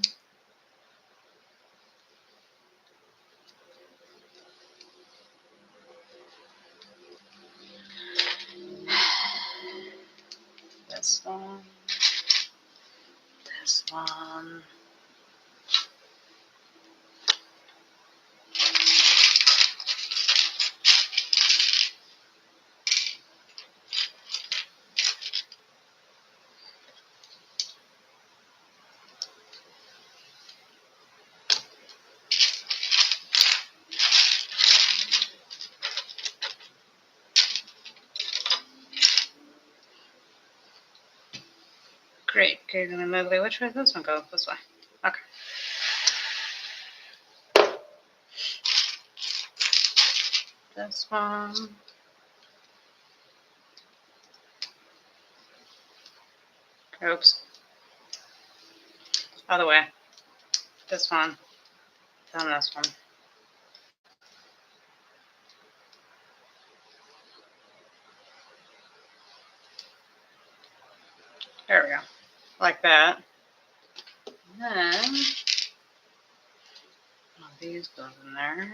this one. This one. Great. Okay, then Leslie, which way does this one go? This way. Okay. This one. Oops. Other way. This one. Then this one. There we go. Like that. And then one of these goes in there.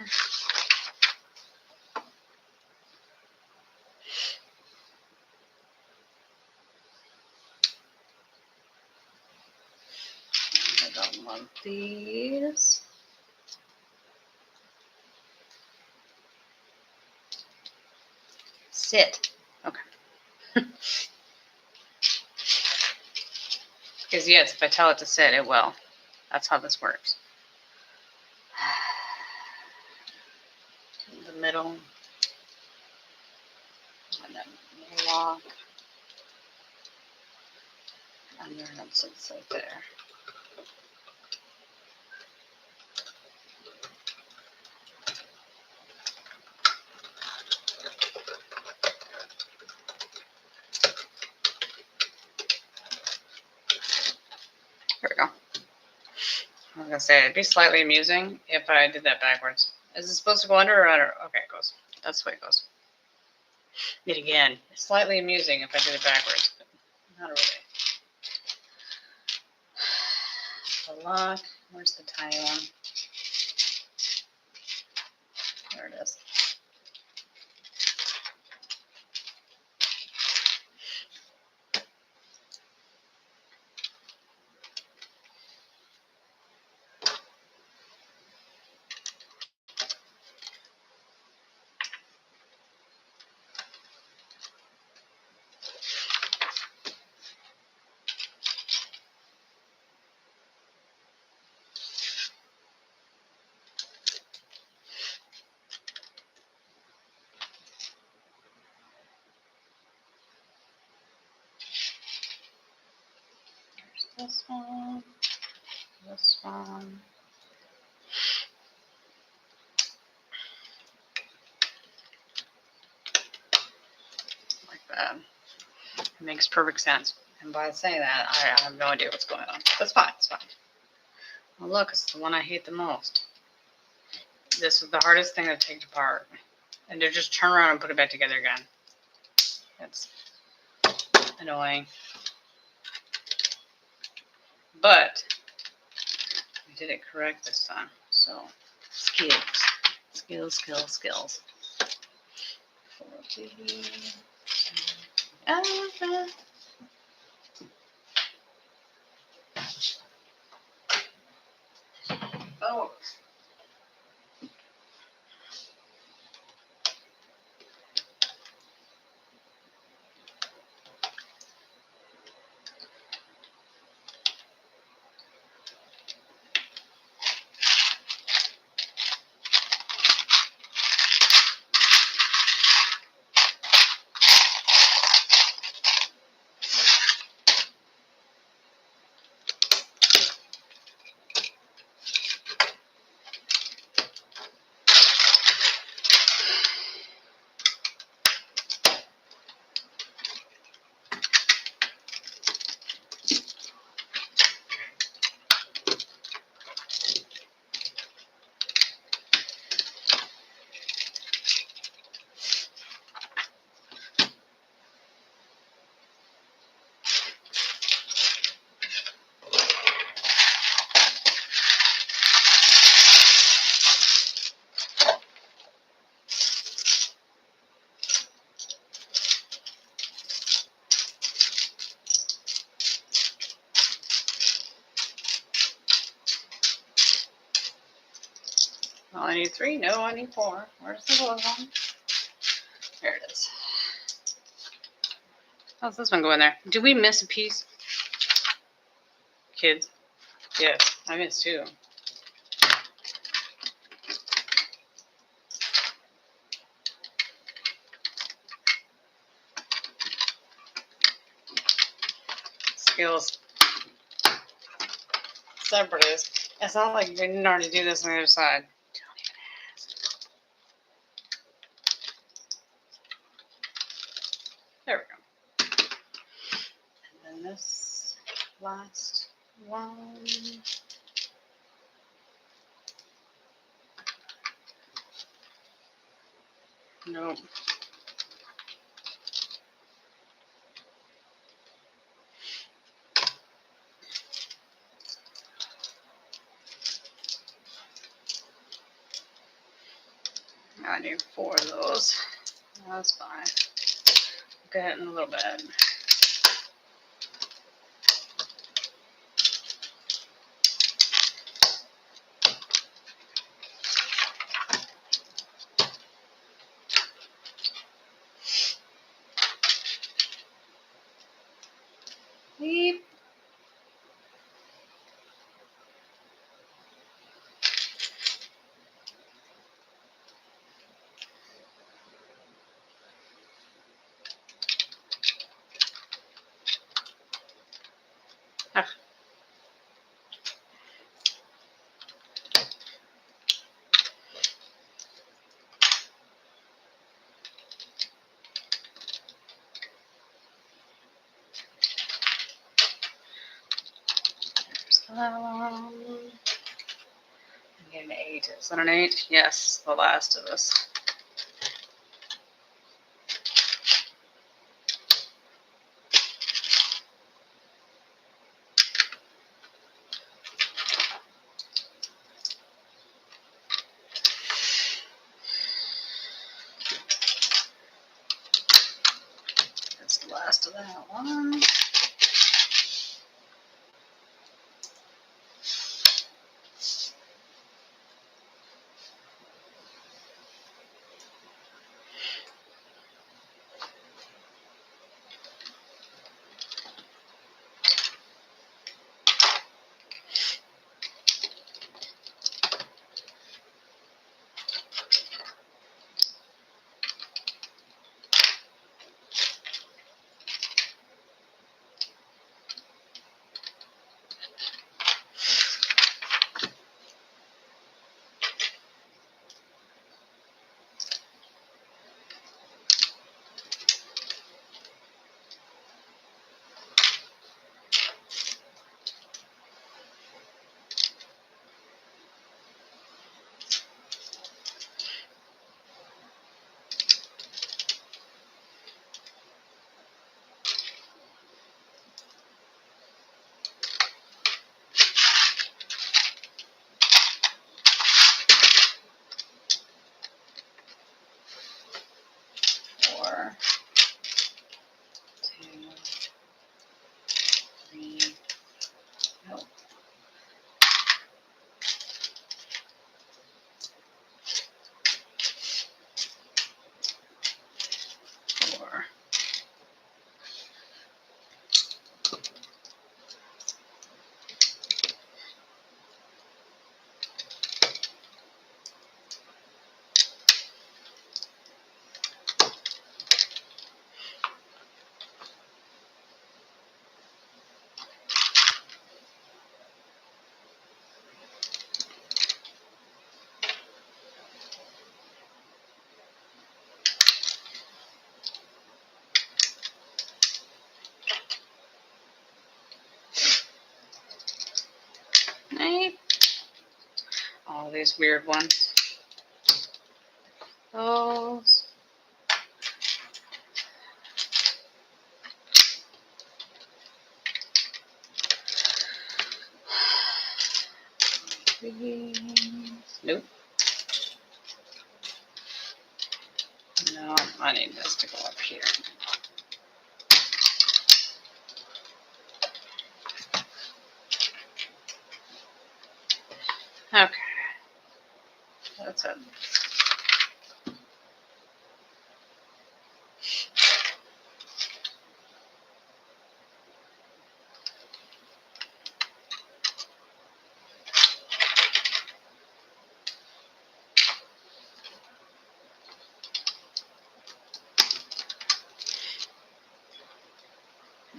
I don't want these. Sit. Okay. Because yes, if I tell it to sit, it will. That's how this works. In the middle. And then lock. And then it sits right there. There we go. I was gonna say it'd be slightly amusing if I did that backwards. Is it supposed to go under or under? Okay, it goes. That's the way it goes. Yet again, it's slightly amusing if I did it backwards, but not really. The lock. Where's the tiny one? There it is. This one, this one. Like that. It makes perfect sense. And by saying that, I have no idea what's going on. That's fine, it's fine. Well, look, it's the one I hate the most. This is the hardest thing to take apart. And to just turn around and put it back together again. It's annoying. But we did it correct this time. So, skills. Skills, skills, skills. 4B. Oh. Well, I need 3. No, I need 4. Where's the little one? There it is. How's this one go in there? Did we miss a piece? Kids? Yes, I missed 2. Skills. Separatist. It's not like we didn't already do this on the other side. Don't even ask. There we go. And then this. last one. Nope. I need 4 of those. That's fine. Look at it in a little bit. Beep. Ah. I'm getting an 8. Is that an 8? Yes, the last of us. That's the last of that one. All these weird ones. Those. Nope. No, I need this to go up here. Okay. That's it.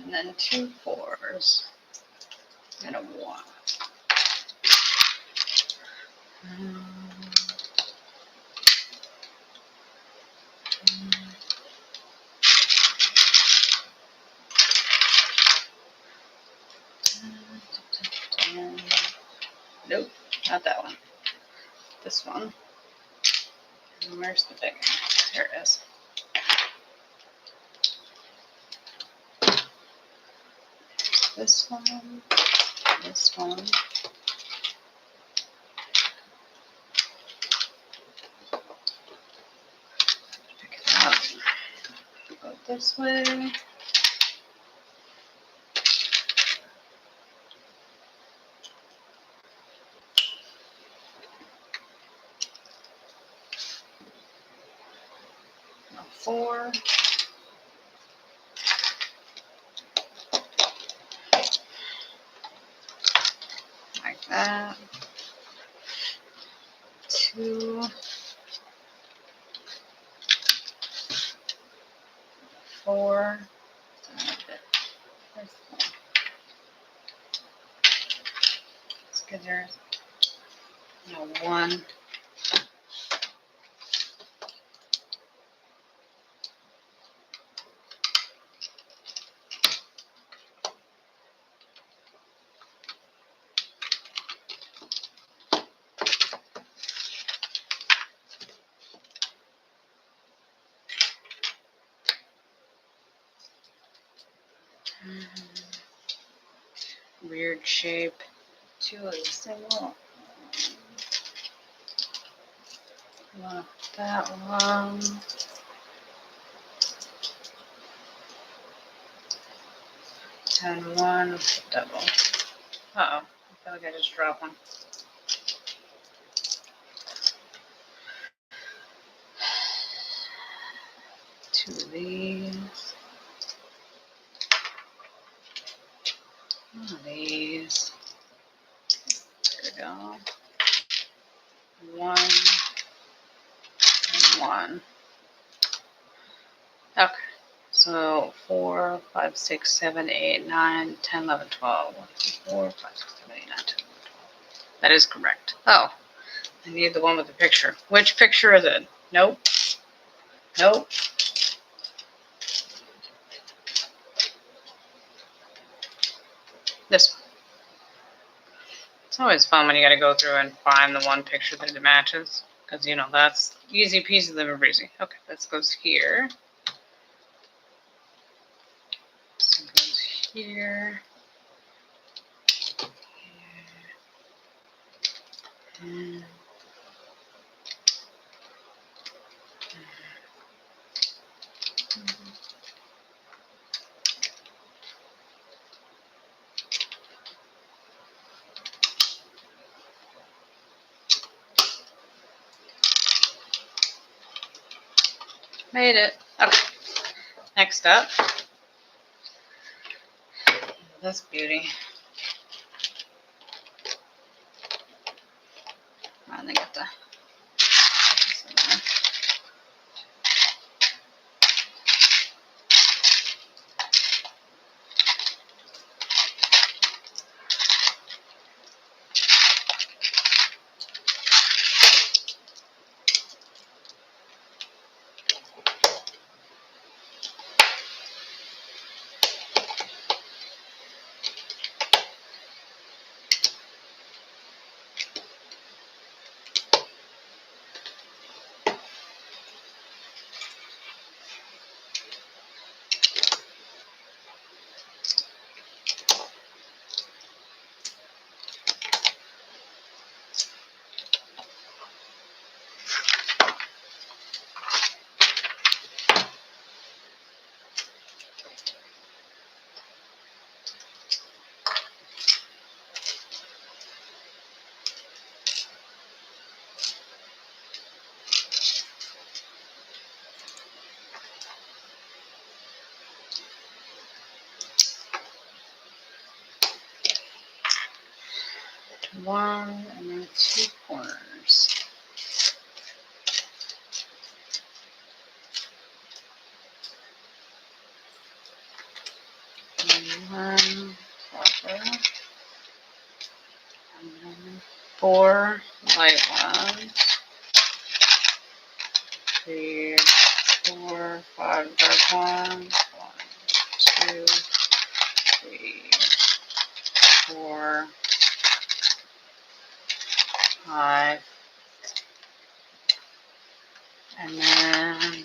And then 2 4s and a 1. Nope, not that one. This one. And where's the big one? There it is. This one. This one. Pick it up. Go this way. Four. Like that. 2. 4. Let's get there. No, 1. Weird shape. 2 is single. Not that one. And 1 double. Uh-oh. I feel like I just dropped one. 2 of these. 1 of these. There we go. 1 and 1. Okay. So 4, 5, 6, 7, 8, 9, 10, 11, 12. 1, 2, 4, 5, 6, 7, 8, 9, 10, 11, 12. That is correct. Oh, I need the one with the picture. Which picture is it? Nope. Nope. This one. It's always fun when you got to go through and find the one picture that it matches. Because, you know, that's easy peasy, lemon breezy. Okay, this goes here. This goes here. And made it. Okay. Next up, this beauty. And I got the. One and then 2 corners. And 1 proper. And then 4 light ones. 3, 4, 5 dark ones. 1, 2, 3, 4. 5, and then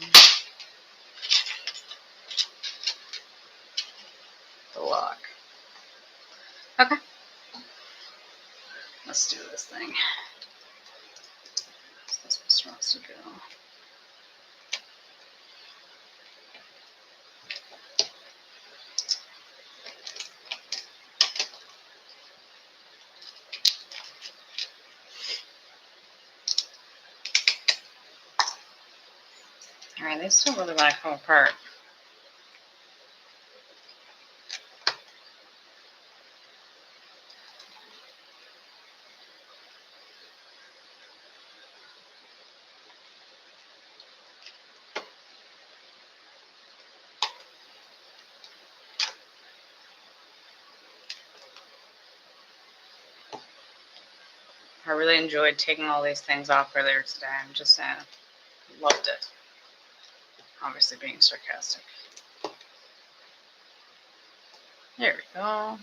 the lock. Okay. Let's do this thing. This was supposed to go. Alright, they still really want to come apart. I really enjoyed taking all these things off earlier today. I'm just saying, loved it. Obviously being sarcastic. There we go.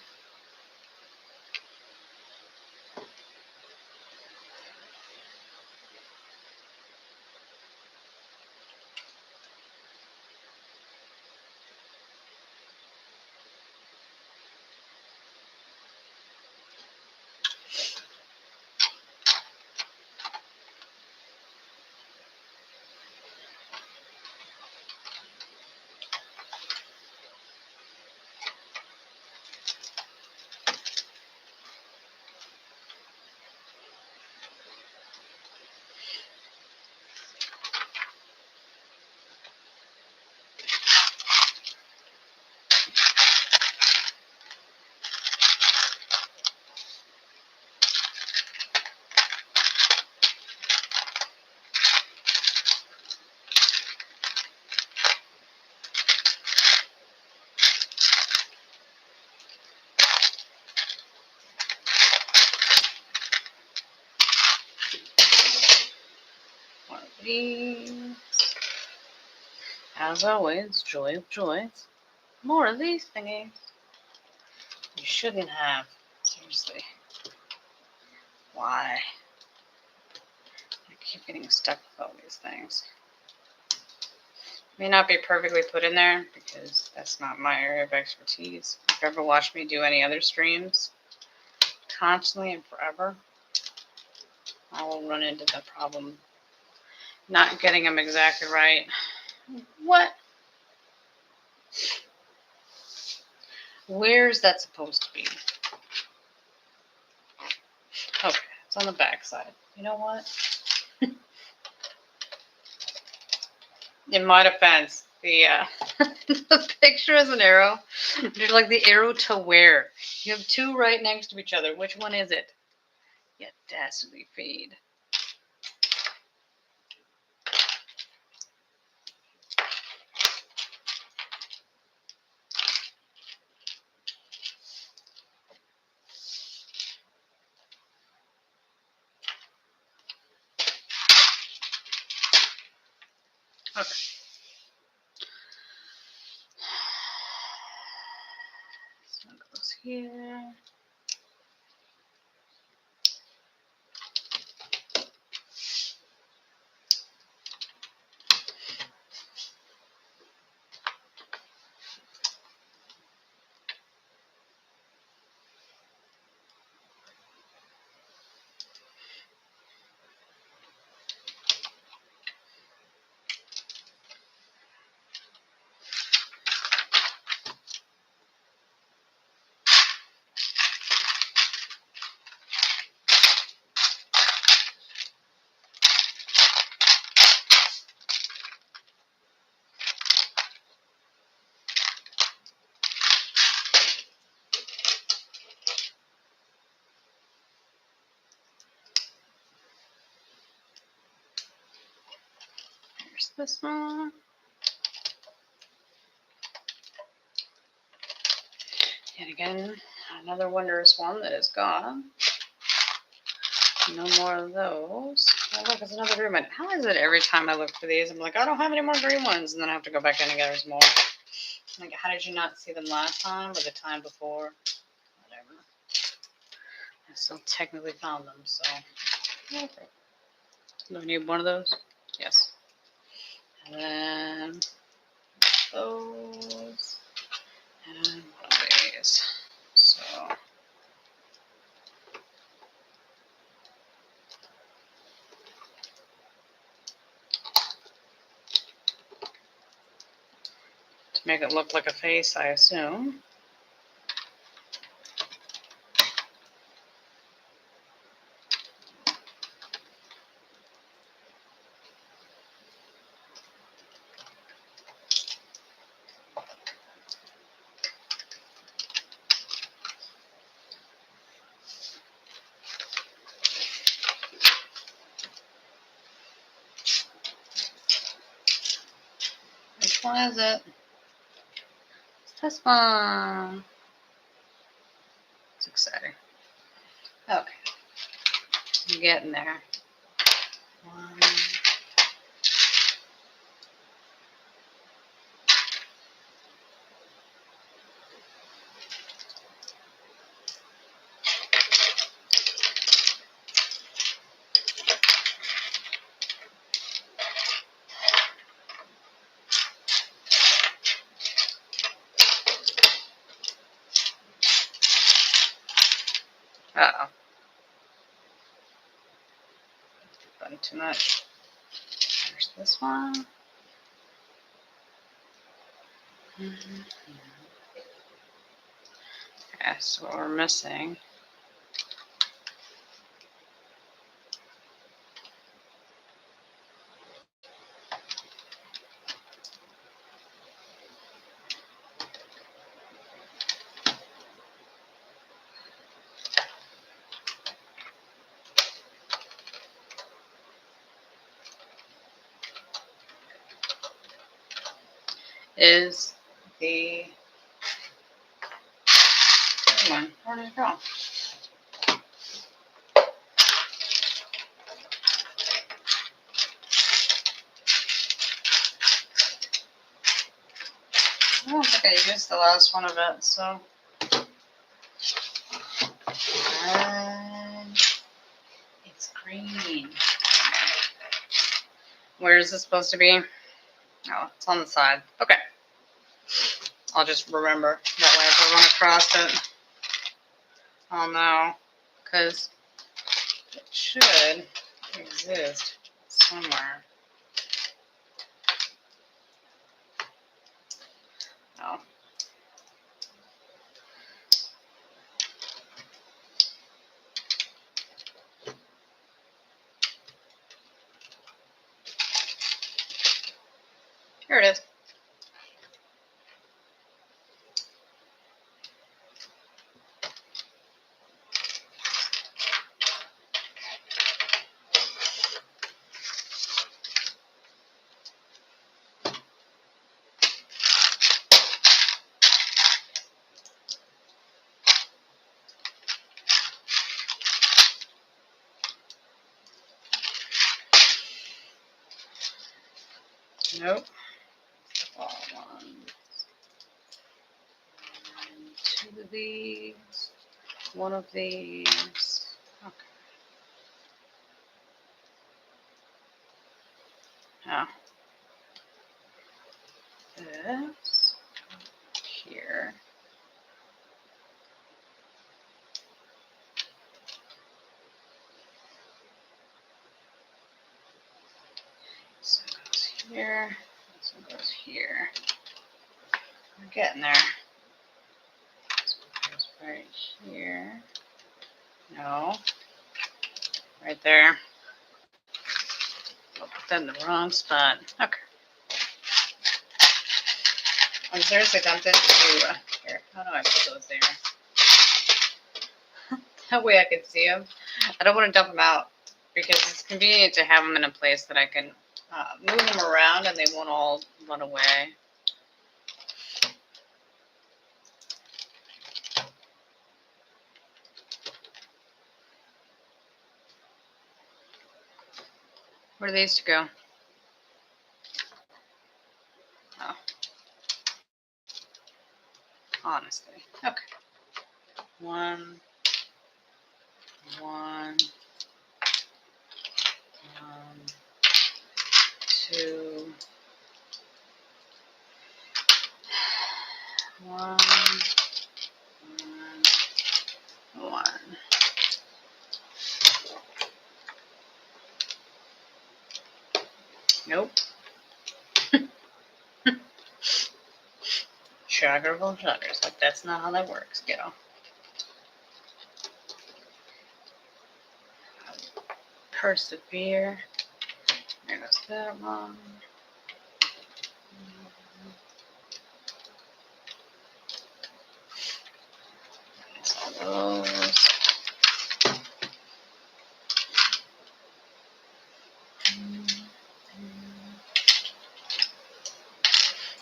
One of these. As always, joy of joys. More of these thingies. You shouldn't have. Seriously. Why? I keep getting stuck with all these things. May not be perfectly put in there because that's not my area of expertise. If you've ever watched me do any other streams, constantly and forever, I will run into the problem not getting them exactly right. What? Where's that supposed to be? Okay, it's on the back side. You know what? In my defense, the the picture is an arrow. There's like the arrow to where? You have two right next to each other. Which one is it? You dastardly feed. Okay. So it goes here. Here's this one. And again, another wondrous one that is gone. No more of those. Oh, look, it's another green one. How is it every time I look for these, I'm like, I don't have any more green ones, and then I have to go back in and get some more. Like, how did you not see them last time or the time before? Whatever. I still technically found them, so. Okay. Do we need one of those? Yes. And then those and one of these. So to make it look like a face, I assume. Which one is it? It's this one. It's exciting. Okay. I'm getting there. One. Uh-oh. Done too much. There's this one. Mm-hmm. Okay, so what we're missing is the one. Where did it go? I don't think I used the last one of it, so. It's green. Where is this supposed to be? Oh, it's on the side. Okay. I'll just remember. That way if I run across it, I'll know. Because it should exist somewhere. Oh. Here it is. Nope. Two of these. One of these. Okay. Now, this here. This one goes here. This one goes here. We're getting there. This one goes right here. No. Right there. I'll put that in the wrong spot. Okay. I'm seriously tempted to. Here, how do I put those there? That way I can see them. I don't want to dump them out because it's convenient to have them in a place that I can move them around and they won't all run away. Where do these to go? Oh. Honestly. Okay. One. 2, 1, 1, 1. Nope. Sugar of all sugars. Like, that's not how that works, kiddo. Persevere. There goes that one. All those.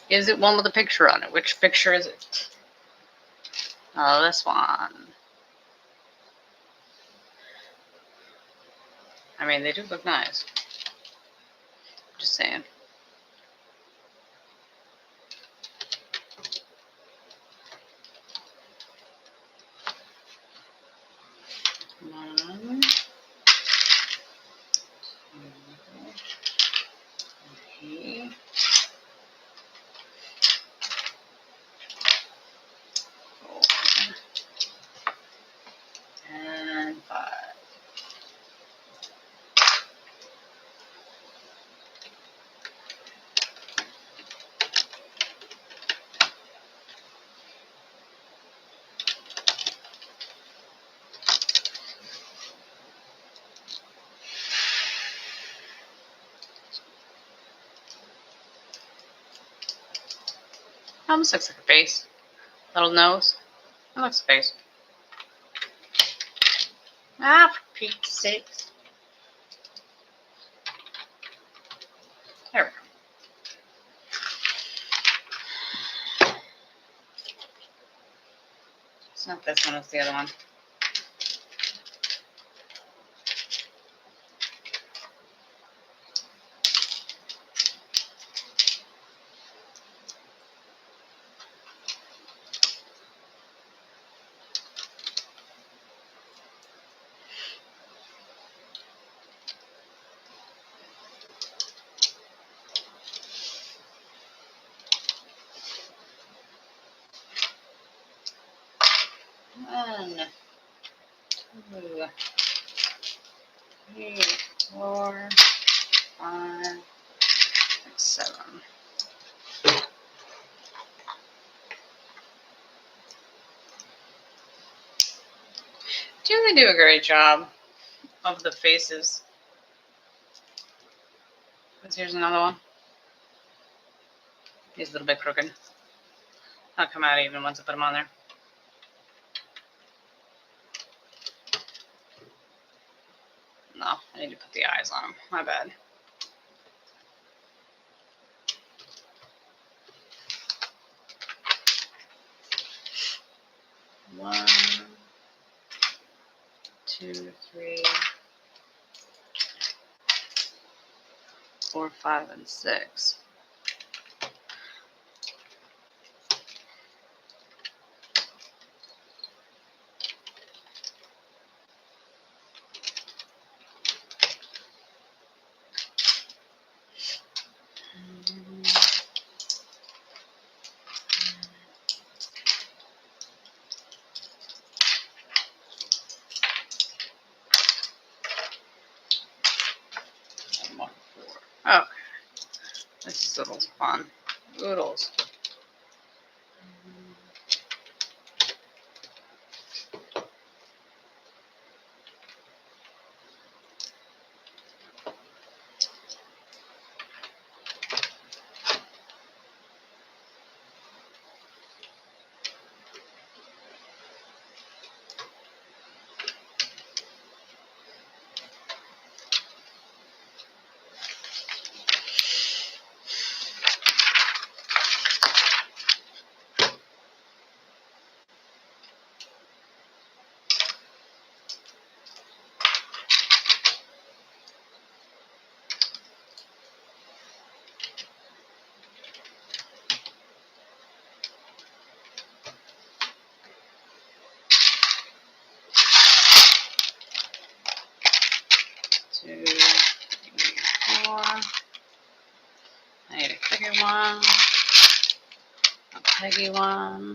Is it one with a picture on it? Which picture is it? Oh, this one. I mean, they do look nice. Just saying. One, two, 3, 4, and 5. Almost looks like a face. Little nose. That looks a face. Ah, for Pete's sakes. There we go. It's not this one, it's the other one. One, 2, 3, 4, 5, 6, 7. Do they do a great job of the faces? Here's another one. He's a little bit crooked. I'll come out even once I put them on there. No, I need to put the eyes on them. My bad. One, 2, 3, 4, 5, and 6. Okay. This is a little fun. Oodles. Peggy one.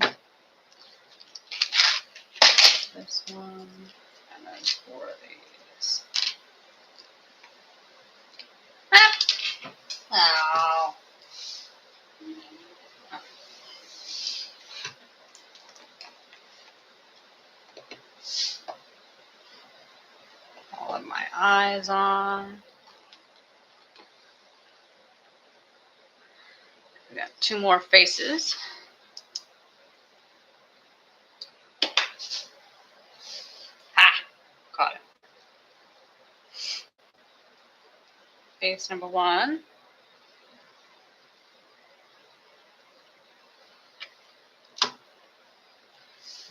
This one. And then 4 of these. Oh. All of my eyes on. We got 2 more faces. Ha! Caught it. Face number 1.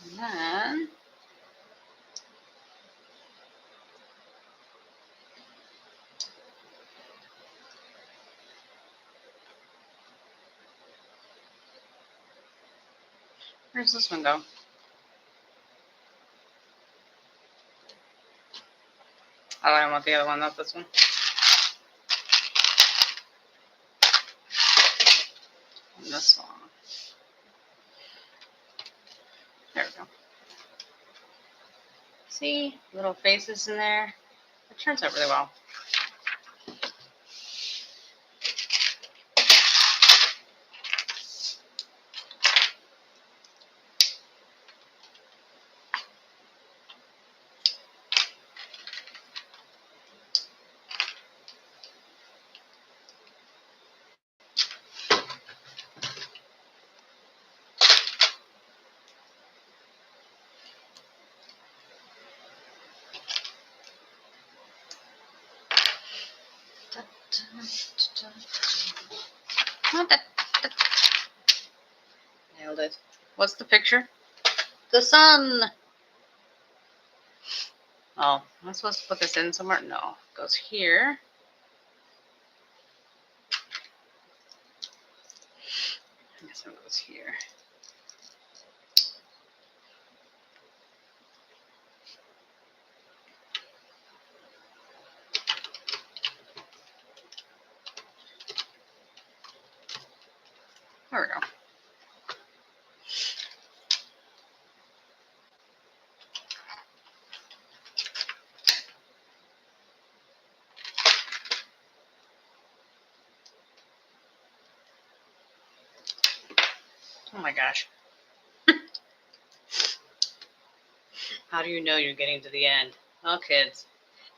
And then where's this one go? Oh, I want the other one, not this one. And this one. There we go. See? Little faces in there. It turns out really well. Nailed it. What's the picture? The sun! Oh, am I supposed to put this in somewhere? No. It goes here. I guess it goes here. There we go. Oh my gosh. How do you know you're getting to the end? Oh, kids.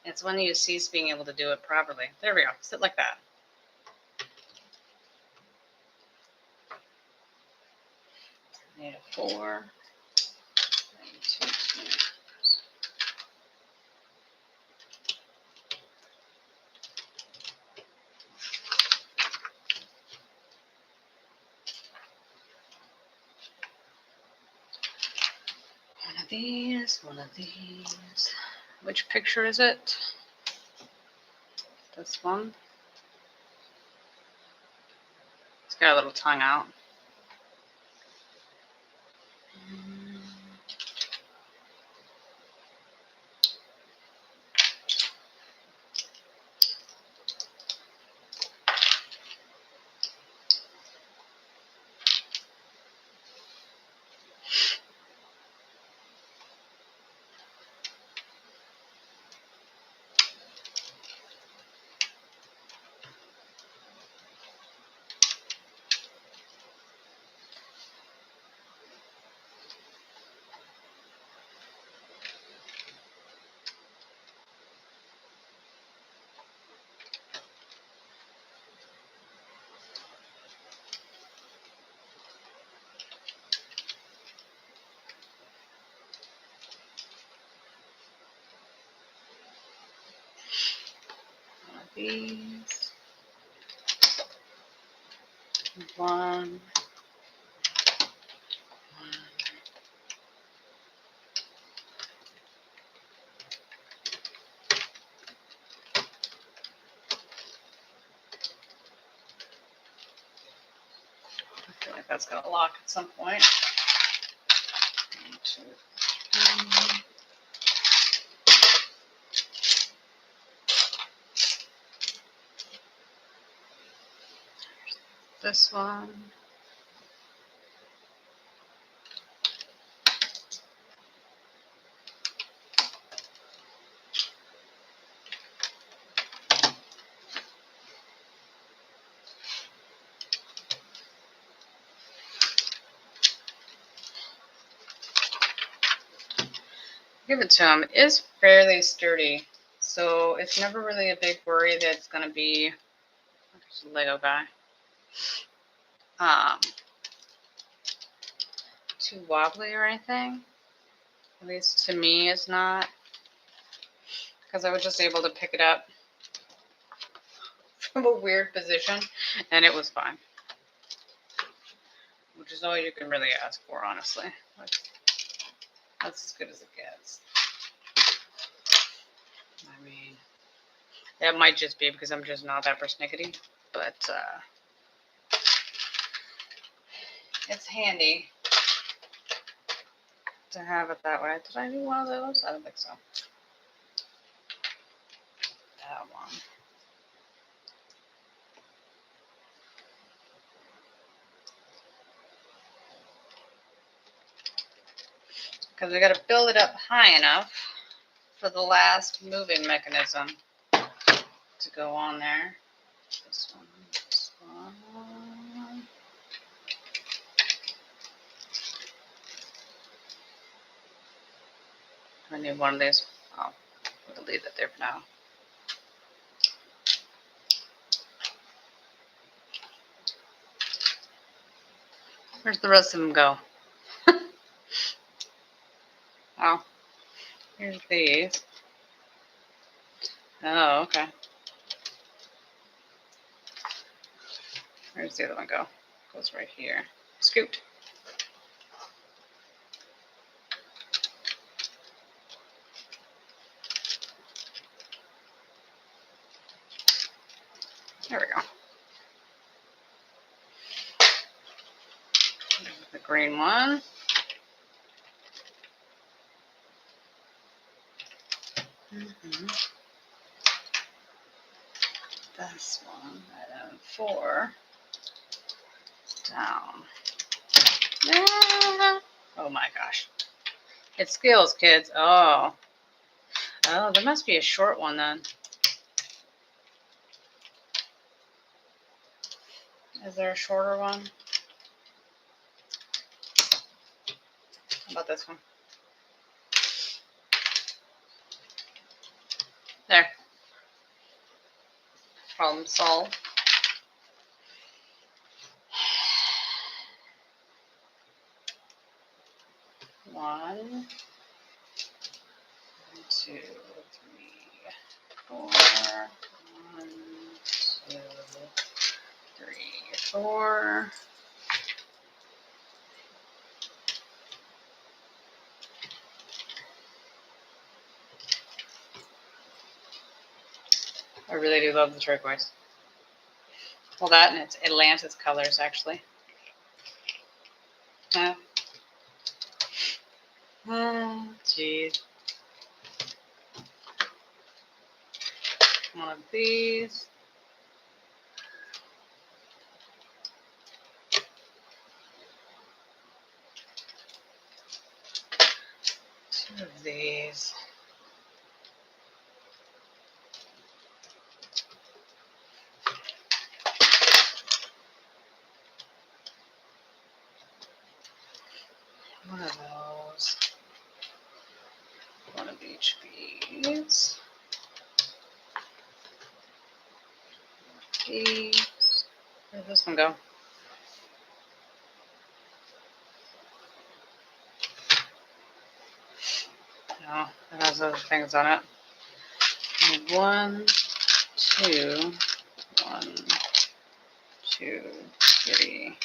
It's when you cease being able to do it properly. There we go. Sit like that. Need a 4. And 2, 2. One of these, one of these. Which picture is it? This one. It's got a little tongue out. These. One. I feel like that's going to lock at some point. 1, 2, 3. This one. Give it to him. It is fairly sturdy, so it's never really a big worry that it's going to be a Lego guy. Too wobbly or anything. At least to me, it's not. Because I was just able to pick it up from a weird position, and it was fine. Which is all you can really ask for, honestly. That's as good as it gets. I mean, that might just be because I'm just not that persnickety, but it's handy to have it that way. Did I do one of those? I don't think so. That one. Because we got to build it up high enough for the last moving mechanism to go on there. This one, this one. I need one of these. We'll leave it there for now. Where's the rest of them go? Oh, here's these. Oh, okay. Where's the other one go? Goes right here. Scoot. There we go. There's the green one. This one, item 4. Down. Ah. Oh my gosh. It's skills, kids. Oh. Oh, there must be a short one then. Is there a shorter one? How about this one? There. Problem solved. One, 2, 3, 4. 1, 2, 3, 4. I really do love the turquoise. Well, that and it's Atlantis colors, actually. Oh, jeez. One of these. Two of these. One of those. One of each of these. These. Where'd this one go? No, it has other things on it. 1, 2, 1, 2, 3.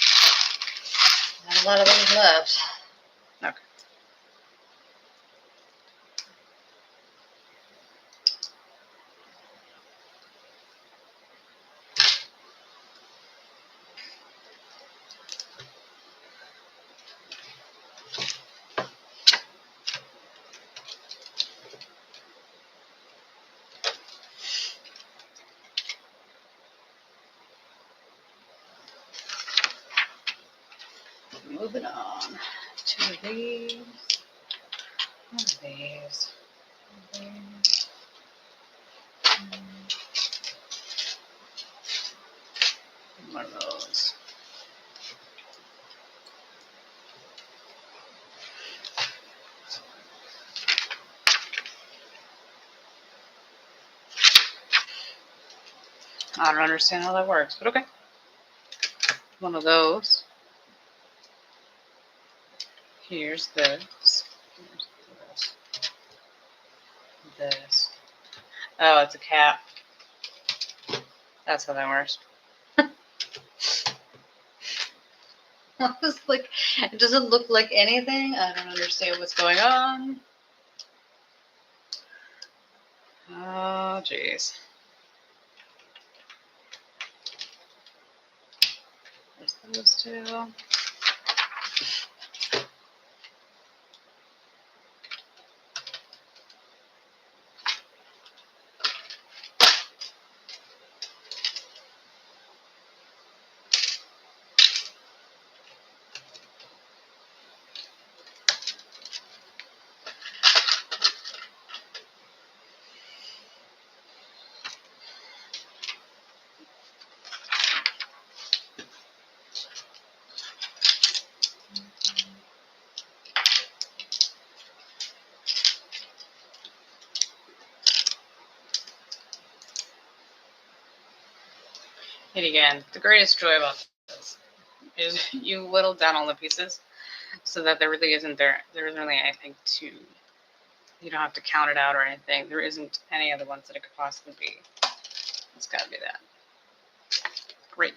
Not a lot of those left. Okay. Moving on. 2 of these. 1 of these. 1 of these. One of those. I don't understand how that works, but okay. One of those. Here's this. Here's this. This. Oh, it's a cap. That's how that works. Like, it doesn't look like anything. I don't understand what's going on. Oh, jeez. There's those two. And again, the greatest joy about this is you whittle down all the pieces so that there really isn't there isn't really anything to, you don't have to count it out or anything. There isn't any other ones that it could possibly be. It's got to be that. Great.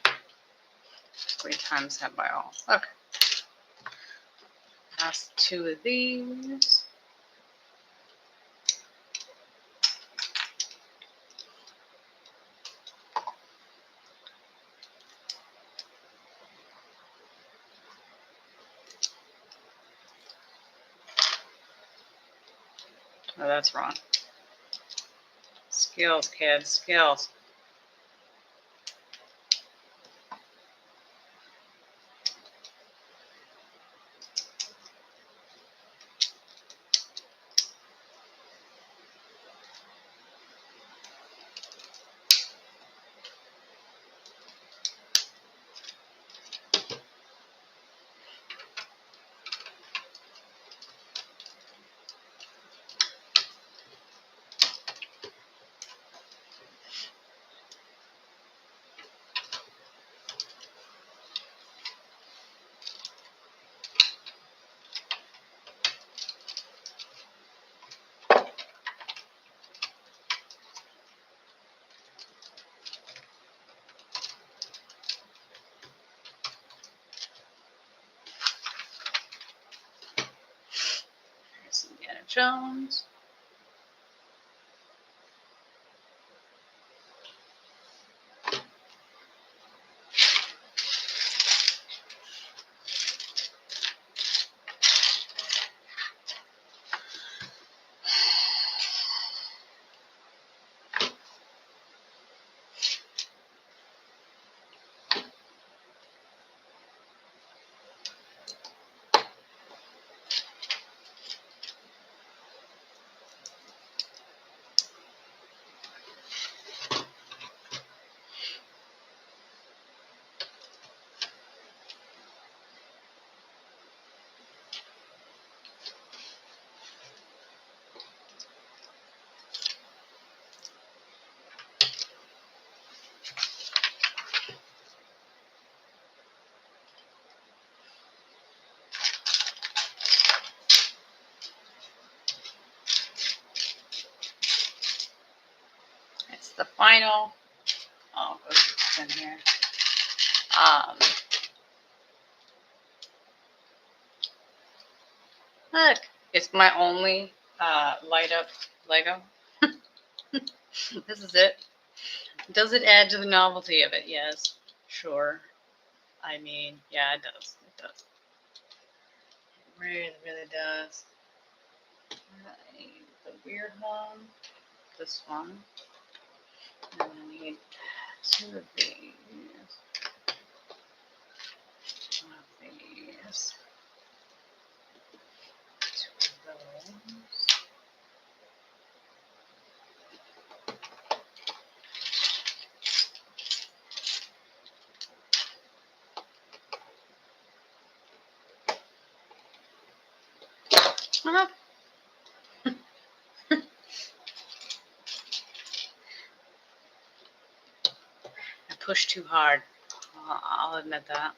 3 times that by all. Okay. Last 2 of these. Oh, that's wrong. Skills, kids, skills. There's Indiana Jones. It's the final. Oh, it's in here. Look, it's my only light up Lego. This is it. Does it add to the novelty of it? Yes. Sure. I mean, yeah, it does. It does. It really, really does. Right. The weird one. This one. And I need 2 of these. 1 of these. 2 of those. Uh-huh. push too hard. I'll admit that.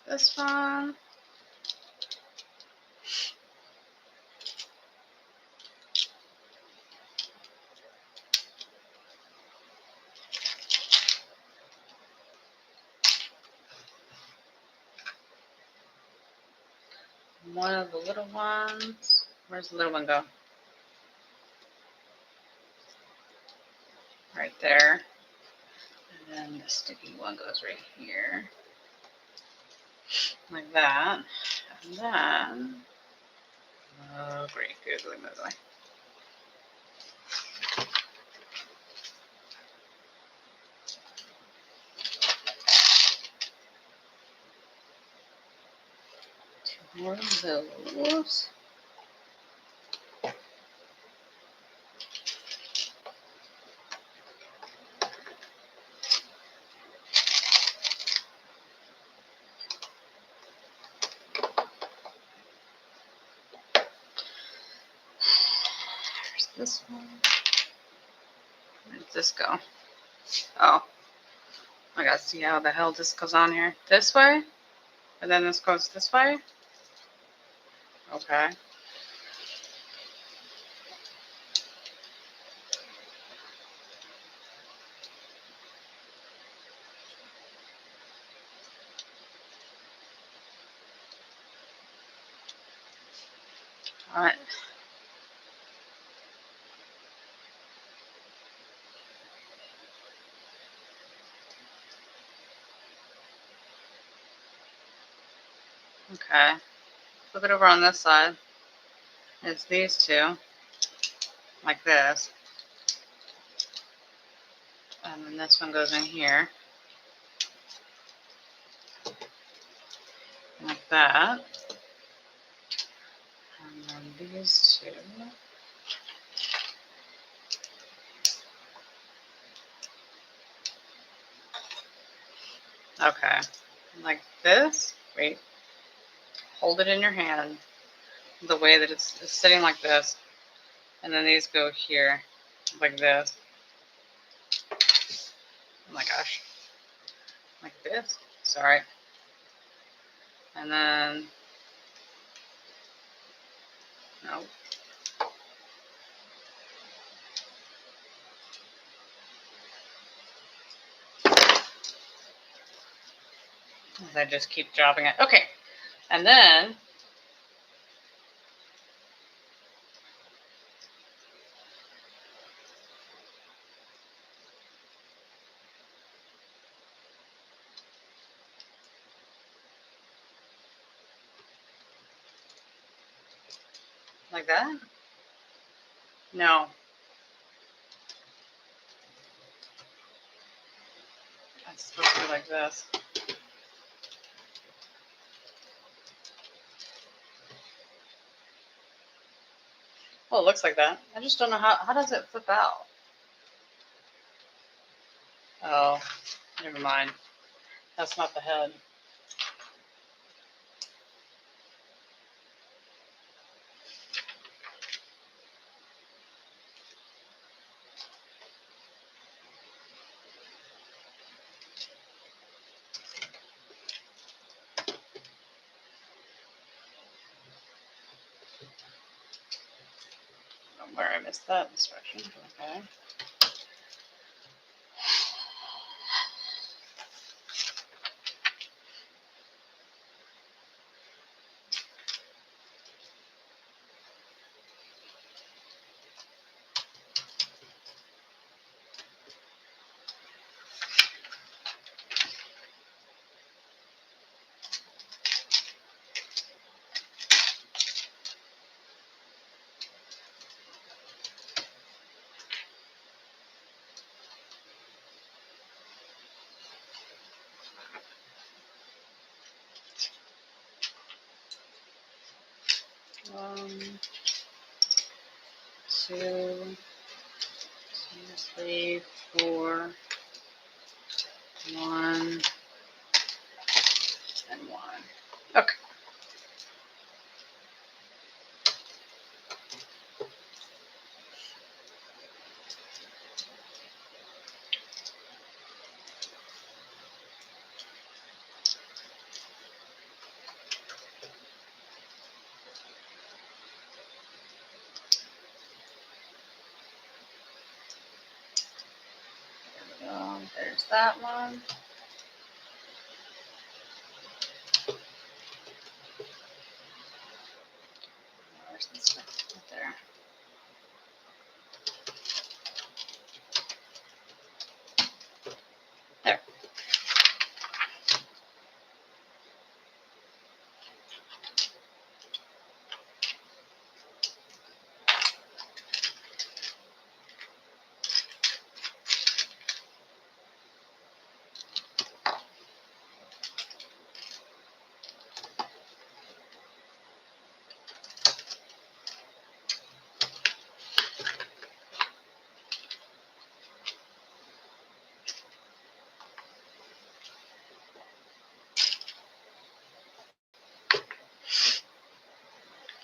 This one. One of the little ones. Where's the little one go? Right there. And then the sticky one goes right here. Like that. And then, oh great, googly moogly. Two more of those. There's this one. Where did this go? Oh. I gotta see how the hell this goes on here. This way? And then this goes this way? Okay. Alright. Okay. Flip it over on this side. It's these two. Like this. And then this one goes in here. Like that. And then these two. Okay. Like this. Wait. Hold it in your hand. The way that it's sitting like this. And then these go here. Like this. Oh my gosh. Like this. Sorry. And then. No. I just keep dropping it. Okay. And then. Like that? No. It's supposed to be like this. Well, it looks like that. I just don't know how does it flip out? Oh, never mind. That's not the head. Oh, where I missed that instruction. Okay. One, two, 3, 4. 1, and 1. Okay. There's that one. Where's this stuff? Right there. There.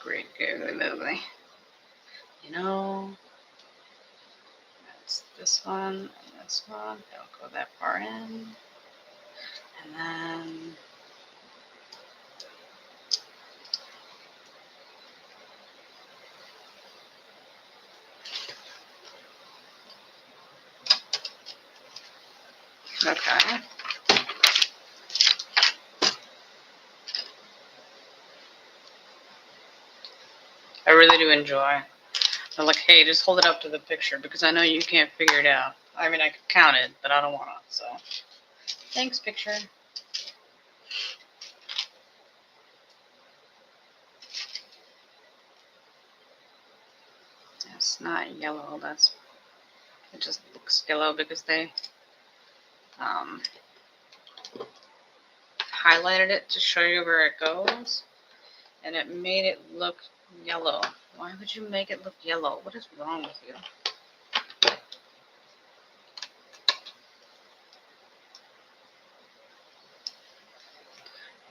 Great googly moogly. You know, that's this one and this one. Don't go that far in. And then okay. I really do enjoy. They're like, hey, just hold it up to the picture because I know you can't figure it out. I mean, I could count it, but I don't want to. So, thanks, picture. It's not yellow. It just looks yellow because they highlighted it to show you where it goes, and it made it look yellow. Why would you make it look yellow? What is wrong with you?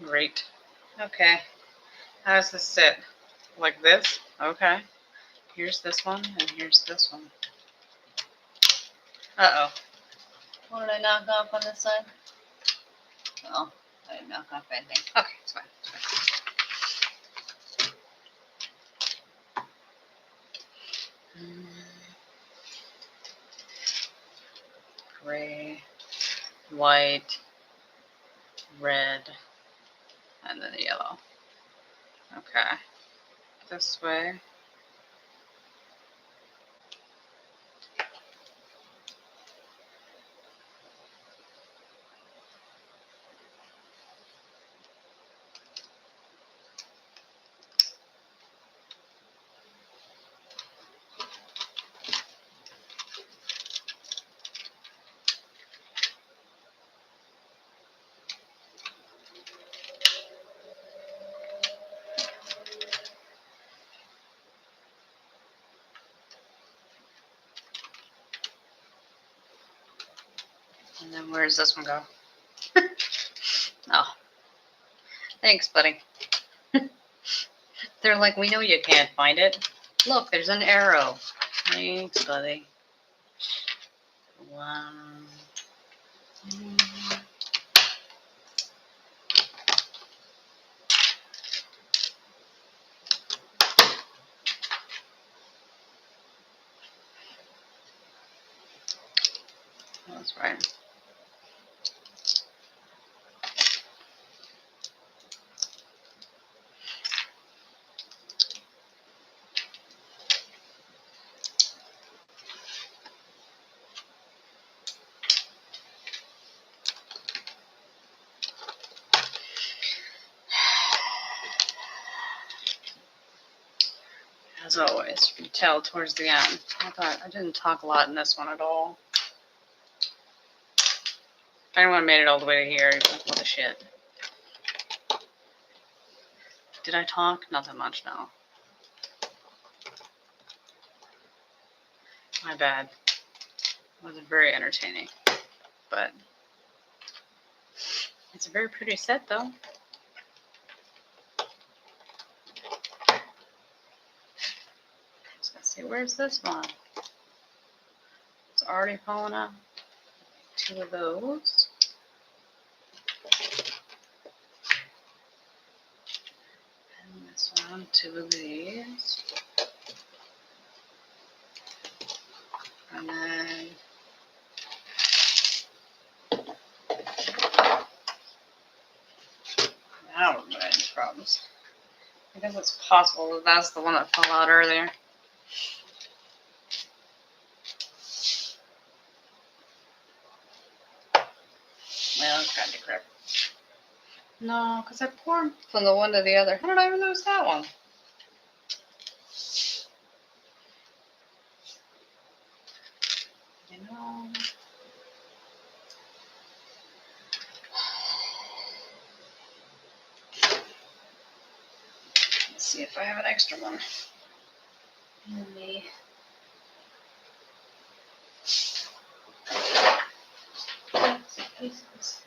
Great. Okay. How does this sit? Like this? Okay. Here's this one, and here's this one. Uh-oh. What did I knock off on this side? Oh, I didn't knock off anything. Okay, it's fine. It's fine. Gray, white, red, and then the yellow. Okay. This way. And then where does this one go? Oh, thanks, buddy. They're like, we know you can't find it. Look, there's an arrow. Thanks, buddy. Wow. That's right. As always, you can tell towards the end. I thought I didn't talk a lot in this one at all. If anyone made it all the way to here, you're like, what the shit? Did I talk? Not that much, no. My bad. It wasn't very entertaining. But it's a very pretty set, though. see, where's this one? It's already fallen out. 2 of those. And this one, 2 of these. And then now we're getting problems. I guess it's possible that that's the one that fell out earlier. Well, it's gotta be crap. No, because I poured from the one to the other. How did I even lose that one? You know. Let's see if I have an extra one. In the pieces.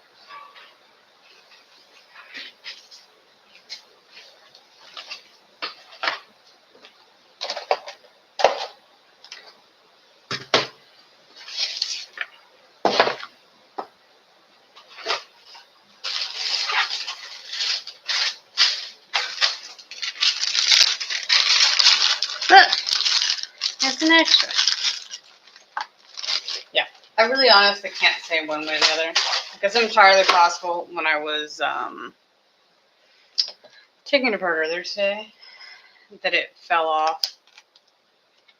Look, that's an extra. Yeah, I really honestly can't say one way or the other. It's entirely possible when I was taking it apart earlier today that it fell off,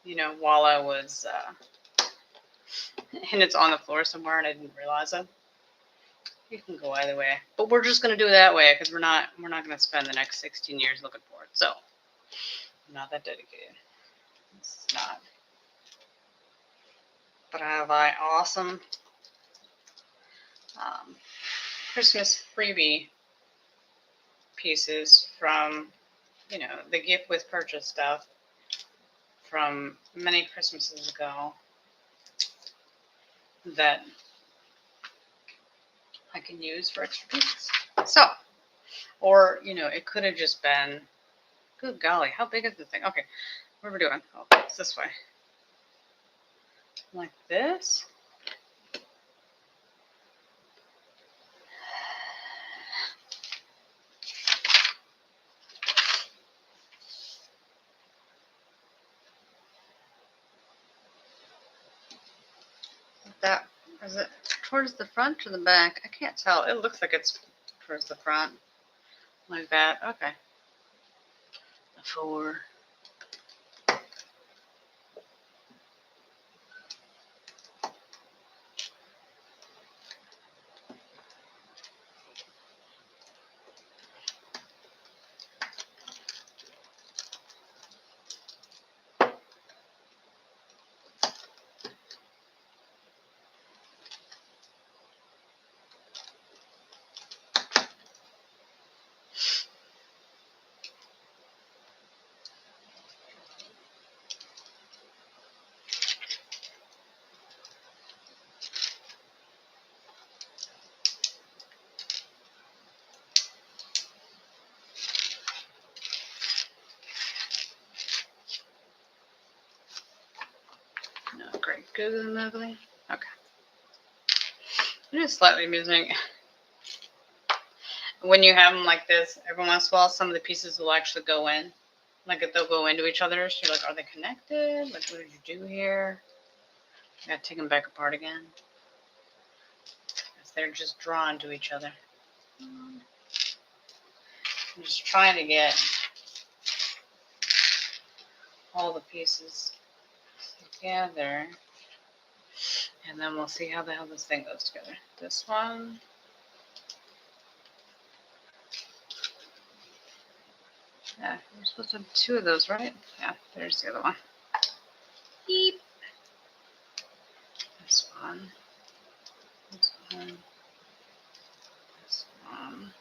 you know, while I was, and it's on the floor somewhere and I didn't realize it. You can go either way, but we're just gonna do it that way because we're not gonna spend the next 16 years looking for it. So I'm not that dedicated. It's not. But I have awesome Christmas freebie pieces from, you know, the gift with purchase stuff from many Christmases ago that I can use for extra pieces. So, or, you know, it could have just been, good golly, how big is the thing? Okay, what are we doing? Oh, it's this way. Like this. That, is it towards the front or the back? I can't tell. It looks like it's towards the front. Like that. Okay. 4. No, great. Good and ugly. Okay. It is slightly amusing. When you have them like this, every once in a while, some of the pieces will actually go in. Like, they'll go into each other. So you're like, are they connected? Like, what did you do here? I gotta take them back apart again. Because they're just drawn to each other. I'm just trying to get all the pieces together. And then we'll see how the hell this thing goes together. This one. Yeah, we're supposed to have 2 of those, right? Yeah, there's the other one. Beep. This one. This one. This one.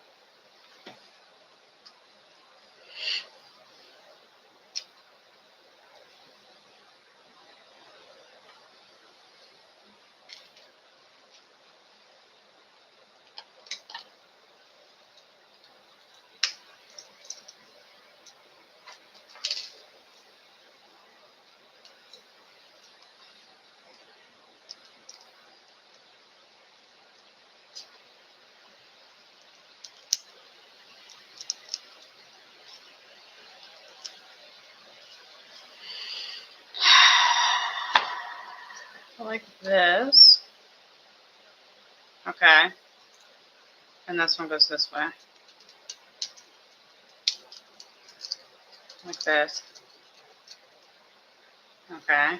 like this. Okay. And this one goes this way. Like this. Okay.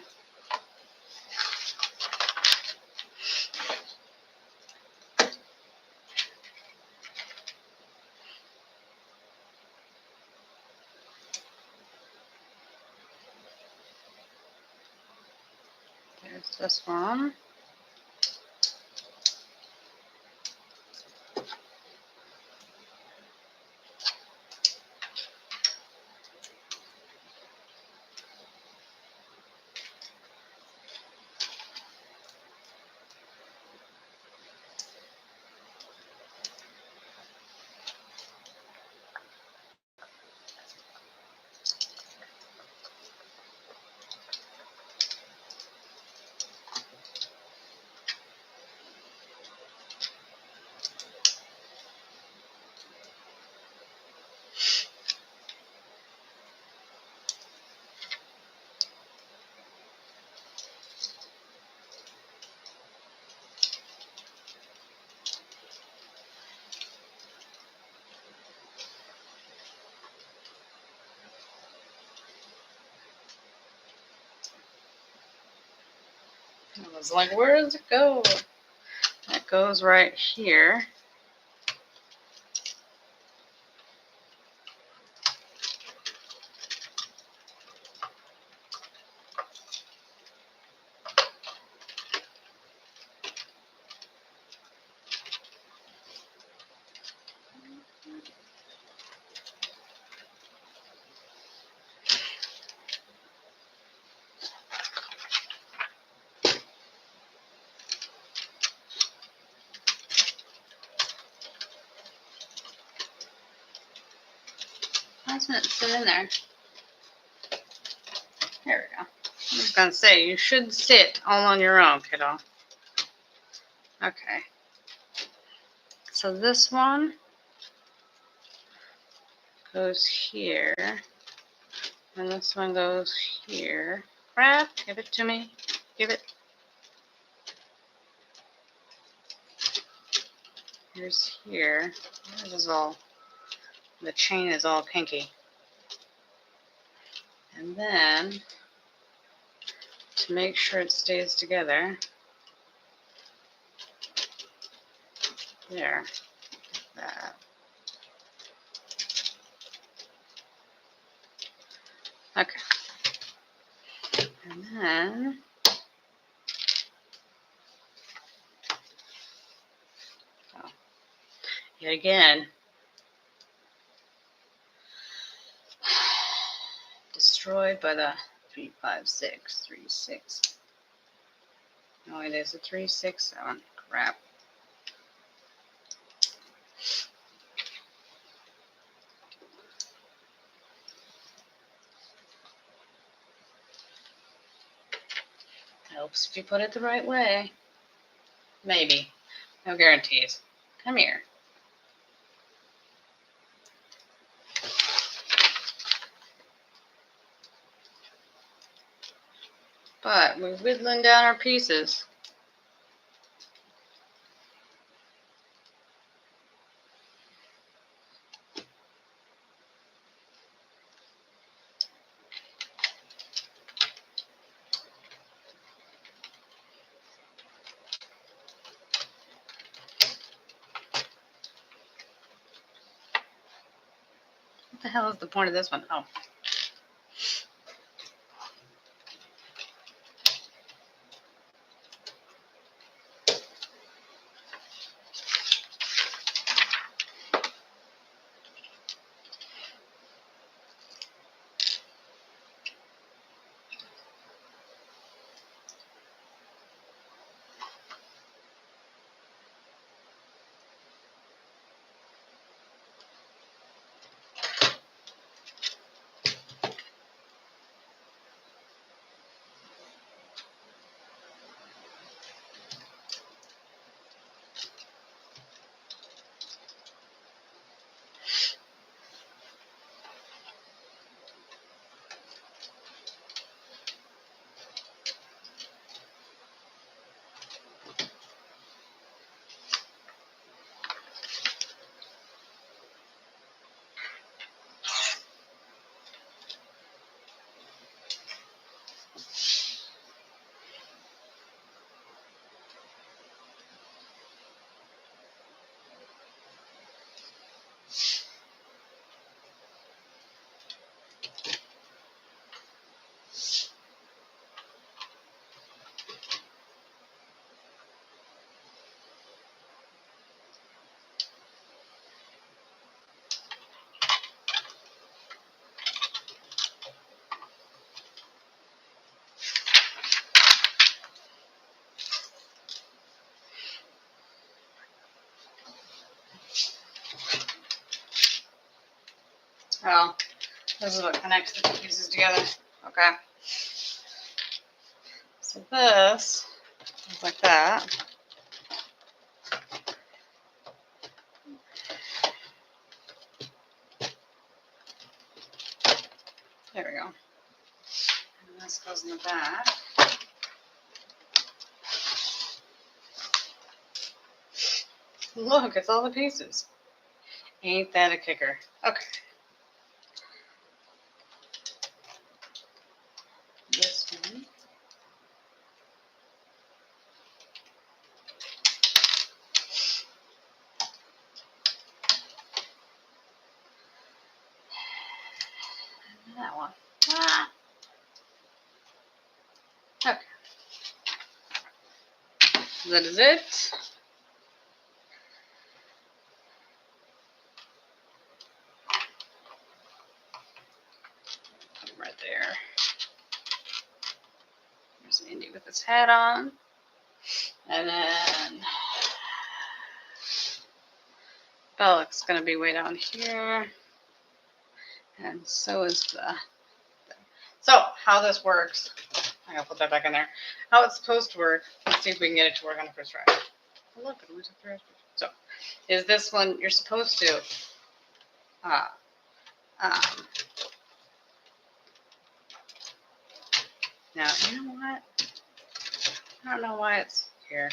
There's this one. I was like, where does it go? It goes right here. Why doesn't it sit in there? There we go. I was going to say, you should sit all on your own, kiddo. Okay. So this one goes here. And this one goes here. Crap, give it to me. Give it. Here's here. This is all, the chain is all kinky. And then, to make sure it stays together, there, that. Okay. And then, oh, yet again, destroyed by the 3, 5, 6, 3, 6. No, it is a 3, 6, 7. Crap. Helps if you put it the right way. Maybe. No guarantees. Come here. But we're whittling down our pieces. What the hell is the point of this one? Oh. Oh, this is what connects the two pieces together. Okay. So this is like that. There we go. And this goes in the back. Look, it's all the pieces. Ain't that a kicker? Okay. This one. And that one. Ah. Okay. That is it. Right there. There's Indy with his hat on. And then Bellic's going to be way down here. And so is the... So, how this works... I'm going to put that back in there. How it's supposed to work. Let's see if we can get it to work on the first try. Oh, look, it went to the first. So, is this one you're supposed to... now, you know what? I don't know why it's here.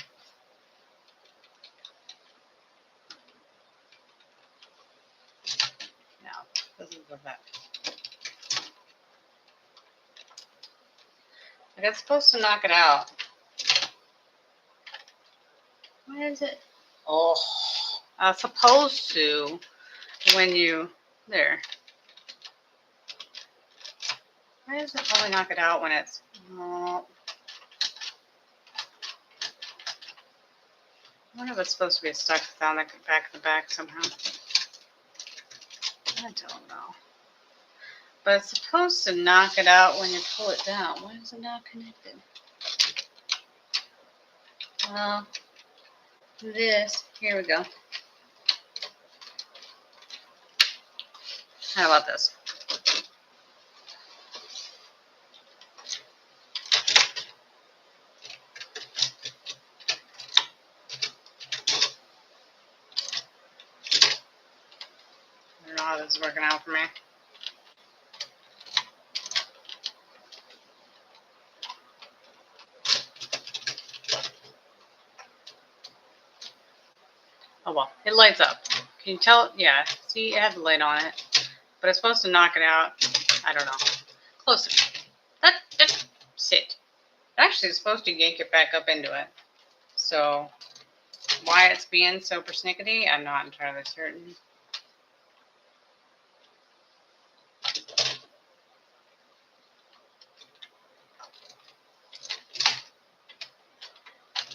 Now, this is the that. Like, it's supposed to knock it out. Why is it? Oh, supposed to when you there. Why does it probably knock it out when it's? Oh, I wonder if it's supposed to be stuck down the back of the back somehow. I don't know. But it's supposed to knock it out when you pull it down. Why is it not connected? Well, this. Here we go. How about this? I don't know how this is working out for me. Oh well, it lights up. Can you tell? Yeah, see, it had the light on it. But it's supposed to knock it out. I don't know. Closer. That's sit. Actually, it's supposed to yank it back up into it. So, why it's being so persnickety, I'm not entirely certain.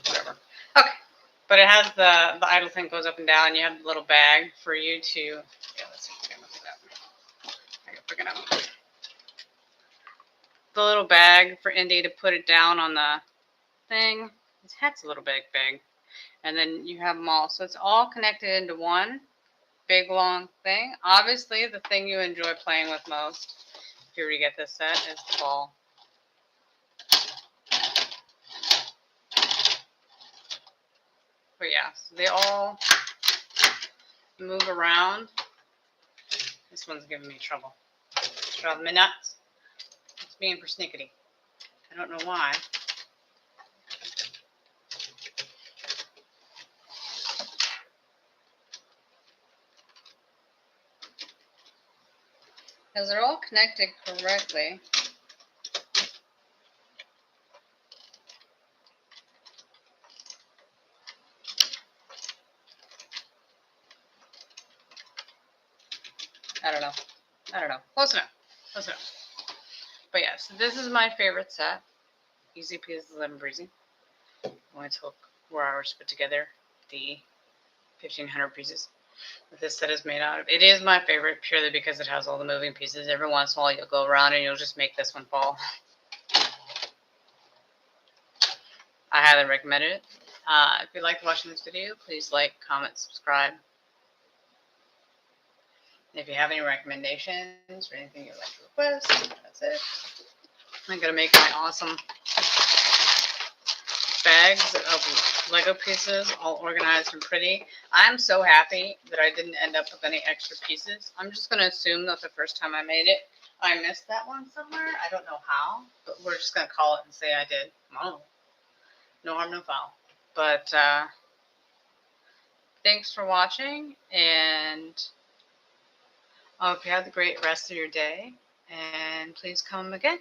Whatever. Okay. But it has the idle thing goes up and down. You have the little bag for you to... Yeah, let's see if we can look at that. I can pick it up. The little bag for Indy to put it down on the thing. His hat's a little bit big. And then you have them all. So it's all connected into one big long thing. Obviously, the thing you enjoy playing with most, if you were to get this set, is the ball. But yeah, so they all move around. This one's giving me trouble. It's driving me nuts. It's being persnickety. I don't know why. Because they're all connected correctly. I don't know. Close enough. But yeah, so this is my favorite set. Easy peasy lemon breezy. Only took 4 hours to put together the 1,500 pieces that this set is made out of. It is my favorite purely because it has all the moving pieces. Every once in a while you'll go around and you'll just make this one fall. I highly recommend it. If you liked watching this video, please like, comment, subscribe. If you have any recommendations or anything you'd like to request, that's it. I'm going to make my awesome bags of Lego pieces, all organized and pretty. I'm so happy that I didn't end up with any extra pieces. I'm just going to assume that the first time I made it, I missed that one somewhere. I don't know how, but we're just going to call it and say I did. Oh, no harm, no foul. But thanks for watching, and I hope you have a great rest of your day. And please come again.